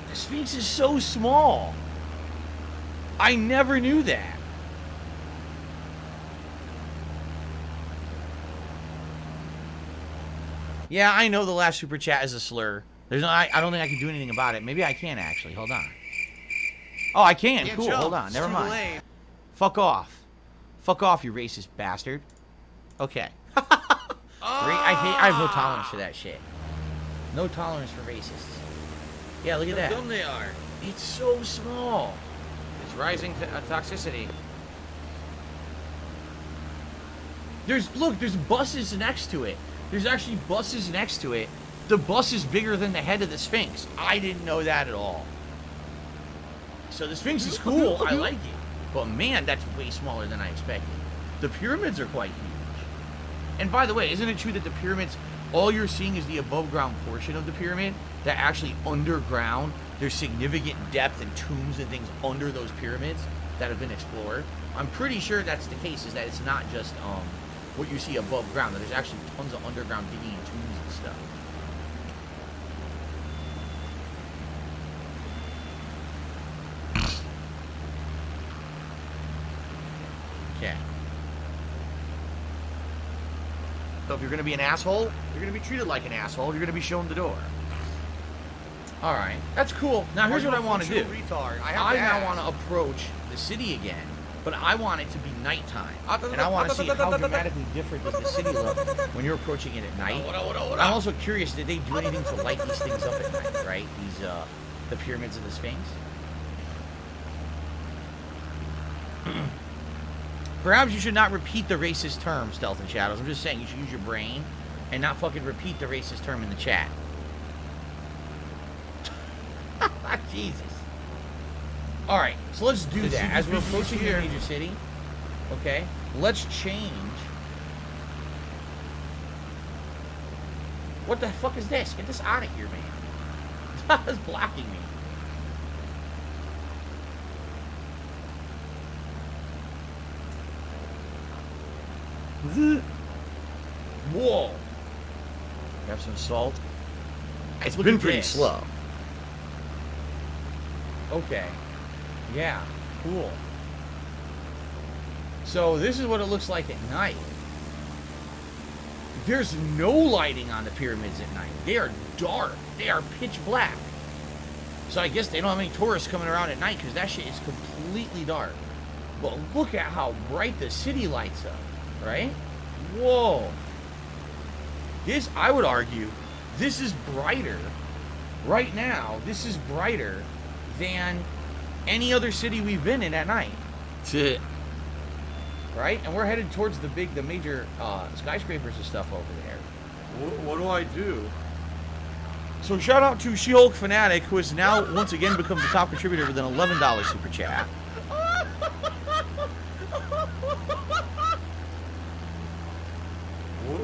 [SPEAKER 8] The Sphinx is so small. I never knew that. Yeah, I know the last super chat is a slur. There's no, I don't think I can do anything about it. Maybe I can actually. Hold on. Oh, I can. Cool.
[SPEAKER 7] Jump.
[SPEAKER 8] Hold on. Never mind. Fuck off. Fuck off, you racist bastard. Okay. I have no tolerance for that shit. No tolerance for racists. Yeah, look at that.
[SPEAKER 7] How dumb they are.
[SPEAKER 8] It's so small.
[SPEAKER 7] It's rising toxicity.
[SPEAKER 8] There's buses next to it. There's actually buses next to it. The bus is bigger than the head of the Sphinx. I didn't know that at all. So the Sphinx is cool. I like it. But man, that's way smaller than I expected. The pyramids are quite huge. And by the way, isn't it true that the pyramids, all you're seeing is the above ground portion of the pyramid? That actually underground, there's significant depth and tombs and things under those pyramids that have been explored. I'm pretty sure that's the case, is that it's not just what you see above ground, that there's actually tons of underground digging and tombs and stuff. Okay. So if you're going to be an asshole, you're going to be treated like an asshole. You're going to be shown the door. All right. That's cool. Now, here's what I want to do. I now want to approach the city again, but I want it to be nighttime. And I want to see how dramatically different does the city look when you're approaching it at night. I'm also curious, did they do anything to light these things up at night, right? These, the pyramids of the Sphinx? Perhaps you should not repeat the racist term, Stealth and Shadows. I'm just saying you should use your brain and not fucking repeat the racist term in the chat. Jesus. Alright, so let's do that. As we're approaching the major city, okay, let's change. What the fuck is this? Get this out of here, man. It's blocking me. Whoa. Grab some salt.
[SPEAKER 11] It's been pretty slow.
[SPEAKER 8] Okay. Yeah. Cool. So this is what it looks like at night. There's no lighting on the pyramids at night. They are dark. They are pitch black. So I guess they don't have any tourists coming around at night because that shit is completely dark. But look at how bright the city lights up, right? Whoa. This, I would argue, this is brighter, right now, this is brighter than any other city we've been in at night. Right? And we're headed towards the major skyscrapers and stuff over there.
[SPEAKER 7] What do I do?
[SPEAKER 8] So shout out to She-Hulk Fanatic, who has now once again become the top contributor with an $11 super chat.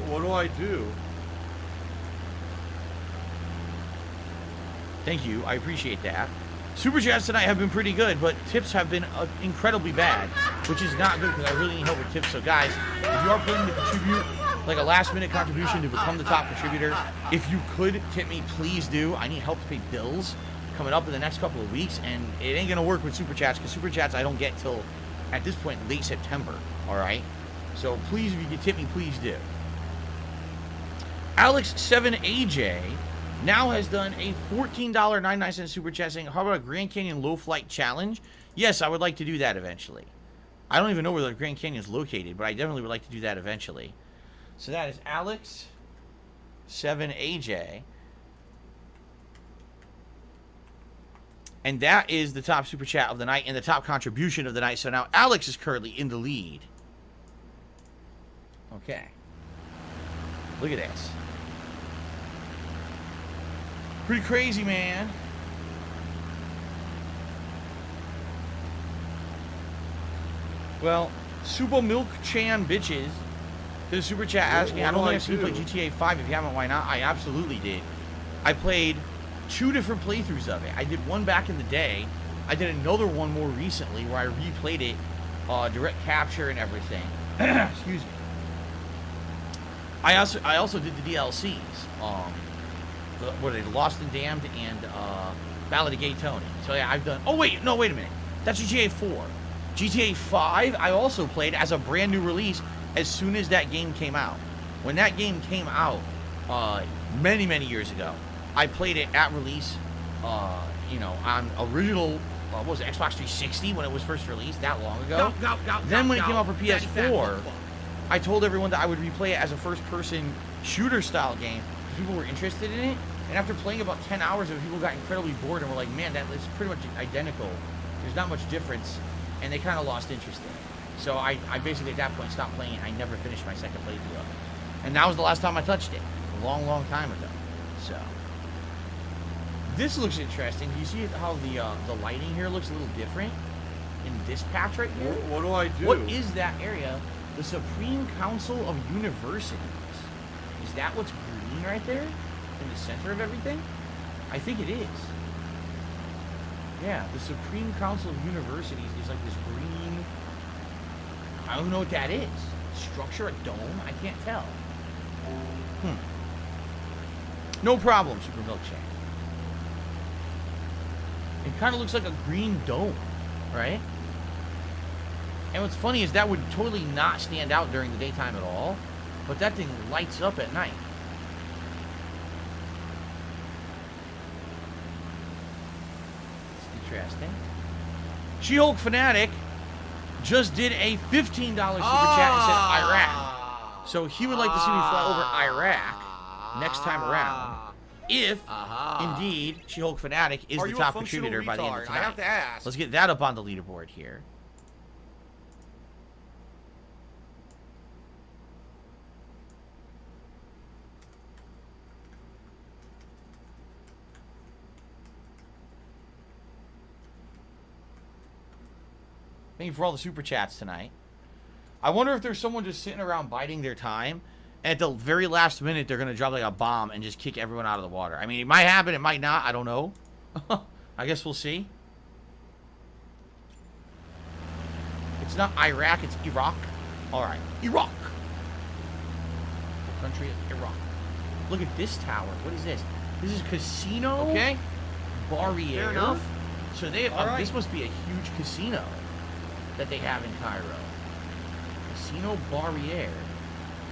[SPEAKER 7] What do I do?
[SPEAKER 8] Thank you. I appreciate that. Super chats tonight have been pretty good, but tips have been incredibly bad, which is not good because I really need help with tips. So guys, if you are planning to contribute, like a last-minute contribution to become the top contributor, if you could tip me, please do. I need help to pay bills coming up in the next couple of weeks, and it ain't going to work with super chats because super chats I don't get till, at this point, late September, all right? So please, if you can tip me, please do. Alex7AJ now has done a $14.99 super chat saying, how about a Grand Canyon low flight challenge? Yes, I would like to do that eventually. I don't even know where the Grand Canyon is located, but I definitely would like to do that eventually. So that is Alex7AJ. And that is the top super chat of the night and the top contribution of the night. So now Alex is currently in the lead. Okay. Look at this. Pretty crazy, man. Well, Super Milk Chan bitches. The super chat asking, I don't think I've seen you play GTA 5. If you haven't, why not? I absolutely did. I played 2 different playthroughs of it. I did one back in the day. I did another one more recently where I replayed it, direct capture and everything. Excuse me. I also did the DLCs. What are they? Lost and Damned and Ballad of Gay Tony. So yeah, I've done. Oh wait, no, wait a minute. That's GTA 4. GTA 5 I also played as a brand new release as soon as that game came out. When that game came out, many years ago, I played it at release. You know, on original. What was it, Xbox 360 when it was first released that long ago? Then when it came out for PS4, I told everyone that I would replay it as a first-person shooter-style game. People were interested in it, and after playing about 10 hours of it, people got incredibly bored and were like, man, that is pretty much identical. There's not much difference, and they kind of lost interest in it. So I basically at that point stopped playing it. I never finished my second playthrough of it. And that was the last time I touched it, a long time ago. So this looks interesting. Do you see how the lighting here looks a little different in this patch right here?
[SPEAKER 7] What do I do?
[SPEAKER 8] What is that area? The Supreme Council of Universities. Is that what's green right there? In the center of everything? I think it is. Yeah, the Supreme Council of Universities is like this green... I don't know what that is. Structure, a dome? I can't tell. No problem, Super Milkshake. It kind of looks like a green dome, right? And what's funny is that would totally not stand out during the daytime at all, but that thing lights up at night. It's interesting. She-Hulk Fanatic just did a $15 super chat and said Iraq. So he would like to see me fly over Iraq next time around. If, indeed, She-Hulk Fanatic is the top contributor by the end of tonight.
[SPEAKER 7] I have to ask.
[SPEAKER 8] Let's get that up on the leaderboard here. Thank you for all the super chats tonight. I wonder if there's someone just sitting around biding their time, and at the very last minute, they're going to drop like a bomb and just kick everyone out of the water. I mean, it might happen, it might not, I don't know. I guess we'll see. It's not Iraq, it's Iraq. Alright, Iraq. The country of Iraq. Look at this tower. What is this? This is Casino Barriere.
[SPEAKER 7] Fair enough.
[SPEAKER 8] So they have, this must be a huge casino that they have in Cairo. Casino Barriere.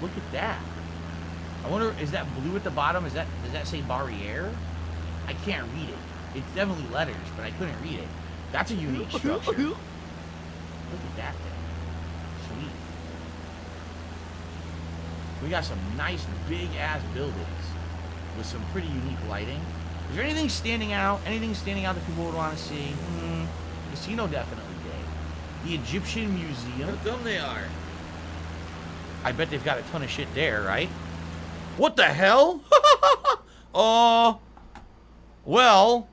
[SPEAKER 8] Look at that. I wonder, is that blue at the bottom? Does that say Barriere? I can't read it.
[SPEAKER 3] It's definitely letters, but I couldn't read it. That's a unique structure. Look at that thing. Sweet. We got some nice big-ass buildings with some pretty unique lighting. Is there anything standing out? Anything standing out that people would want to see? Casino definitely did. The Egyptian Museum.
[SPEAKER 11] How dumb they are.
[SPEAKER 3] I bet they've got a ton of shit there, right? What the hell? Well,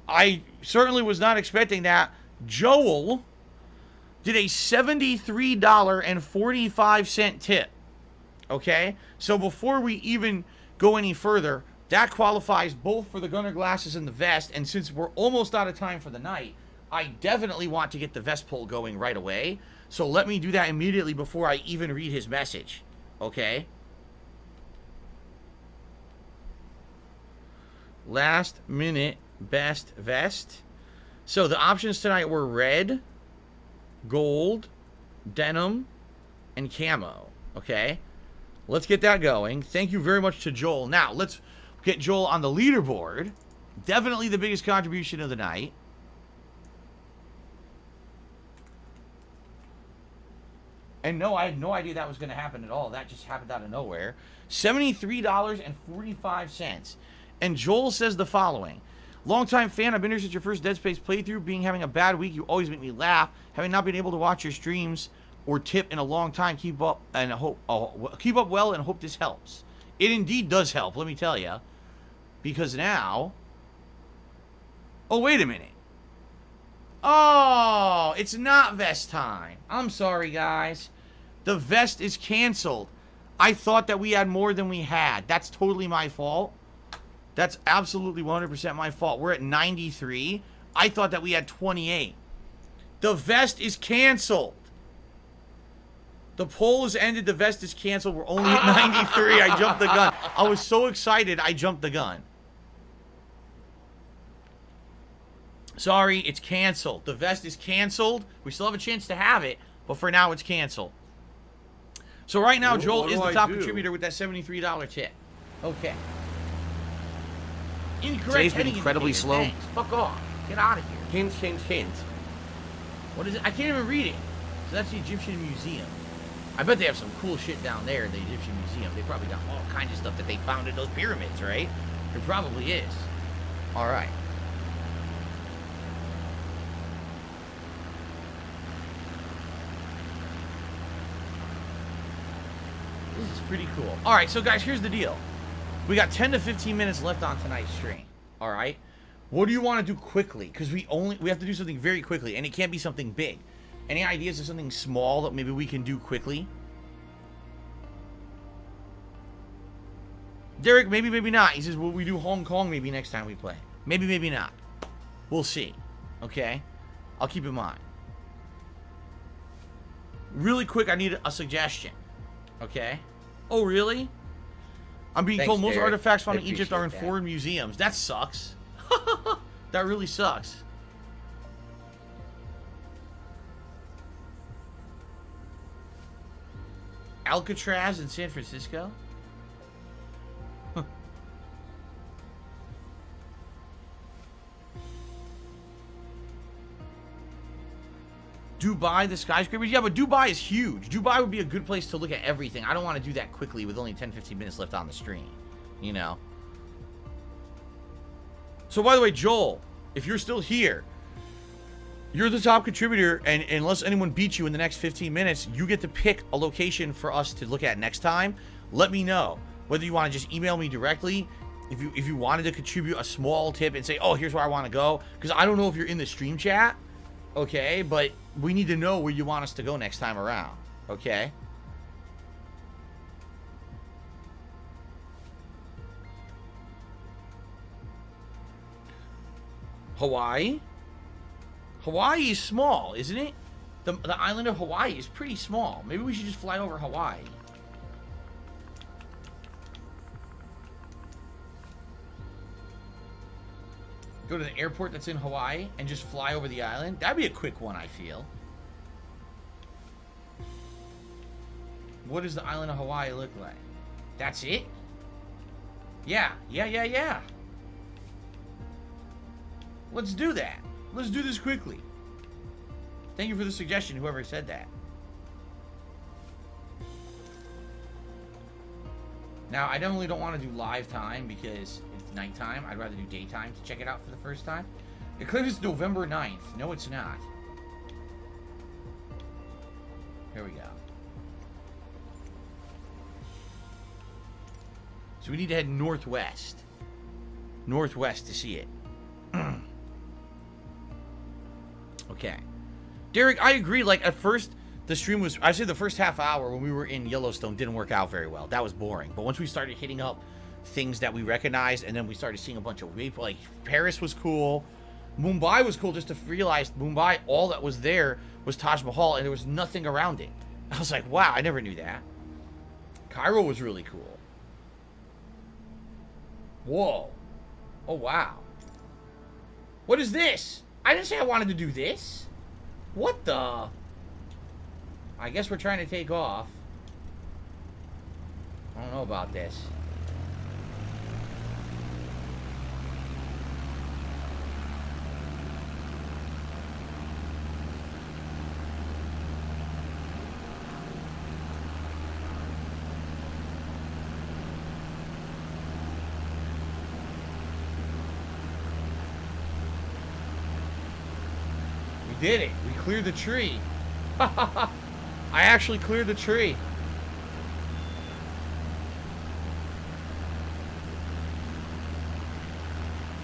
[SPEAKER 3] I certainly was not expecting that. Joel did a $73.45 tip. Okay? So before we even go any further, that qualifies both for the gunner glasses and the vest. And since we're almost out of time for the night, I definitely want to get the vest pull going right away. So let me do that immediately before I even read his message. Okay? Last minute best vest. So the options tonight were red, gold, denim, and camo. Okay? Let's get that going. Thank you very much to Joel. Now, let's get Joel on the leaderboard. Definitely the biggest contribution of the night. And no, I had no idea that was going to happen at all. That just happened out of nowhere. $73.45. And Joel says the following. Longtime fan, I've been here since your first Dead Space playthrough. Having a bad week, you always make me laugh. Having not been able to watch your streams or tip in a long time, keep up well and hope this helps. It indeed does help, let me tell you. Because now... Oh, wait a minute. Oh, it's not vest time. I'm sorry, guys. The vest is canceled. I thought that we had more than we had. That's totally my fault. That's absolutely 100% my fault. We're at 93. I thought that we had 28. The vest is canceled. The poll has ended. The vest is canceled. We're only at 93. I jumped the gun. I was so excited, I jumped the gun. Sorry, it's canceled. The vest is canceled. We still have a chance to have it, but for now, it's canceled. So right now, Joel is the top contributor with that $73 tip. Okay. Incorrect.
[SPEAKER 8] Today's been incredibly slow.
[SPEAKER 3] Thanks. Fuck off. Get out of here.
[SPEAKER 11] Hint, hint, hint.
[SPEAKER 3] What is it? I can't even read it. So that's the Egyptian Museum. I bet they have some cool shit down there in the Egyptian Museum. They probably got all kinds of stuff that they found in those pyramids, right? There probably is. All right. This is pretty cool. All right, so guys, here's the deal. We got 10 to 15 minutes left on tonight's stream. All right? What do you want to do quickly? Because we have to do something very quickly, and it can't be something big. Any ideas of something small that maybe we can do quickly? Derek, maybe, maybe not. He says, will we do Hong Kong maybe next time we play? Maybe, maybe not. We'll see. Okay? I'll keep in mind. Really quick, I need a suggestion. Okay? Oh, really? I'm being told most artifacts found in Egypt are in foreign museums. That sucks. That really sucks. Alcatraz in San Francisco? Dubai, the skyscrapers? Yeah, but Dubai is huge. Dubai would be a good place to look at everything. I don't want to do that quickly with only 10-15 minutes left on the stream. You know? So, by the way, Joel, if you're still here, you're the top contributor, and unless anyone beats you in the next 15 minutes, you get to pick a location for us to look at next time. Let me know. Whether you want to just email me directly, if you wanted to contribute a small tip and say, oh, here's where I want to go. Because I don't know if you're in the stream chat, okay? But we need to know where you want us to go next time around, okay? Hawaii? Hawaii is small, isn't it? The island of Hawaii is pretty small. Maybe we should just fly over Hawaii. Go to the airport that's in Hawaii and just fly over the island. That'd be a quick one, I feel. What does the island of Hawaii look like? That's it? Yeah.
[SPEAKER 8] Let's do that. Let's do this quickly. Thank you for the suggestion, whoever said that. Now, I definitely don't want to do live time because it's nighttime. I'd rather do daytime to check it out for the first time. It claims it's November 9th. No, it's not. Here we go. So we need to head northwest. Northwest to see it. Okay. Derek, I agree. Like, at first, the stream was... I say the first half hour when we were in Yellowstone didn't work out very well. That was boring. But once we started hitting up things that we recognized, and then we started seeing a bunch of people, like, Paris was cool. Mumbai was cool just to realize Mumbai, all that was there was Taj Mahal, and there was nothing around it. I was like, wow, I never knew that. Cairo was really cool. Whoa. Oh, wow. What is this? I didn't say I wanted to do this. What the? I guess we're trying to take off. I don't know about this. We did it. We cleared the tree. I actually cleared the tree.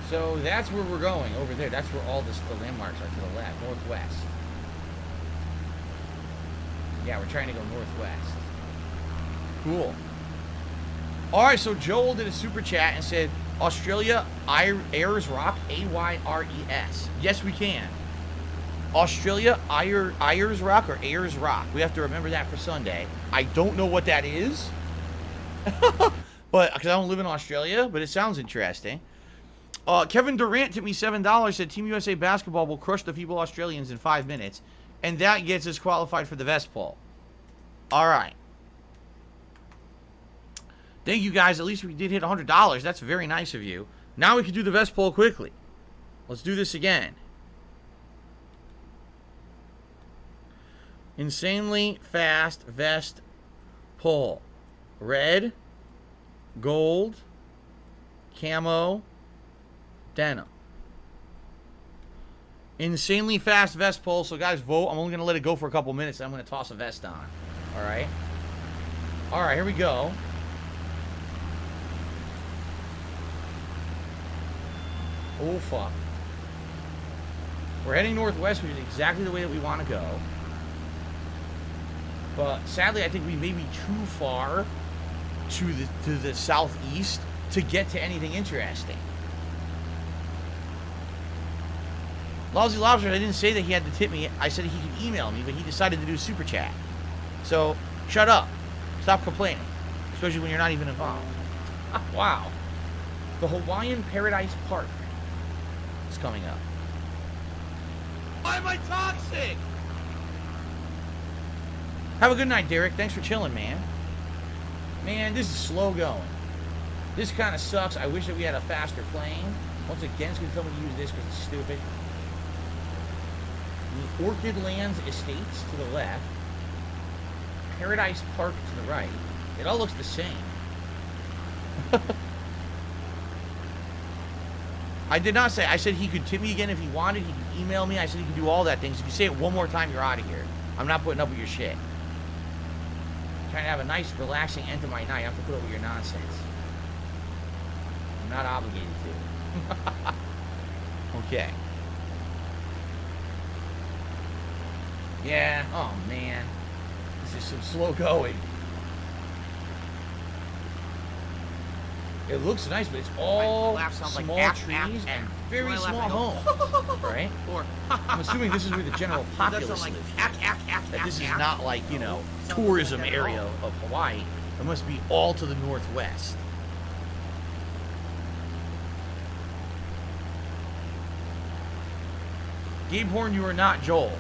[SPEAKER 8] So that's where we're going, over there. That's where all the landmarks are, to the left, northwest. Yeah, we're trying to go northwest. Cool. Alright, so Joel did a super chat and said, Australia, Ayers Rock, A-Y-R-E-S. Yes, we can. Australia, Ayers Rock or Ayers Rock. We have to remember that for Sunday. I don't know what that is. But, because I don't live in Australia, but it sounds interesting. Kevin Durant tipped me $7, said Team USA Basketball will crush the feeble Australians in 5 minutes. And that gets us qualified for the Vest Poll. Alright. Thank you guys. At least we did hit $100. That's very nice of you. Now we can do the Vest Poll quickly. Let's do this again. Insanely fast vest poll. Red, gold, camo, denim. Insanely fast vest poll. So guys, vote. I'm only going to let it go for a couple minutes. And I'm going to toss a vest on. Alright. Alright, here we go. Oh, fuck. We're heading northwest, which is exactly the way that we want to go. But sadly, I think we may be too far to the southeast to get to anything interesting. Lousy Lobster, I didn't say that he had to tip me. I said he could email me, but he decided to do super chat. So, shut up. Stop complaining. Especially when you're not even involved. Wow. The Hawaiian Paradise Park is coming up.
[SPEAKER 7] Why am I toxic?
[SPEAKER 8] Have a good night, Derek. Thanks for chilling, man. Man, this is slow going. This kind of sucks. I wish that we had a faster plane. Once again, it's going to tell me to use this because it's stupid. The Orchid Lands Estates to the left. Paradise Park to the right. It all looks the same. I did not say. I said he could tip me again if he wanted. He could email me. I said he could do all that things. If you say it one more time, you're out of here. I'm not putting up with your shit. Trying to have a nice, relaxing end to my night. I have to put up with your nonsense. I'm not obligated to. Okay. Yeah. Oh, man. This is some slow going. It looks nice, but it's all small trees and very small homes, right? I'm assuming this is where the general populace live. That this is not like, you know, tourism area of Hawaii. It must be all to the northwest. Gabe Horn, you are not Joel.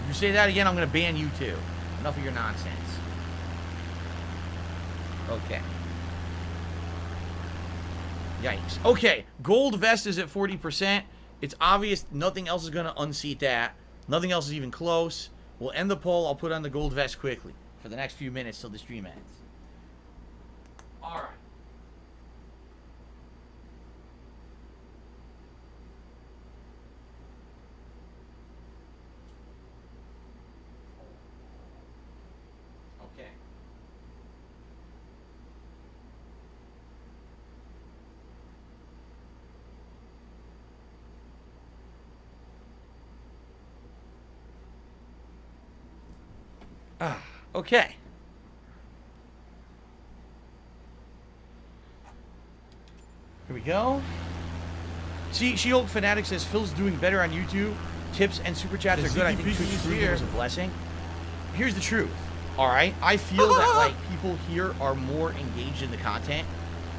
[SPEAKER 8] If you say that again, I'm going to ban you too. Enough of your nonsense. Okay. Yikes. Okay, gold vest is at 40%.
[SPEAKER 3] It's obvious nothing else is going to unseat that. Nothing else is even close. We'll end the poll. I'll put on the gold vest quickly for the next few minutes till the stream ends. All right. Okay. Okay. Here we go. See, She-Hulk Fanatic says Phil's doing better on YouTube. Tips and super chats are good. I think Twitch is a blessing. Here's the truth. All right, I feel that like people here are more engaged in the content.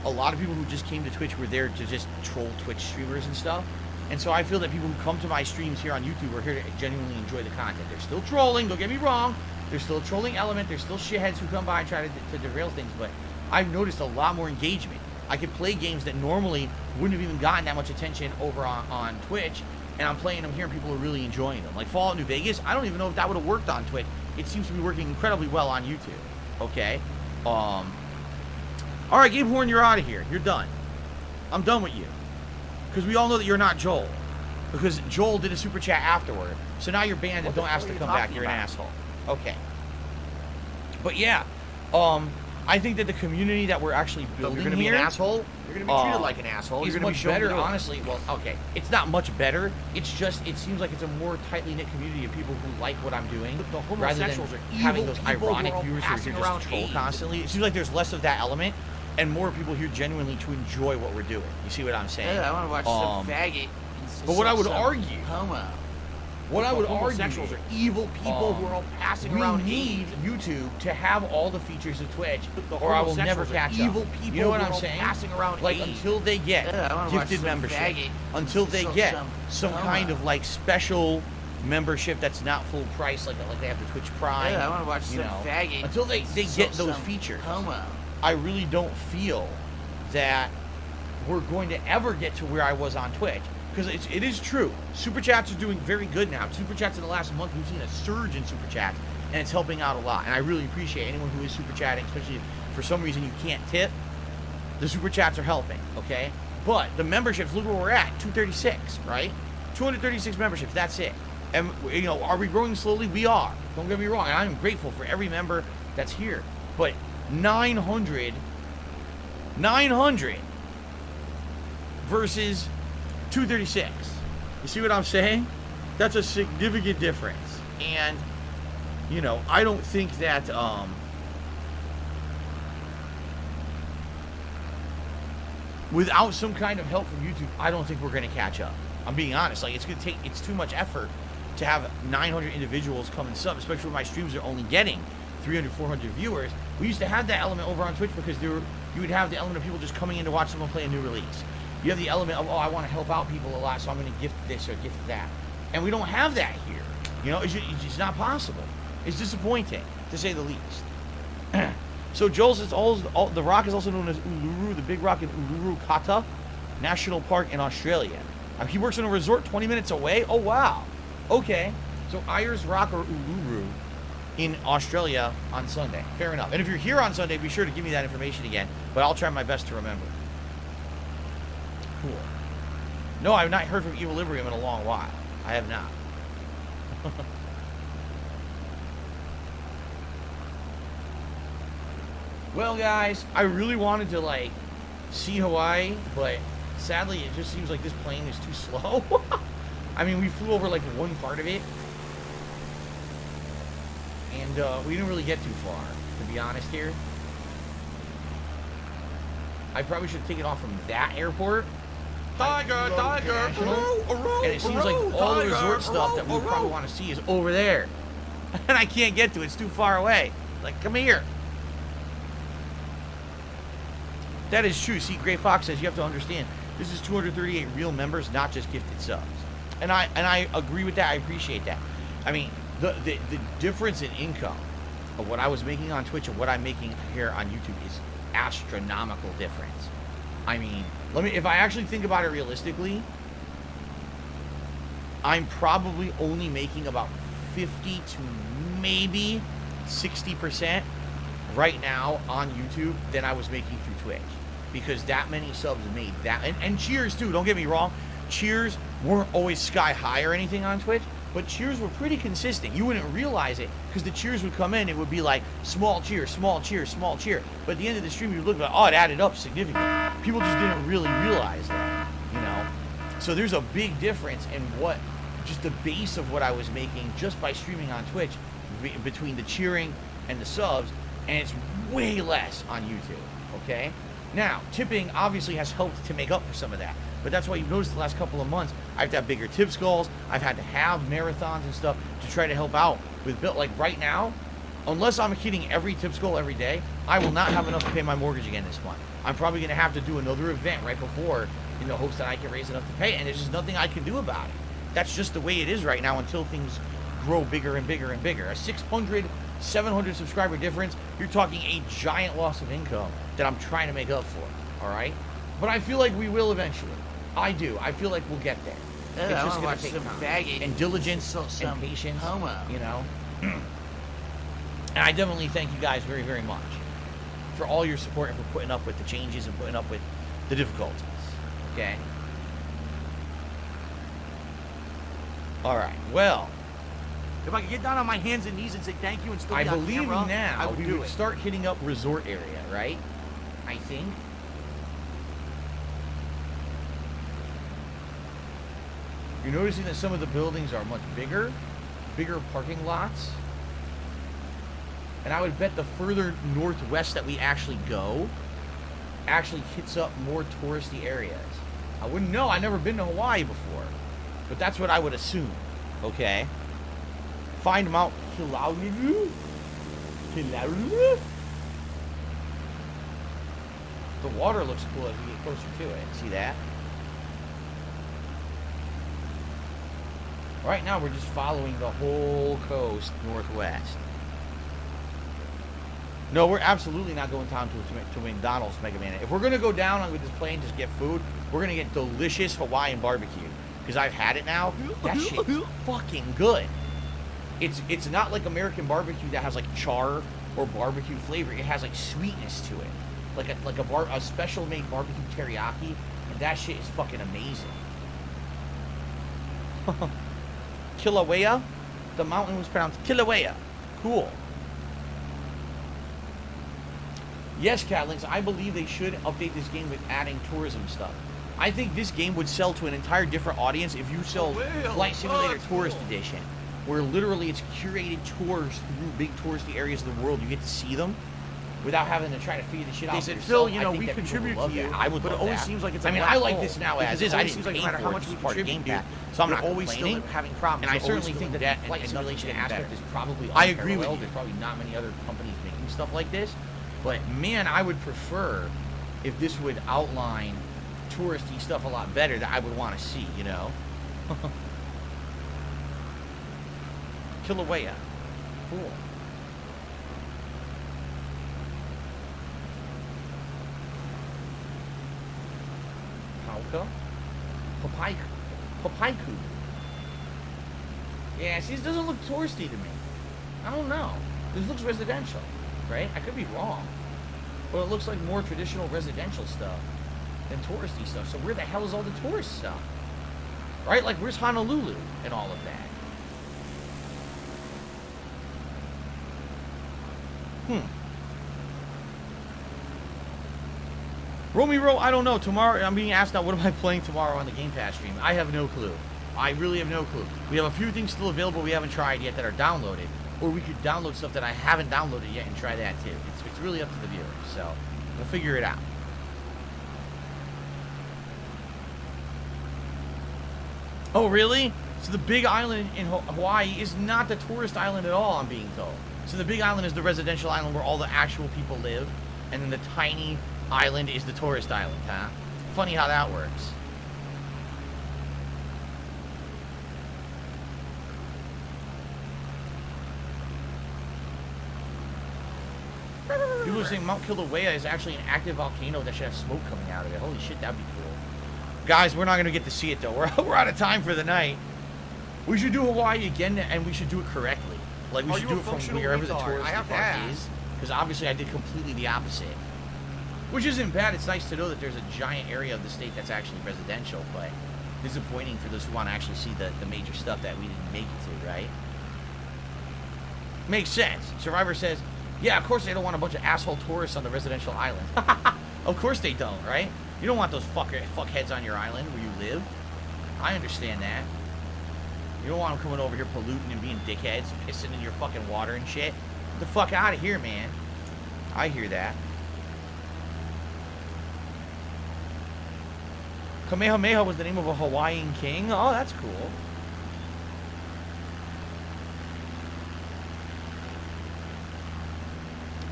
[SPEAKER 3] A lot of people who just came to Twitch were there to just troll Twitch streamers and stuff. And so I feel that people who come to my streams here on YouTube are here to genuinely enjoy the content. They're still trolling, don't get me wrong. There's still a trolling element. There's still shitheads who come by and try to derail things. But I've noticed a lot more engagement. I could play games that normally wouldn't have even gotten that much attention over on Twitch. And I'm playing them here and people are really enjoying them. Like Fallout New Vegas, I don't even know if that would have worked on Twitch. It seems to be working incredibly well on YouTube. Okay? All right, Gabe Horn, you're out of here. You're done. I'm done with you. Because we all know that you're not Joel. Because Joel did a super chat afterward. So now you're banned and don't ask to come back. You're an asshole. Okay. But yeah, I think that the community that we're actually building
[SPEAKER 11] You're gonna be an asshole. You're gonna be treated like an asshole.
[SPEAKER 3] It's
[SPEAKER 11] You're gonna
[SPEAKER 3] much
[SPEAKER 11] be
[SPEAKER 3] better, honestly. Well, okay, it's not much better. It's just it seems like it's a more tightly knit community of people who like what I'm doing,
[SPEAKER 11] The
[SPEAKER 3] rather than
[SPEAKER 11] homosexuals are
[SPEAKER 3] having
[SPEAKER 11] evil
[SPEAKER 3] those
[SPEAKER 11] people
[SPEAKER 3] ironic
[SPEAKER 11] who are all
[SPEAKER 3] viewers who are
[SPEAKER 11] passing
[SPEAKER 3] here
[SPEAKER 11] around
[SPEAKER 3] just to troll
[SPEAKER 11] hate.
[SPEAKER 3] constantly. It seems like there's less of that element, and more people here genuinely to enjoy what we're doing. You see what I'm saying?
[SPEAKER 11] Yeah, I want to watch some faggot.
[SPEAKER 3] But what I would argue,
[SPEAKER 11] homo.
[SPEAKER 3] What I would argue,
[SPEAKER 11] homosexuals are evil people who are all passing
[SPEAKER 3] we
[SPEAKER 11] around
[SPEAKER 3] need
[SPEAKER 11] hate.
[SPEAKER 3] YouTube to have all the features of Twitch,
[SPEAKER 11] The
[SPEAKER 3] or I will never
[SPEAKER 11] homosexuals are
[SPEAKER 3] catch
[SPEAKER 11] evil
[SPEAKER 3] up.
[SPEAKER 11] people
[SPEAKER 3] You know what
[SPEAKER 11] who
[SPEAKER 3] I'm
[SPEAKER 11] are all
[SPEAKER 3] saying?
[SPEAKER 11] passing around
[SPEAKER 3] Like
[SPEAKER 11] hate.
[SPEAKER 3] until they get
[SPEAKER 11] Yeah, I wanna watch
[SPEAKER 3] gifted
[SPEAKER 11] some
[SPEAKER 3] membership,
[SPEAKER 11] faggot.
[SPEAKER 3] until they get some
[SPEAKER 11] homo.
[SPEAKER 3] kind of like special membership that's not full price, like they have the Twitch Prime.
[SPEAKER 11] Yeah, I want to watch
[SPEAKER 3] you
[SPEAKER 11] some
[SPEAKER 3] know,
[SPEAKER 11] faggot.
[SPEAKER 3] until they get those
[SPEAKER 11] some
[SPEAKER 3] features.
[SPEAKER 11] Homo.
[SPEAKER 3] I really don't feel that we're going to ever get to where I was on Twitch. Because it is true. Super Chats are doing very good now. Super Chats in the last month, we've seen a surge in Super Chats, and it's helping out a lot. And I really appreciate anyone who is Super Chatting, especially if for some reason you can't tip. The Super Chats are helping, okay? But the memberships, look where we're at, 236, right? 236 memberships, that's it. And, you know, are we growing slowly? We are. Don't get me wrong. And I'm grateful for every member that's here. But 900 versus 236. You see what I'm saying? That's a significant difference. And, you know, I don't think that, without some kind of help from YouTube, I don't think we're going to catch up. I'm being honest. Like, it's too much effort to have 900 individuals come and sub, especially when my streams are only getting 300, 400 viewers. We used to have that element over on Twitch because you would have the element of people just coming in to watch someone play a new release. You have the element of, oh, I want to help out people a lot, so I'm going to gift this or gift that. And we don't have that here. You know, it's just not possible. It's disappointing, to say the least. So Joel says the rock is also known as Uluru, the big rock in Uluru Kata National Park in Australia. He works in a resort 20 minutes away? Oh, wow. Okay. So Ayers Rock or Uluru in Australia on Sunday. Fair enough. And if you're here on Sunday, be sure to give me that information again. But I'll try my best to remember. Cool. No, I've not heard from Equilibrium in a long while. I have not. Well, guys, I really wanted to, like, see Hawaii, but sadly, it just seems like this plane is too slow. I mean, we flew over, like, one part of it, and we didn't really get too far, to be honest here. I probably should have taken off from that airport.
[SPEAKER 7] Tiger,
[SPEAKER 3] And it seems like all the resort stuff that we probably want to see is over there. And I can't get to it. It's too far away. Like, come here. That is true. See, Gray Fox says you have to understand, this is 238 real members, not just gifted subs. And I agree with that. I appreciate that. I mean, the difference in income of what I was making on Twitch and what I'm making here on YouTube is astronomical difference. I mean, if I actually think about it realistically,
[SPEAKER 8] I'm probably only making about 50 to maybe 60% right now on YouTube than I was making through Twitch. Because that many subs made that. And cheers, too. Don't get me wrong. Cheers weren't always sky high or anything on Twitch. But cheers were pretty consistent. You wouldn't realize it because the cheers would come in. It would be like small cheer, small cheer, small cheer. But at the end of the stream, you would look like, oh, it added up significantly. People just didn't really realize that, you know? So there's a big difference in what, just the base of what I was making just by streaming on Twitch between the cheering and the subs. And it's way less on YouTube, okay? Now, tipping obviously has helped to make up for some of that. But that's why you've noticed the last couple of months, I've had bigger tip goals. I've had to have marathons and stuff to try to help out with build. Like right now, unless I'm hitting every tip goal every day, I will not have enough to pay my mortgage again this month. I'm probably going to have to do another event right before in the hopes that I can raise enough to pay. And there's just nothing I can do about it. That's just the way it is right now until things grow bigger and bigger and bigger. A 600, 700 subscriber difference, you're talking a giant loss of income that I'm trying to make up for, all right? But I feel like we will eventually. I do. I feel like we'll get there. It's just going to take time. And diligence and patience, you know? And I definitely thank you guys very, very much for all your support and for putting up with the changes and putting up with the difficulties, okay? All right, well,
[SPEAKER 11] If I could get down on my hands and knees and say thank you and still be
[SPEAKER 8] I
[SPEAKER 11] on
[SPEAKER 8] believe
[SPEAKER 11] camera,
[SPEAKER 8] now
[SPEAKER 11] I would
[SPEAKER 8] we
[SPEAKER 11] do
[SPEAKER 8] would
[SPEAKER 11] it.
[SPEAKER 8] start hitting up resort area, right? I think. You're noticing that some of the buildings are much bigger parking lots. And I would bet the further northwest that we actually go actually hits up more touristy areas. I wouldn't know. I've never been to Hawaii before. But that's what I would assume. Okay. Find Mount Kilauea. Kilauea? The water looks cool as we get closer to it. See that? Right now, we're just following the whole coast northwest. No, we're absolutely not going down to McDonald's, Mega Man. If we're going to go down with this plane just get food, we're going to get delicious Hawaiian barbecue. Because I've had it now. That shit's fucking good. It's not like American barbecue that has like char or barbecue flavor. It has like sweetness to it. Like a special made barbecue teriyaki. And that shit is fucking amazing. Kilauea? The mountain was pronounced Kilauea. Cool. Yes, Catlinks, I believe they should update this game with adding tourism stuff. I think this game would sell to an entire different audience if you sell Flight Simulator Tourist Edition, where literally it's curated tours through big touristy areas of the world. You get to see them without having to try to figure the shit out.
[SPEAKER 11] They said, Phil, you know, we contribute to you.
[SPEAKER 8] I would,
[SPEAKER 11] but it always seems like it's a
[SPEAKER 8] I mean,
[SPEAKER 11] black
[SPEAKER 8] I like
[SPEAKER 11] hole.
[SPEAKER 8] this now as
[SPEAKER 11] Because
[SPEAKER 8] is.
[SPEAKER 11] it
[SPEAKER 8] I
[SPEAKER 11] always
[SPEAKER 8] didn't
[SPEAKER 11] seems like
[SPEAKER 8] pay
[SPEAKER 11] no matter
[SPEAKER 8] for
[SPEAKER 11] how
[SPEAKER 8] it.
[SPEAKER 11] much
[SPEAKER 8] It's
[SPEAKER 11] we
[SPEAKER 8] part of Game
[SPEAKER 11] contribute,
[SPEAKER 8] Pass, so I'm
[SPEAKER 11] we're
[SPEAKER 8] not
[SPEAKER 11] always still
[SPEAKER 8] complaining.
[SPEAKER 11] having problems.
[SPEAKER 8] And I
[SPEAKER 11] We're always
[SPEAKER 8] certainly
[SPEAKER 11] still
[SPEAKER 8] think that
[SPEAKER 11] Flight
[SPEAKER 8] flight
[SPEAKER 11] Simulation
[SPEAKER 8] simulation
[SPEAKER 11] getting
[SPEAKER 8] aspect
[SPEAKER 11] better.
[SPEAKER 8] is probably
[SPEAKER 11] I agree with
[SPEAKER 8] unparalleled.
[SPEAKER 11] you.
[SPEAKER 8] There's probably not many other companies making stuff like this. But man, I would prefer if this would outline touristy stuff a lot better that I would want to see, you know? Kilauea. Cool. Pauka? Papaiku. Yeah, see, this doesn't look touristy to me. I don't know. This looks residential, right? I could be wrong. But it looks like more traditional residential stuff than touristy stuff. So where the hell is all the tourist stuff? Right? Like, where's Honolulu and all of that? Romero, I don't know. Tomorrow, I'm being asked now, what am I playing tomorrow on the Game Pass stream? I have no clue. I really have no clue. We have a few things still available we haven't tried yet that are downloaded. Or we could download stuff that I haven't downloaded yet and try that too. It's really up to the viewers. So, we'll figure it out. Oh, really? So the big island in Hawaii is not the tourist island at all, I'm being told. So the big island is the residential island where all the actual people live. And then the tiny island is the tourist island, huh? Funny how that works. People are saying Mount Kilauea is actually an active volcano that should have smoke coming out of it. Holy shit, that'd be cool. Guys, we're not going to get to see it, though. We're out of time for the night. We should do Hawaii again, and we should do it correctly. Like, we
[SPEAKER 11] Are
[SPEAKER 8] should
[SPEAKER 11] you
[SPEAKER 8] do
[SPEAKER 11] a
[SPEAKER 8] it from
[SPEAKER 11] functional
[SPEAKER 8] wherever the
[SPEAKER 11] retard?
[SPEAKER 8] touristy
[SPEAKER 11] I have to
[SPEAKER 8] park
[SPEAKER 11] ask.
[SPEAKER 8] is. Because obviously I did completely the opposite. Which isn't bad. It's nice to know that there's a giant area of the state that's actually residential, but disappointing for those who want to actually see the major stuff that we didn't make it to, right? Makes sense. Survivor says, yeah, of course they don't want a bunch of asshole tourists on the residential island. Of course they don't, right? You don't want those fuckheads on your island where you live. I understand that. You don't want them coming over here polluting and being dickheads, pissing in your fucking water and shit. Get the fuck out of here, man. I hear that. Kamehameha was the name of a Hawaiian king. Oh, that's cool.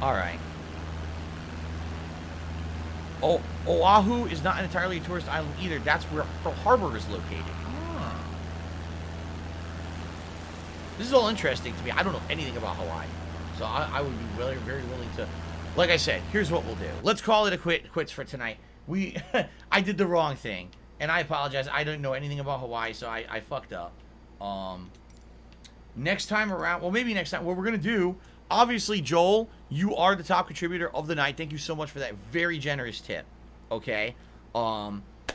[SPEAKER 8] All right. Oh, Oahu is not entirely a tourist island either. That's where Pearl Harbor is located. This is all interesting to me. I don't know anything about Hawaii. So I would be very, very willing to... Like I said, here's what we'll do. Let's call it a quits for tonight. I did the wrong thing. And I apologize. I didn't know anything about Hawaii, so I fucked up. Next time around... Well, maybe next time. What we're going to do... Obviously, Joel, you are the top contributor of the night. Thank you so much for that very generous tip. Okay?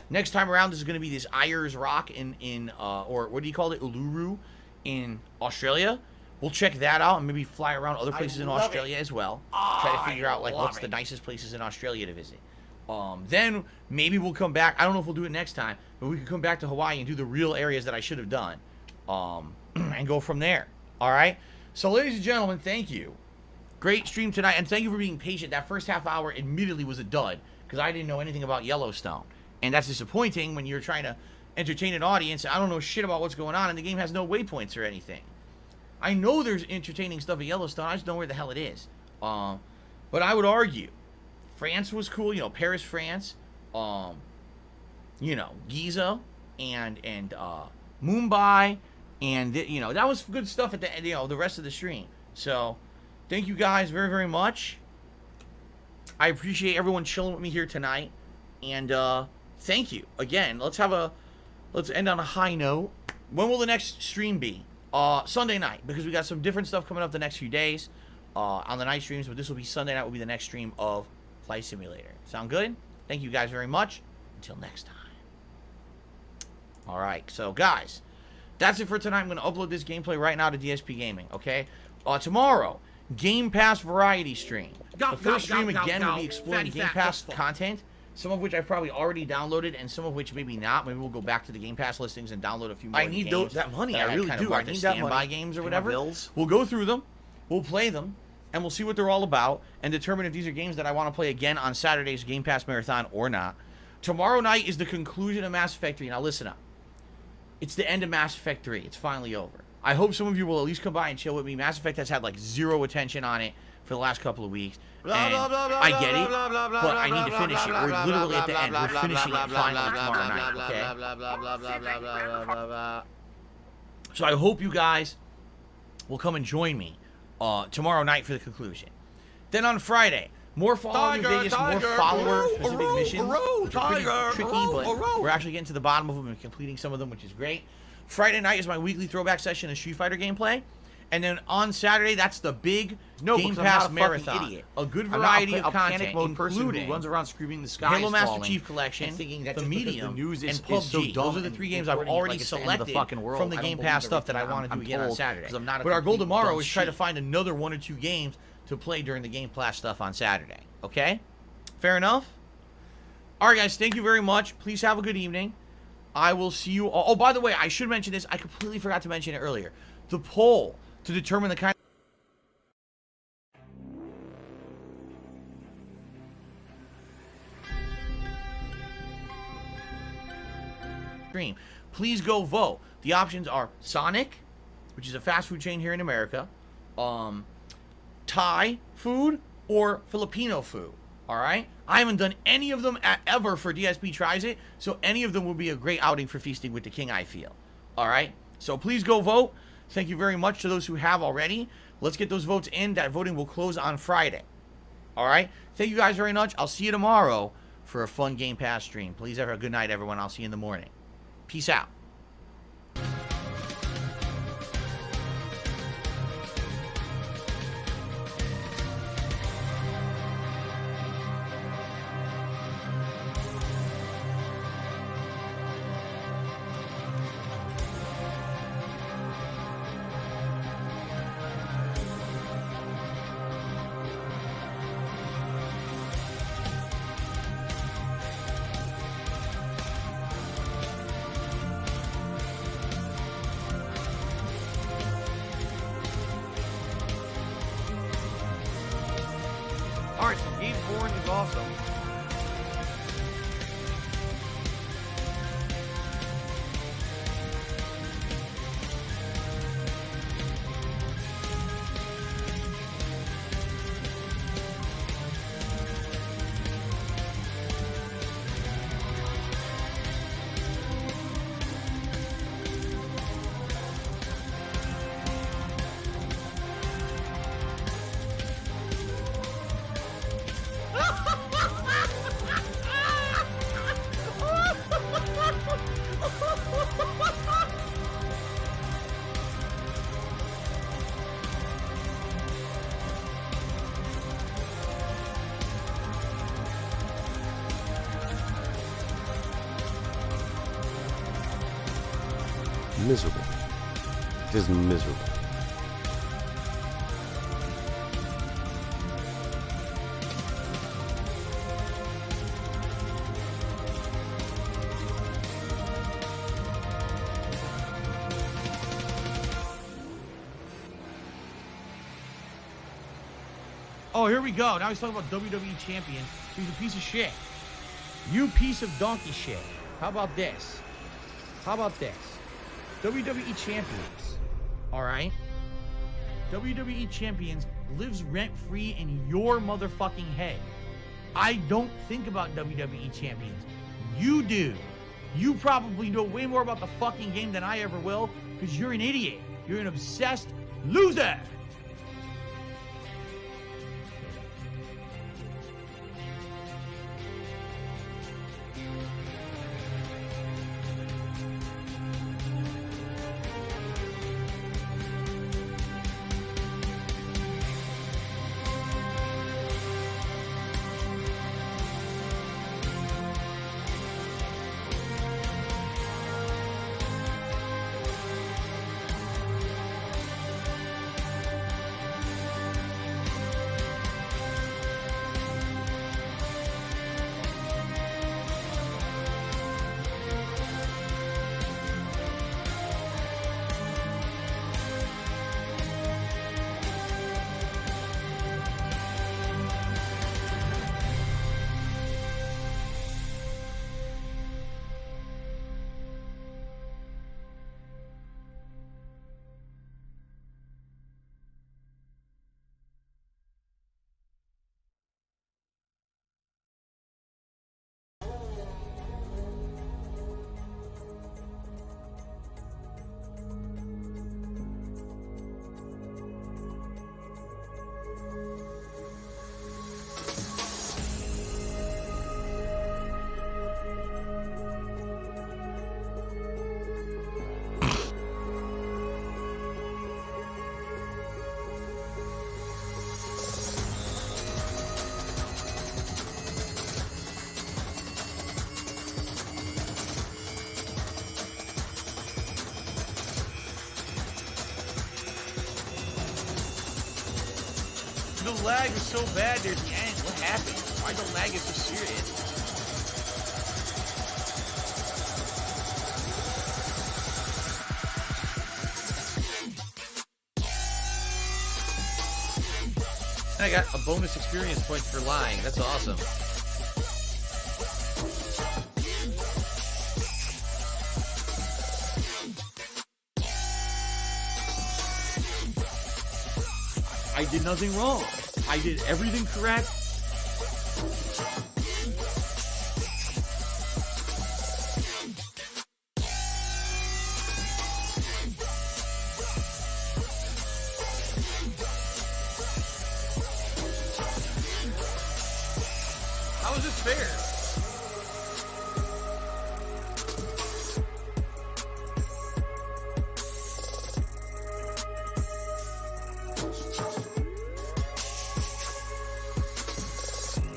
[SPEAKER 8] Next time around, this is going to be this Ayers Rock or what do you call it? Uluru in Australia. We'll check that out and maybe fly around other places in Australia as well. Try to figure out, like, what's the nicest places in Australia to visit. Then maybe we'll come back. I don't know if we'll do it next time, but we can come back to Hawaii and do the real areas that I should have done. And go from there. All right? So, ladies and gentlemen, thank you. Great stream tonight, and thank you for being patient. That first half hour admittedly was a dud, because I didn't know anything about Yellowstone. And that's disappointing when you're trying to entertain an audience. I don't know shit about what's going on, and the game has no waypoints or anything. I know there's entertaining stuff at Yellowstone, I just don't know where the hell it is. But I would argue, France was cool, you know, Paris, France, you know, Giza, and Mumbai, and, you know, that was good stuff at the, you know, the rest of the stream. So, thank you guys very, very much. I appreciate everyone chilling with me here tonight. And, thank you. Again, let's end on a high note. When will the next stream be? Sunday night, because we got some different stuff coming up the next few days, on the night streams, but this will be Sunday night, will be the next stream of Flight Simulator. Sound good? Thank you guys very much. Until next time. Alright, so guys, that's it for tonight. I'm going to upload this gameplay right now to DSP Gaming, okay? Tomorrow, Game Pass variety stream. The first stream again will be exploring Game Pass content, some of which I've probably already downloaded, and some of which maybe not. Maybe we'll go back to the Game Pass listings and download a few more.
[SPEAKER 11] I need that money. I really do. I need that money.
[SPEAKER 8] Games or whatever. We'll go through them, we'll play them, and we'll see what they're all about, and determine if these are games that I want to play again on Saturday's Game Pass Marathon or not. Tomorrow night is the conclusion of Mass Effect 3. Now listen up. It's the end of Mass Effect 3. It's finally over. I hope some of you will at least come by and chill with me. Mass Effect has had like zero attention on it for the last couple of weeks. And I get it, but I need to finish it. We're literally at the end. We're finishing it finally tomorrow night, okay? So I hope you guys will come and join me tomorrow night for the conclusion. Then on Friday, more Fallout New Vegas, more follower-specific missions, which are pretty tricky, but we're actually getting to the bottom of them and completing some of them, which is great. Friday night is my weekly throwback session of Street Fighter gameplay. And then on Saturday, that's the big Game Pass Marathon. A good variety of content, including
[SPEAKER 11] who runs around screaming the sky
[SPEAKER 8] Halo Master Chief Collection, The Medium, and PUBG. Those are the three games I've already selected from the Game Pass stuff that I want to do again on Saturday. But our goal tomorrow is try to find another 1 or 2 games to play during the Game Pass stuff on Saturday. Okay? Fair enough? Alright guys, thank you very much. Please have a good evening. I will see you all. Oh, by the way, I should mention this. I completely forgot to mention it earlier. The poll to determine the kind of stream. Please go vote. The options are Sonic, which is a fast food chain here in America, Thai food, or Filipino food. Alright? I haven't done any of them ever for DSP Tries It, so any of them would be a great outing for Feasting with the King, I feel. Alright? So please go vote. Thank you very much to those who have already. Let's get those votes in. That voting will close on Friday. Alright? Thank you guys very much. I'll see you tomorrow for a fun Game Pass stream. Please have a good night, everyone. I'll see you in the morning. Peace out.
[SPEAKER 3] Born is awesome.
[SPEAKER 12] Miserable. Just miserable.
[SPEAKER 3] Oh, here we go. Now he's talking about WWE champion. He's a piece of shit. You piece of donkey shit. How about this? How about this? WWE champions. All right? WWE champions lives rent-free in your motherfucking head. I don't think about WWE champions. You do. You probably know way more about the fucking game than I ever will because you're an idiot. You're an obsessed loser. The lag is so bad near the end. What happened? Why the lag is so serious? And I got a bonus experience point for lying. That's awesome. I did nothing wrong. I did everything correct. How is this fair?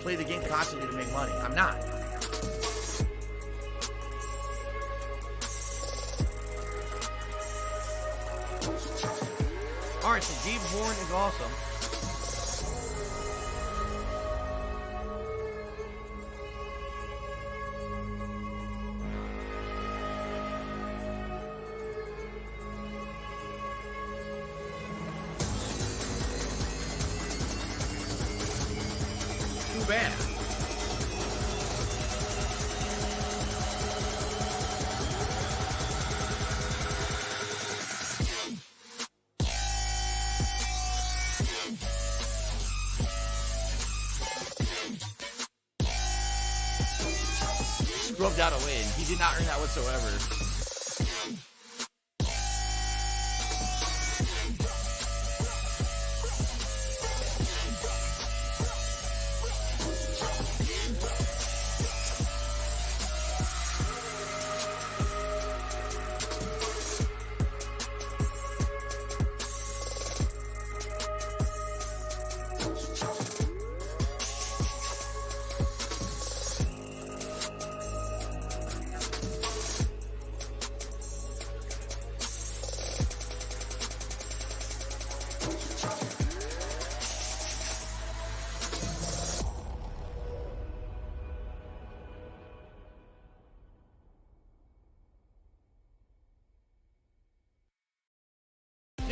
[SPEAKER 3] Play the game constantly to make money. I'm not. Alright, so Gabe Horn is awesome. bad.
[SPEAKER 8] Scrubbed out a win. He did not earn that whatsoever.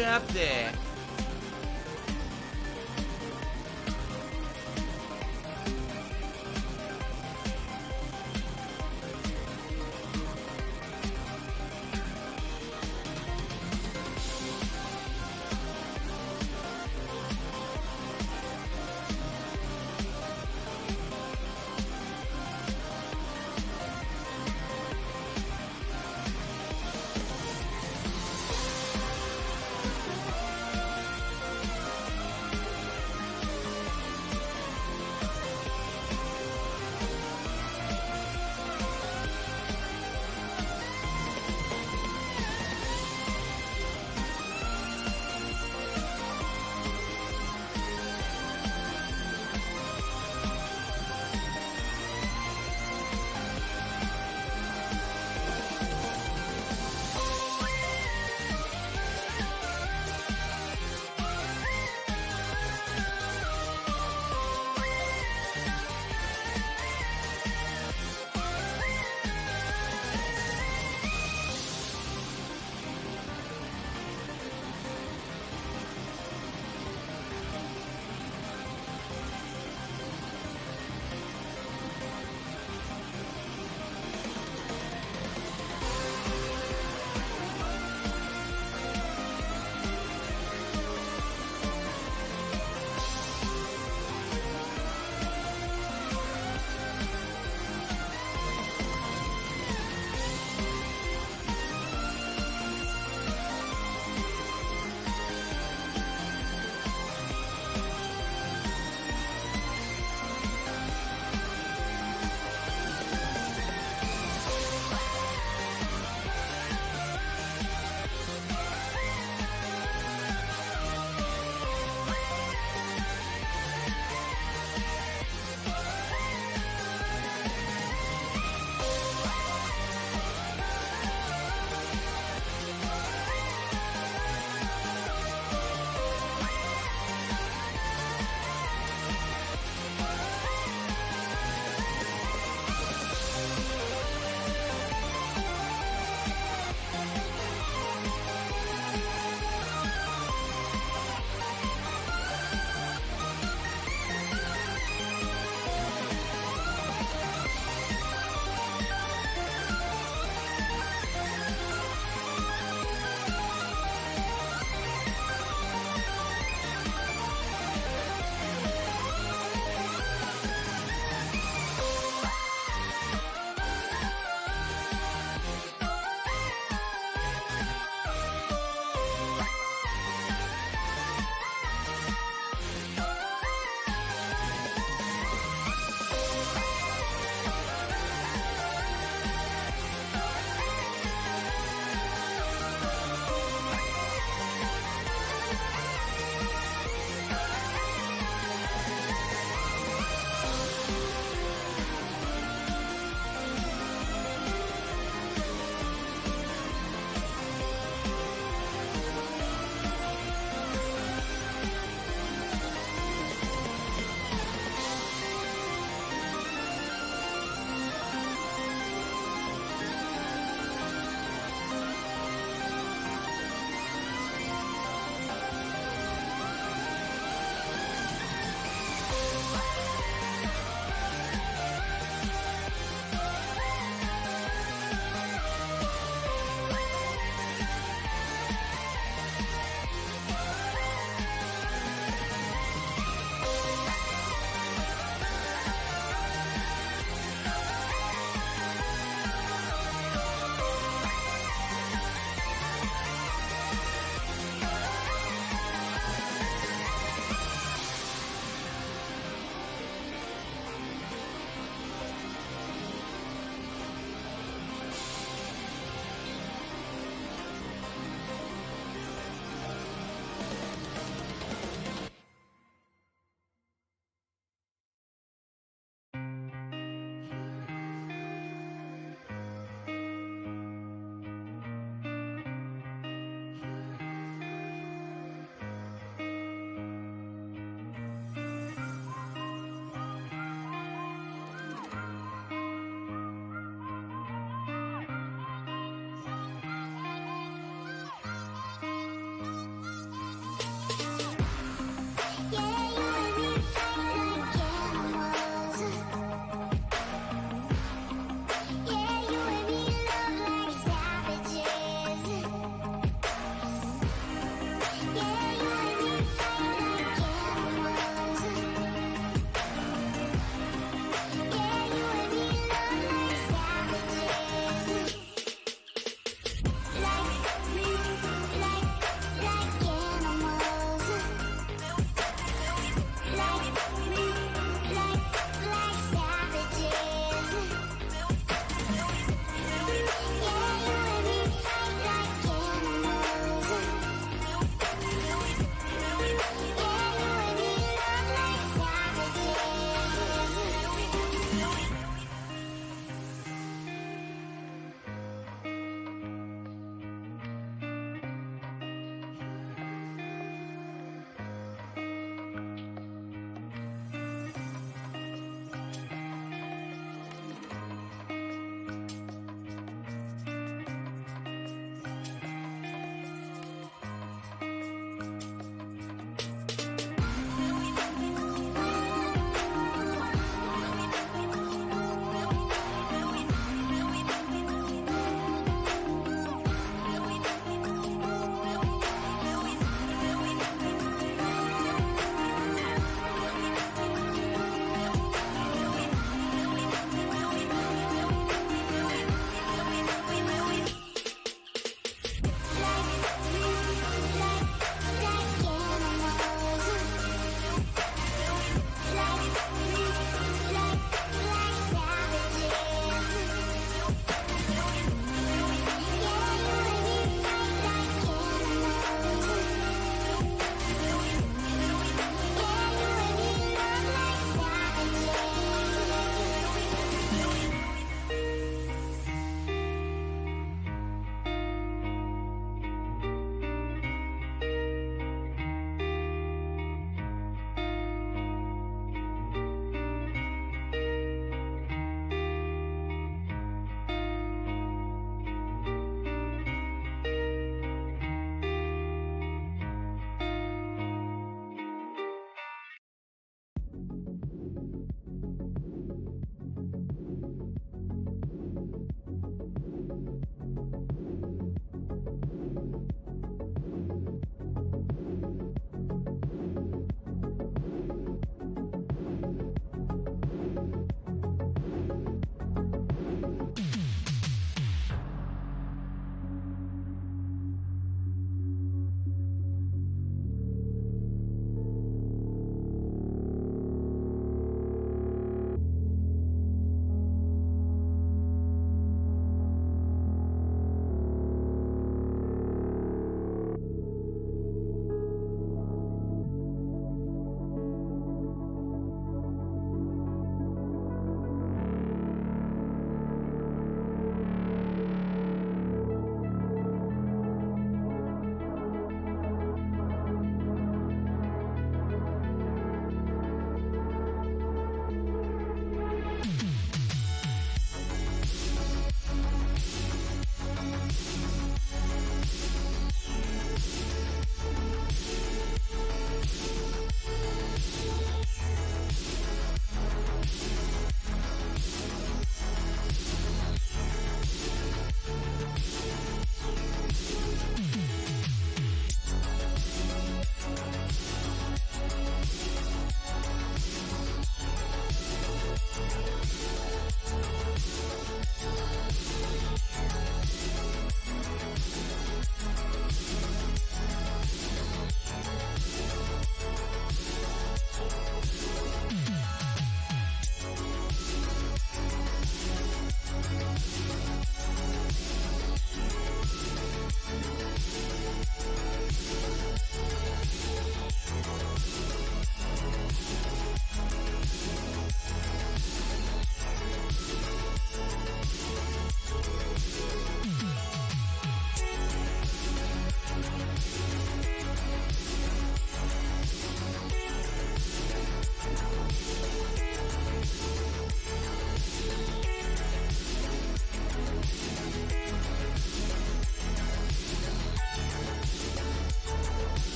[SPEAKER 8] Up there.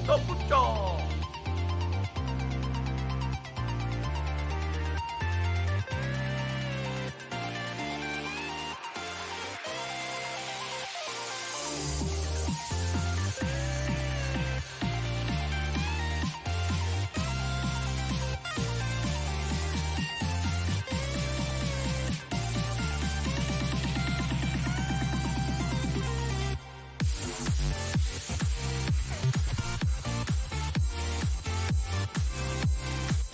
[SPEAKER 3] Double jaw.